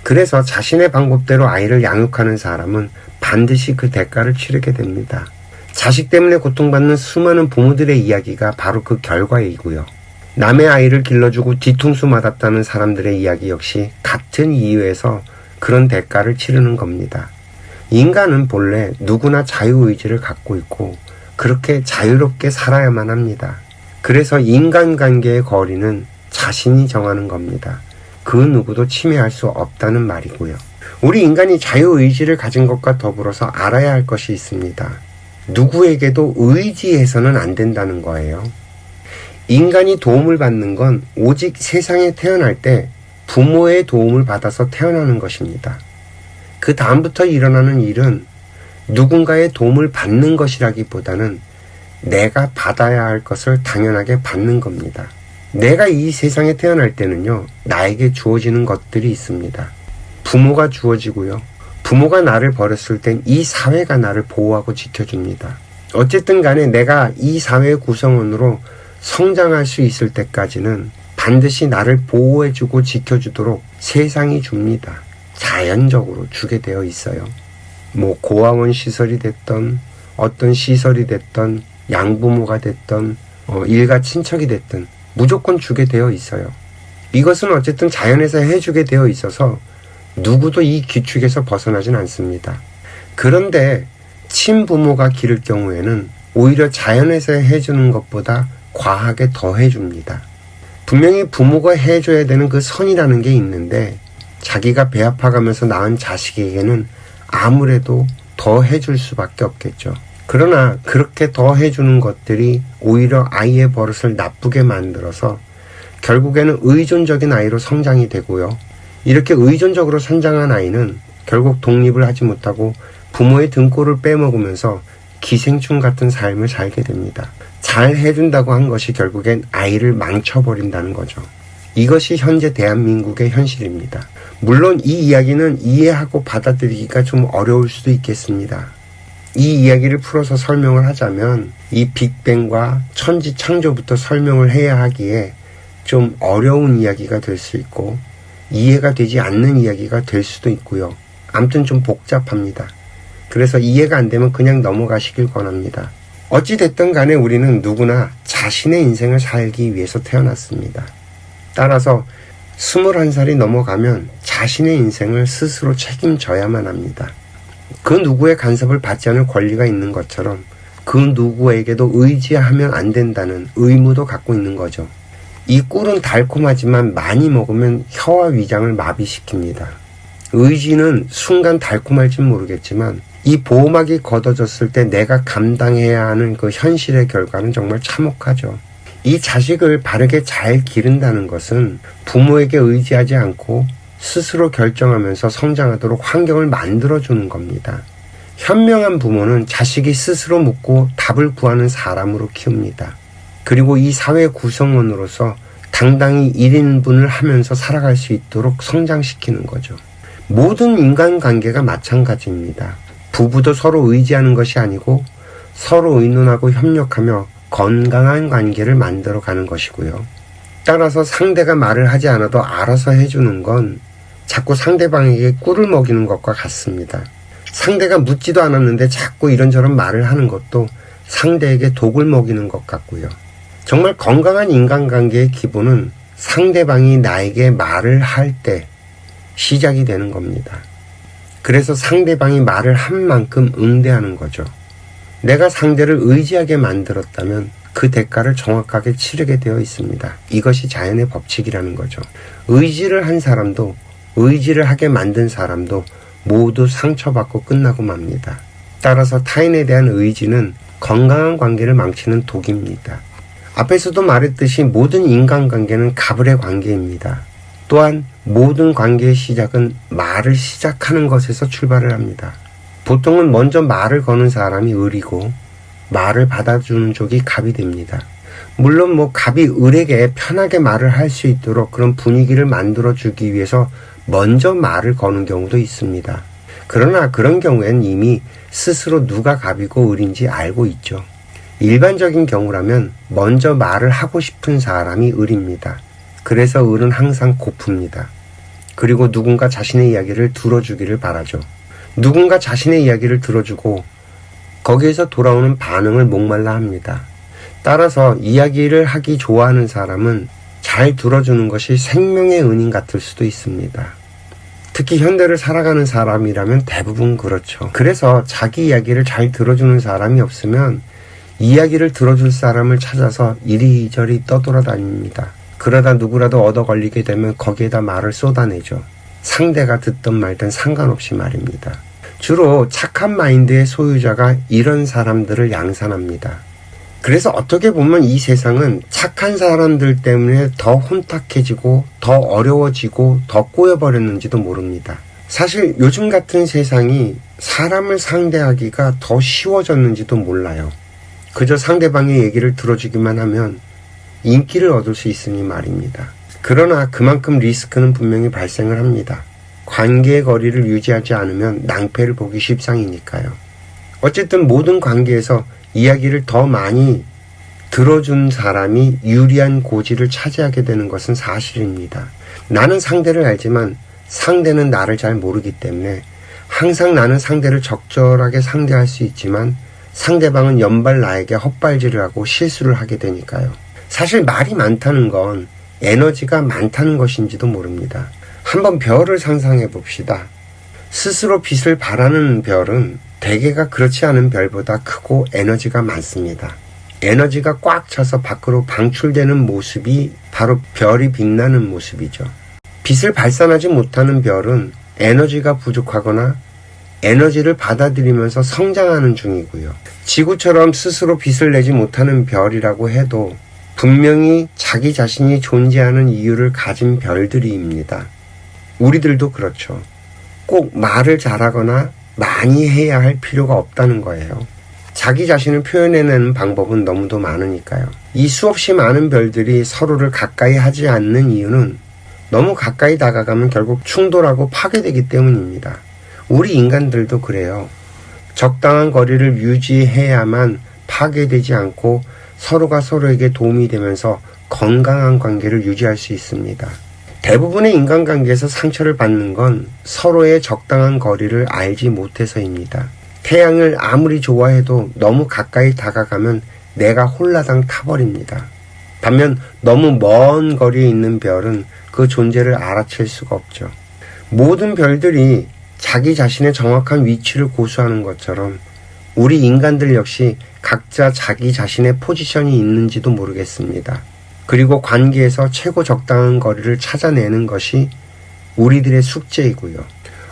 그래서 자신의 방법대로 아이를 양육하는 사람은 반드시 그 대가를 치르게 됩니다. 자식 때문에 고통받는 수많은 부모들의 이야기가 바로 그 결과이고요. 남의 아이를 길러주고 뒤통수 맞았다는 사람들의 이야기 역시 같은 이유에서 그런 대가를 치르는 겁니다. 인간은 본래 누구나 자유의지를 갖고 있고 그렇게 자유롭게 살아야만 합니다. 그래서 인간관계의 거리는 자신이 정하는 겁니다. 그 누구도 침해할 수 없다는 말이고요. 우리 인간이 자유의지를 가진 것과 더불어서 알아야 할 것이 있습니다. 누구에게도 의지해서는 안 된다는 거예요. 인간이 도움을 받는 건 오직 세상에 태어날 때 부모의 도움을 받아서 태어나는 것입니다. 그 다음부터 일어나는 일은 누군가의 도움을 받는 것이라기보다는 내가 받아야 할 것을 당연하게 받는 겁니다. 내가 이 세상에 태어날 때는요, 나에게 주어지는 것들이 있습니다. 부모가 주어지고요. 부모가 나를 버렸을 땐 이 사회가 나를 보호하고 지켜줍니다. 어쨌든 간에 내가 이 사회의 구성원으로 성장할 수 있을 때까지는 반드시 나를 보호해주고 지켜주도록 세상이 줍니다. 자연적으로 주게 되어 있어요. 고아원 시설이 됐던 어떤 시설이 됐던 양부모가 됐던 일가 친척이 됐든 무조건 주게 되어 있어요. 이것은 어쨌든 자연에서 해주게 되어 있어서 누구도 이 규칙에서 벗어나진 않습니다. 그런데 친부모가 기를 경우에는 오히려 자연에서 해주는 것보다 과하게 더 해줍니다. 분명히 부모가 해줘야 되는 그 선이라는 게 있는데 자기가 배 아파가면서 낳은 자식에게는 아무래도 더 해줄 수밖에 없겠죠. 그러나 그렇게 더 해주는 것들이 오히려 아이의 버릇을 나쁘게 만들어서 결국에는 의존적인 아이로 성장이 되고요. 이렇게 의존적으로 성장한 아이는 결국 독립을 하지 못하고 부모의 등골을 빼먹으면서 기생충 같은 삶을 살게 됩니다. 잘 해준다고 한 것이 결국엔 아이를 망쳐버린다는 거죠. 이것이 현재 대한민국의 현실입니다. 물론 이 이야기는 이해하고 받아들이기가 좀 어려울 수도 있겠습니다. 이 이야기를 풀어서 설명을 하자면 이 빅뱅과 천지 창조부터 설명을 해야 하기에 좀 어려운 이야기가 될 수 있고 이해가 되지 않는 이야기가 될 수도 있고요. 아무튼 좀 복잡합니다. 그래서 이해가 안 되면 그냥 넘어가시길 권합니다. 어찌됐든 간에 우리는 누구나 자신의 인생을 살기 위해서 태어났습니다. 따라서 21살이 넘어가면 자신의 인생을 스스로 책임져야만 합니다. 그 누구의 간섭을 받지 않을 권리가 있는 것처럼 그 누구에게도 의지하면 안 된다는 의무도 갖고 있는 거죠. 이 꿀은 달콤하지만 많이 먹으면 혀와 위장을 마비시킵니다. 의지는 순간 달콤할진 모르겠지만 이 보호막이 걷어졌을 때 내가 감당해야 하는 그 현실의 결과는 정말 참혹하죠. 이 자식을 바르게 잘 기른다는 것은 부모에게 의지하지 않고 스스로 결정하면서 성장하도록 환경을 만들어주는 겁니다. 현명한 부모는 자식이 스스로 묻고 답을 구하는 사람으로 키웁니다. 그리고 이 사회 구성원으로서 당당히 1인분을 하면서 살아갈 수 있도록 성장시키는 거죠. 모든 인간관계가 마찬가지입니다. 부부도 서로 의지하는 것이 아니고 서로 의논하고 협력하며 건강한 관계를 만들어가는 것이고요. 따라서 상대가 말을 하지 않아도 알아서 해주는 건 자꾸 상대방에게 꿀을 먹이는 것과 같습니다. 상대가 묻지도 않았는데 자꾸 이런저런 말을 하는 것도 상대에게 독을 먹이는 것 같고요. 정말 건강한 인간관계의 기본은 상대방이 나에게 말을 할 때 시작이 되는 겁니다. 그래서 상대방이 말을 한 만큼 응대하는 거죠. 내가 상대를 의지하게 만들었다면 그 대가를 정확하게 치르게 되어 있습니다. 이것이 자연의 법칙이라는 거죠. 의지를 한 사람도 의지를 하게 만든 사람도 모두 상처받고 끝나고 맙니다. 따라서 타인에 대한 의지는 건강한 관계를 망치는 독입니다. 앞에서도 말했듯이 모든 인간관계는 갑을의 관계입니다. 또한 모든 관계의 시작은 말을 시작하는 것에서 출발을 합니다. 보통은 먼저 말을 거는 사람이 을이고 말을 받아주는 쪽이 갑이 됩니다. 물론 갑이 을에게 편하게 말을 할 수 있도록 그런 분위기를 만들어주기 위해서 먼저 말을 거는 경우도 있습니다. 그러나 그런 경우엔 이미 스스로 누가 갑이고 을인지 알고 있죠. 일반적인 경우라면 먼저 말을 하고 싶은 사람이 을입니다. 그래서 을은 항상 고픕니다. 그리고 누군가 자신의 이야기를 들어주기를 바라죠. 누군가 자신의 이야기를 들어주고 거기에서 돌아오는 반응을 목말라 합니다. 따라서 이야기를 하기 좋아하는 사람은 잘 들어주는 것이 생명의 은인 같을 수도 있습니다. 특히 현대를 살아가는 사람이라면 대부분 그렇죠. 그래서 자기 이야기를 잘 들어주는 사람이 없으면 이야기를 들어줄 사람을 찾아서 이리저리 떠돌아다닙니다. 그러다 누구라도 얻어 걸리게 되면 거기에다 말을 쏟아내죠. 상대가 듣든 말든 상관없이 말입니다. 주로 착한 마인드의 소유자가 이런 사람들을 양산합니다. 그래서 어떻게 보면 이 세상은 착한 사람들 때문에 더 혼탁해지고 더 어려워지고 더 꼬여버렸는지도 모릅니다. 사실 요즘 같은 세상이 사람을 상대하기가 더 쉬워졌는지도 몰라요. 그저 상대방의 얘기를 들어주기만 하면 인기를 얻을 수 있으니 말입니다. 그러나 그만큼 리스크는 분명히 발생을 합니다. 관계의 거리를 유지하지 않으면 낭패를 보기 십상이니까요. 어쨌든 모든 관계에서 이야기를 더 많이 들어준 사람이 유리한 고지를 차지하게 되는 것은 사실입니다. 나는 상대를 알지만 상대는 나를 잘 모르기 때문에 항상 나는 상대를 적절하게 상대할 수 있지만 상대방은 연발 나에게 헛발질을 하고 실수를 하게 되니까요. 사실 말이 많다는 건 에너지가 많다는 것인지도 모릅니다. 한번 별을 상상해 봅시다. 스스로 빛을 발하는 별은 대개가 그렇지 않은 별보다 크고 에너지가 많습니다. 에너지가 꽉 차서 밖으로 방출되는 모습이 바로 별이 빛나는 모습이죠. 빛을 발산하지 못하는 별은 에너지가 부족하거나 에너지를 받아들이면서 성장하는 중이고요. 지구처럼 스스로 빛을 내지 못하는 별이라고 해도 분명히 자기 자신이 존재하는 이유를 가진 별들이입니다. 우리들도 그렇죠. 꼭 말을 잘하거나 많이 해야 할 필요가 없다는 거예요. 자기 자신을 표현해내는 방법은 너무도 많으니까요. 이 수없이 많은 별들이 서로를 가까이 하지 않는 이유는 너무 가까이 다가가면 결국 충돌하고 파괴되기 때문입니다. 우리 인간들도 그래요. 적당한 거리를 유지해야만 파괴되지 않고 서로가 서로에게 도움이 되면서 건강한 관계를 유지할 수 있습니다. 대부분의 인간관계에서 상처를 받는 건 서로의 적당한 거리를 알지 못해서입니다. 태양을 아무리 좋아해도 너무 가까이 다가가면 내가 홀라당 타버립니다. 반면 너무 먼 거리에 있는 별은 그 존재를 알아챌 수가 없죠. 모든 별들이 자기 자신의 정확한 위치를 고수하는 것처럼 우리 인간들 역시 각자 자기 자신의 포지션이 있는지도 모르겠습니다. 그리고 관계에서 최고 적당한 거리를 찾아내는 것이 우리들의 숙제이고요.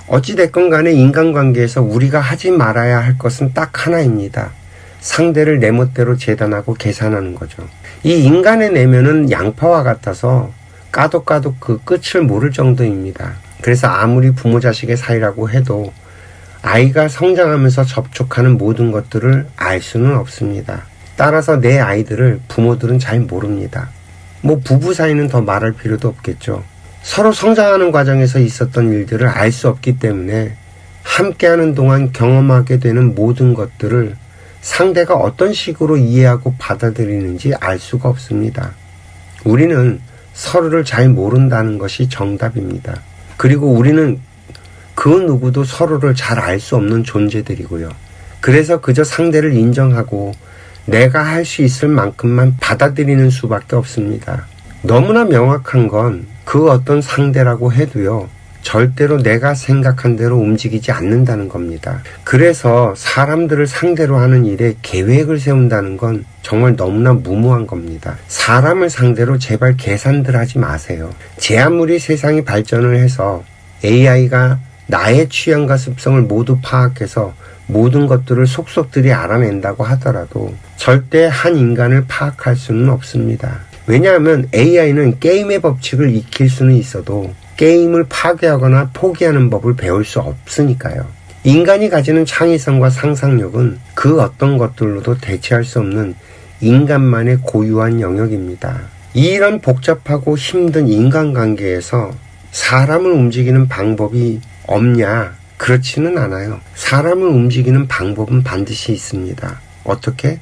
어찌됐건 간에 인간관계에서 우리가 하지 말아야 할 것은 딱 하나입니다. 상대를 내 멋대로 재단하고 계산하는 거죠. 이 인간의 내면은 양파와 같아서 까도 그 끝을 모를 정도입니다. 그래서 아무리 부모 자식의 사이라고 해도 아이가 성장하면서 접촉하는 모든 것들을 알 수는 없습니다. 따라서 내 아이들을 부모들은 잘 모릅니다. 부부 사이는 더 말할 필요도 없겠죠. 서로 성장하는 과정에서 있었던 일들을 알 수 없기 때문에 함께하는 동안 경험하게 되는 모든 것들을 상대가 어떤 식으로 이해하고 받아들이는지 알 수가 없습니다. 우리는 서로를 잘 모른다는 것이 정답입니다. 그리고 우리는 그 누구도 서로를 잘 알 수 없는 존재들이고요. 그래서 그저 상대를 인정하고 내가 할 수 있을 만큼만 받아들이는 수밖에 없습니다. 너무나 명확한 건 그 어떤 상대라고 해도요, 절대로 내가 생각한 대로 움직이지 않는다는 겁니다. 그래서 사람들을 상대로 하는 일에 계획을 세운다는 건 정말 너무나 무모한 겁니다. 사람을 상대로 제발 계산들 하지 마세요. 제 아무리 세상이 발전을 해서 AI가 나의 취향과 습성을 모두 파악해서 모든 것들을 속속들이 알아낸다고 하더라도 절대 한 인간을 파악할 수는 없습니다. 왜냐하면 AI는 게임의 법칙을 익힐 수는 있어도 게임을 파괴하거나 포기하는 법을 배울 수 없으니까요. 인간이 가지는 창의성과 상상력은 그 어떤 것들로도 대체할 수 없는 인간만의 고유한 영역입니다. 이런 복잡하고 힘든 인간관계에서 사람을 움직이는 방법이 없냐? 그렇지는 않아요. 사람을 움직이는 방법은 반드시 있습니다. 어떻게?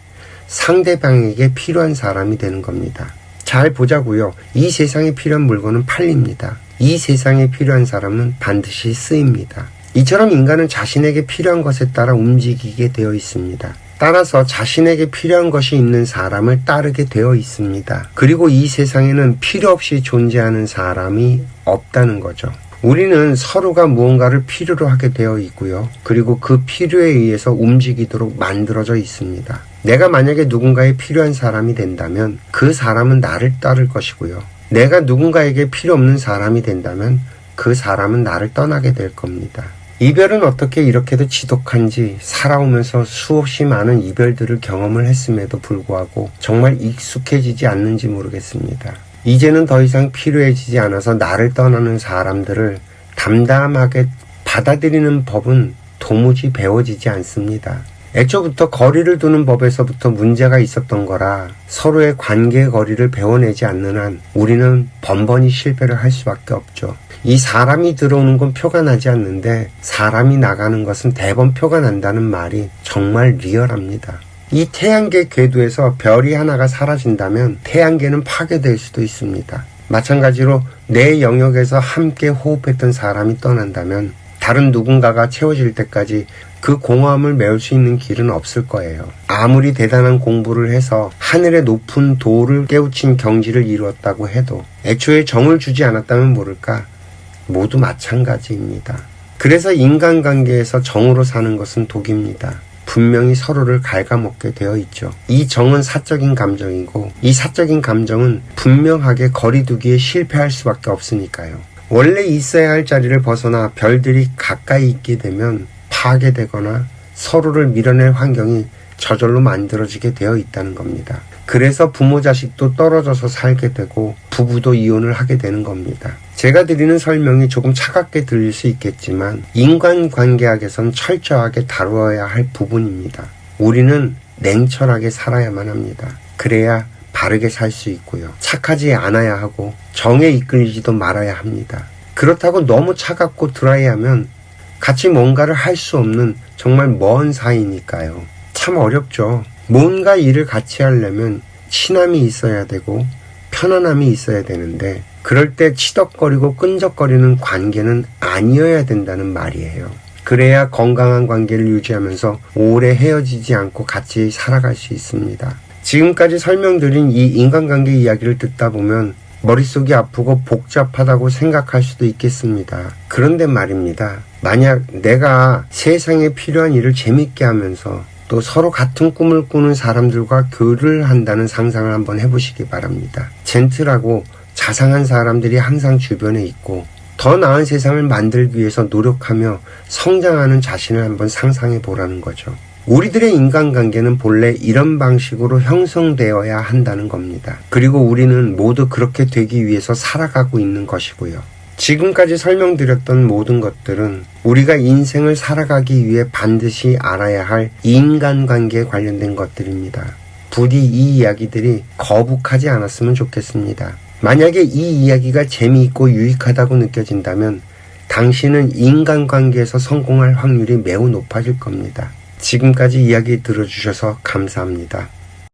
상대방에게 필요한 사람이 되는 겁니다. 잘 보자고요. 이 세상에 필요한 물건은 팔립니다. 이 세상에 필요한 사람은 반드시 쓰입니다. 이처럼 인간은 자신에게 필요한 것에 따라 움직이게 되어 있습니다. 따라서 자신에게 필요한 것이 있는 사람을 따르게 되어 있습니다. 그리고 이 세상에는 필요 없이 존재하는 사람이 없다는 거죠. 우리는 서로가 무언가를 필요로 하게 되어 있고요. 그리고 그 필요에 의해서 움직이도록 만들어져 있습니다. 내가 만약에 누군가에 필요한 사람이 된다면 그 사람은 나를 따를 것이고요. 내가 누군가에게 필요 없는 사람이 된다면 그 사람은 나를 떠나게 될 겁니다. 이별은 어떻게 이렇게도 지독한지 살아오면서 수없이 많은 이별들을 경험을 했음에도 불구하고 정말 익숙해지지 않는지 모르겠습니다. 이제는 더 이상 필요해지지 않아서 나를 떠나는 사람들을 담담하게 받아들이는 법은 도무지 배워지지 않습니다. 애초부터 거리를 두는 법에서부터 문제가 있었던 거라 서로의 관계의 거리를 배워내지 않는 한 우리는 번번이 실패를 할 수밖에 없죠. 이 사람이 들어오는 건 표가 나지 않는데 사람이 나가는 것은 대번 표가 난다는 말이 정말 리얼합니다. 이 태양계 궤도에서 별이 하나가 사라진다면 태양계는 파괴될 수도 있습니다. 마찬가지로 내 영역에서 함께 호흡했던 사람이 떠난다면 다른 누군가가 채워질 때까지 그 공허함을 메울 수 있는 길은 없을 거예요. 아무리 대단한 공부를 해서 하늘의 높은 도를 깨우친 경지를 이루었다고 해도 애초에 정을 주지 않았다면 모를까? 모두 마찬가지입니다. 그래서 인간관계에서 정으로 사는 것은 독입니다. 분명히 서로를 갉아먹게 되어 있죠. 이 정은 사적인 감정이고 이 사적인 감정은 분명하게 거리두기에 실패할 수밖에 없으니까요. 원래 있어야 할 자리를 벗어나 별들이 가까이 있게 되면 파괴되거나 서로를 밀어낼 환경이 저절로 만들어지게 되어 있다는 겁니다. 그래서 부모 자식도 떨어져서 살게 되고 부부도 이혼을 하게 되는 겁니다. 제가 드리는 설명이 조금 차갑게 들릴 수 있겠지만 인간관계학에선 철저하게 다루어야 할 부분입니다. 우리는 냉철하게 살아야만 합니다. 그래야 바르게 살 수 있고요. 착하지 않아야 하고 정에 이끌리지도 말아야 합니다. 그렇다고 너무 차갑고 드라이하면 같이 뭔가를 할 수 없는 정말 먼 사이니까요. 참 어렵죠. 뭔가 일을 같이 하려면 친함이 있어야 되고 편안함이 있어야 되는데 그럴 때 치덕거리고 끈적거리는 관계는 아니어야 된다는 말이에요. 그래야 건강한 관계를 유지하면서 오래 헤어지지 않고 같이 살아갈 수 있습니다. 지금까지 설명드린 이 인간관계 이야기를 듣다 보면 머릿속이 아프고 복잡하다고 생각할 수도 있겠습니다. 그런데 말입니다. 만약 내가 세상에 필요한 일을 재밌게 하면서 또 서로 같은 꿈을 꾸는 사람들과 교류를 한다는 상상을 한번 해보시기 바랍니다. 젠틀하고 자상한 사람들이 항상 주변에 있고 더 나은 세상을 만들기 위해서 노력하며 성장하는 자신을 한번 상상해 보라는 거죠. 우리들의 인간관계는 본래 이런 방식으로 형성되어야 한다는 겁니다. 그리고 우리는 모두 그렇게 되기 위해서 살아가고 있는 것이고요. 지금까지 설명드렸던 모든 것들은 우리가 인생을 살아가기 위해 반드시 알아야 할 인간관계에 관련된 것들입니다. 부디 이 이야기들이 거북하지 않았으면 좋겠습니다. 만약에 이 이야기가 재미있고 유익하다고 느껴진다면 당신은 인간관계에서 성공할 확률이 매우 높아질 겁니다. 지금까지 이야기 들어주셔서 감사합니다.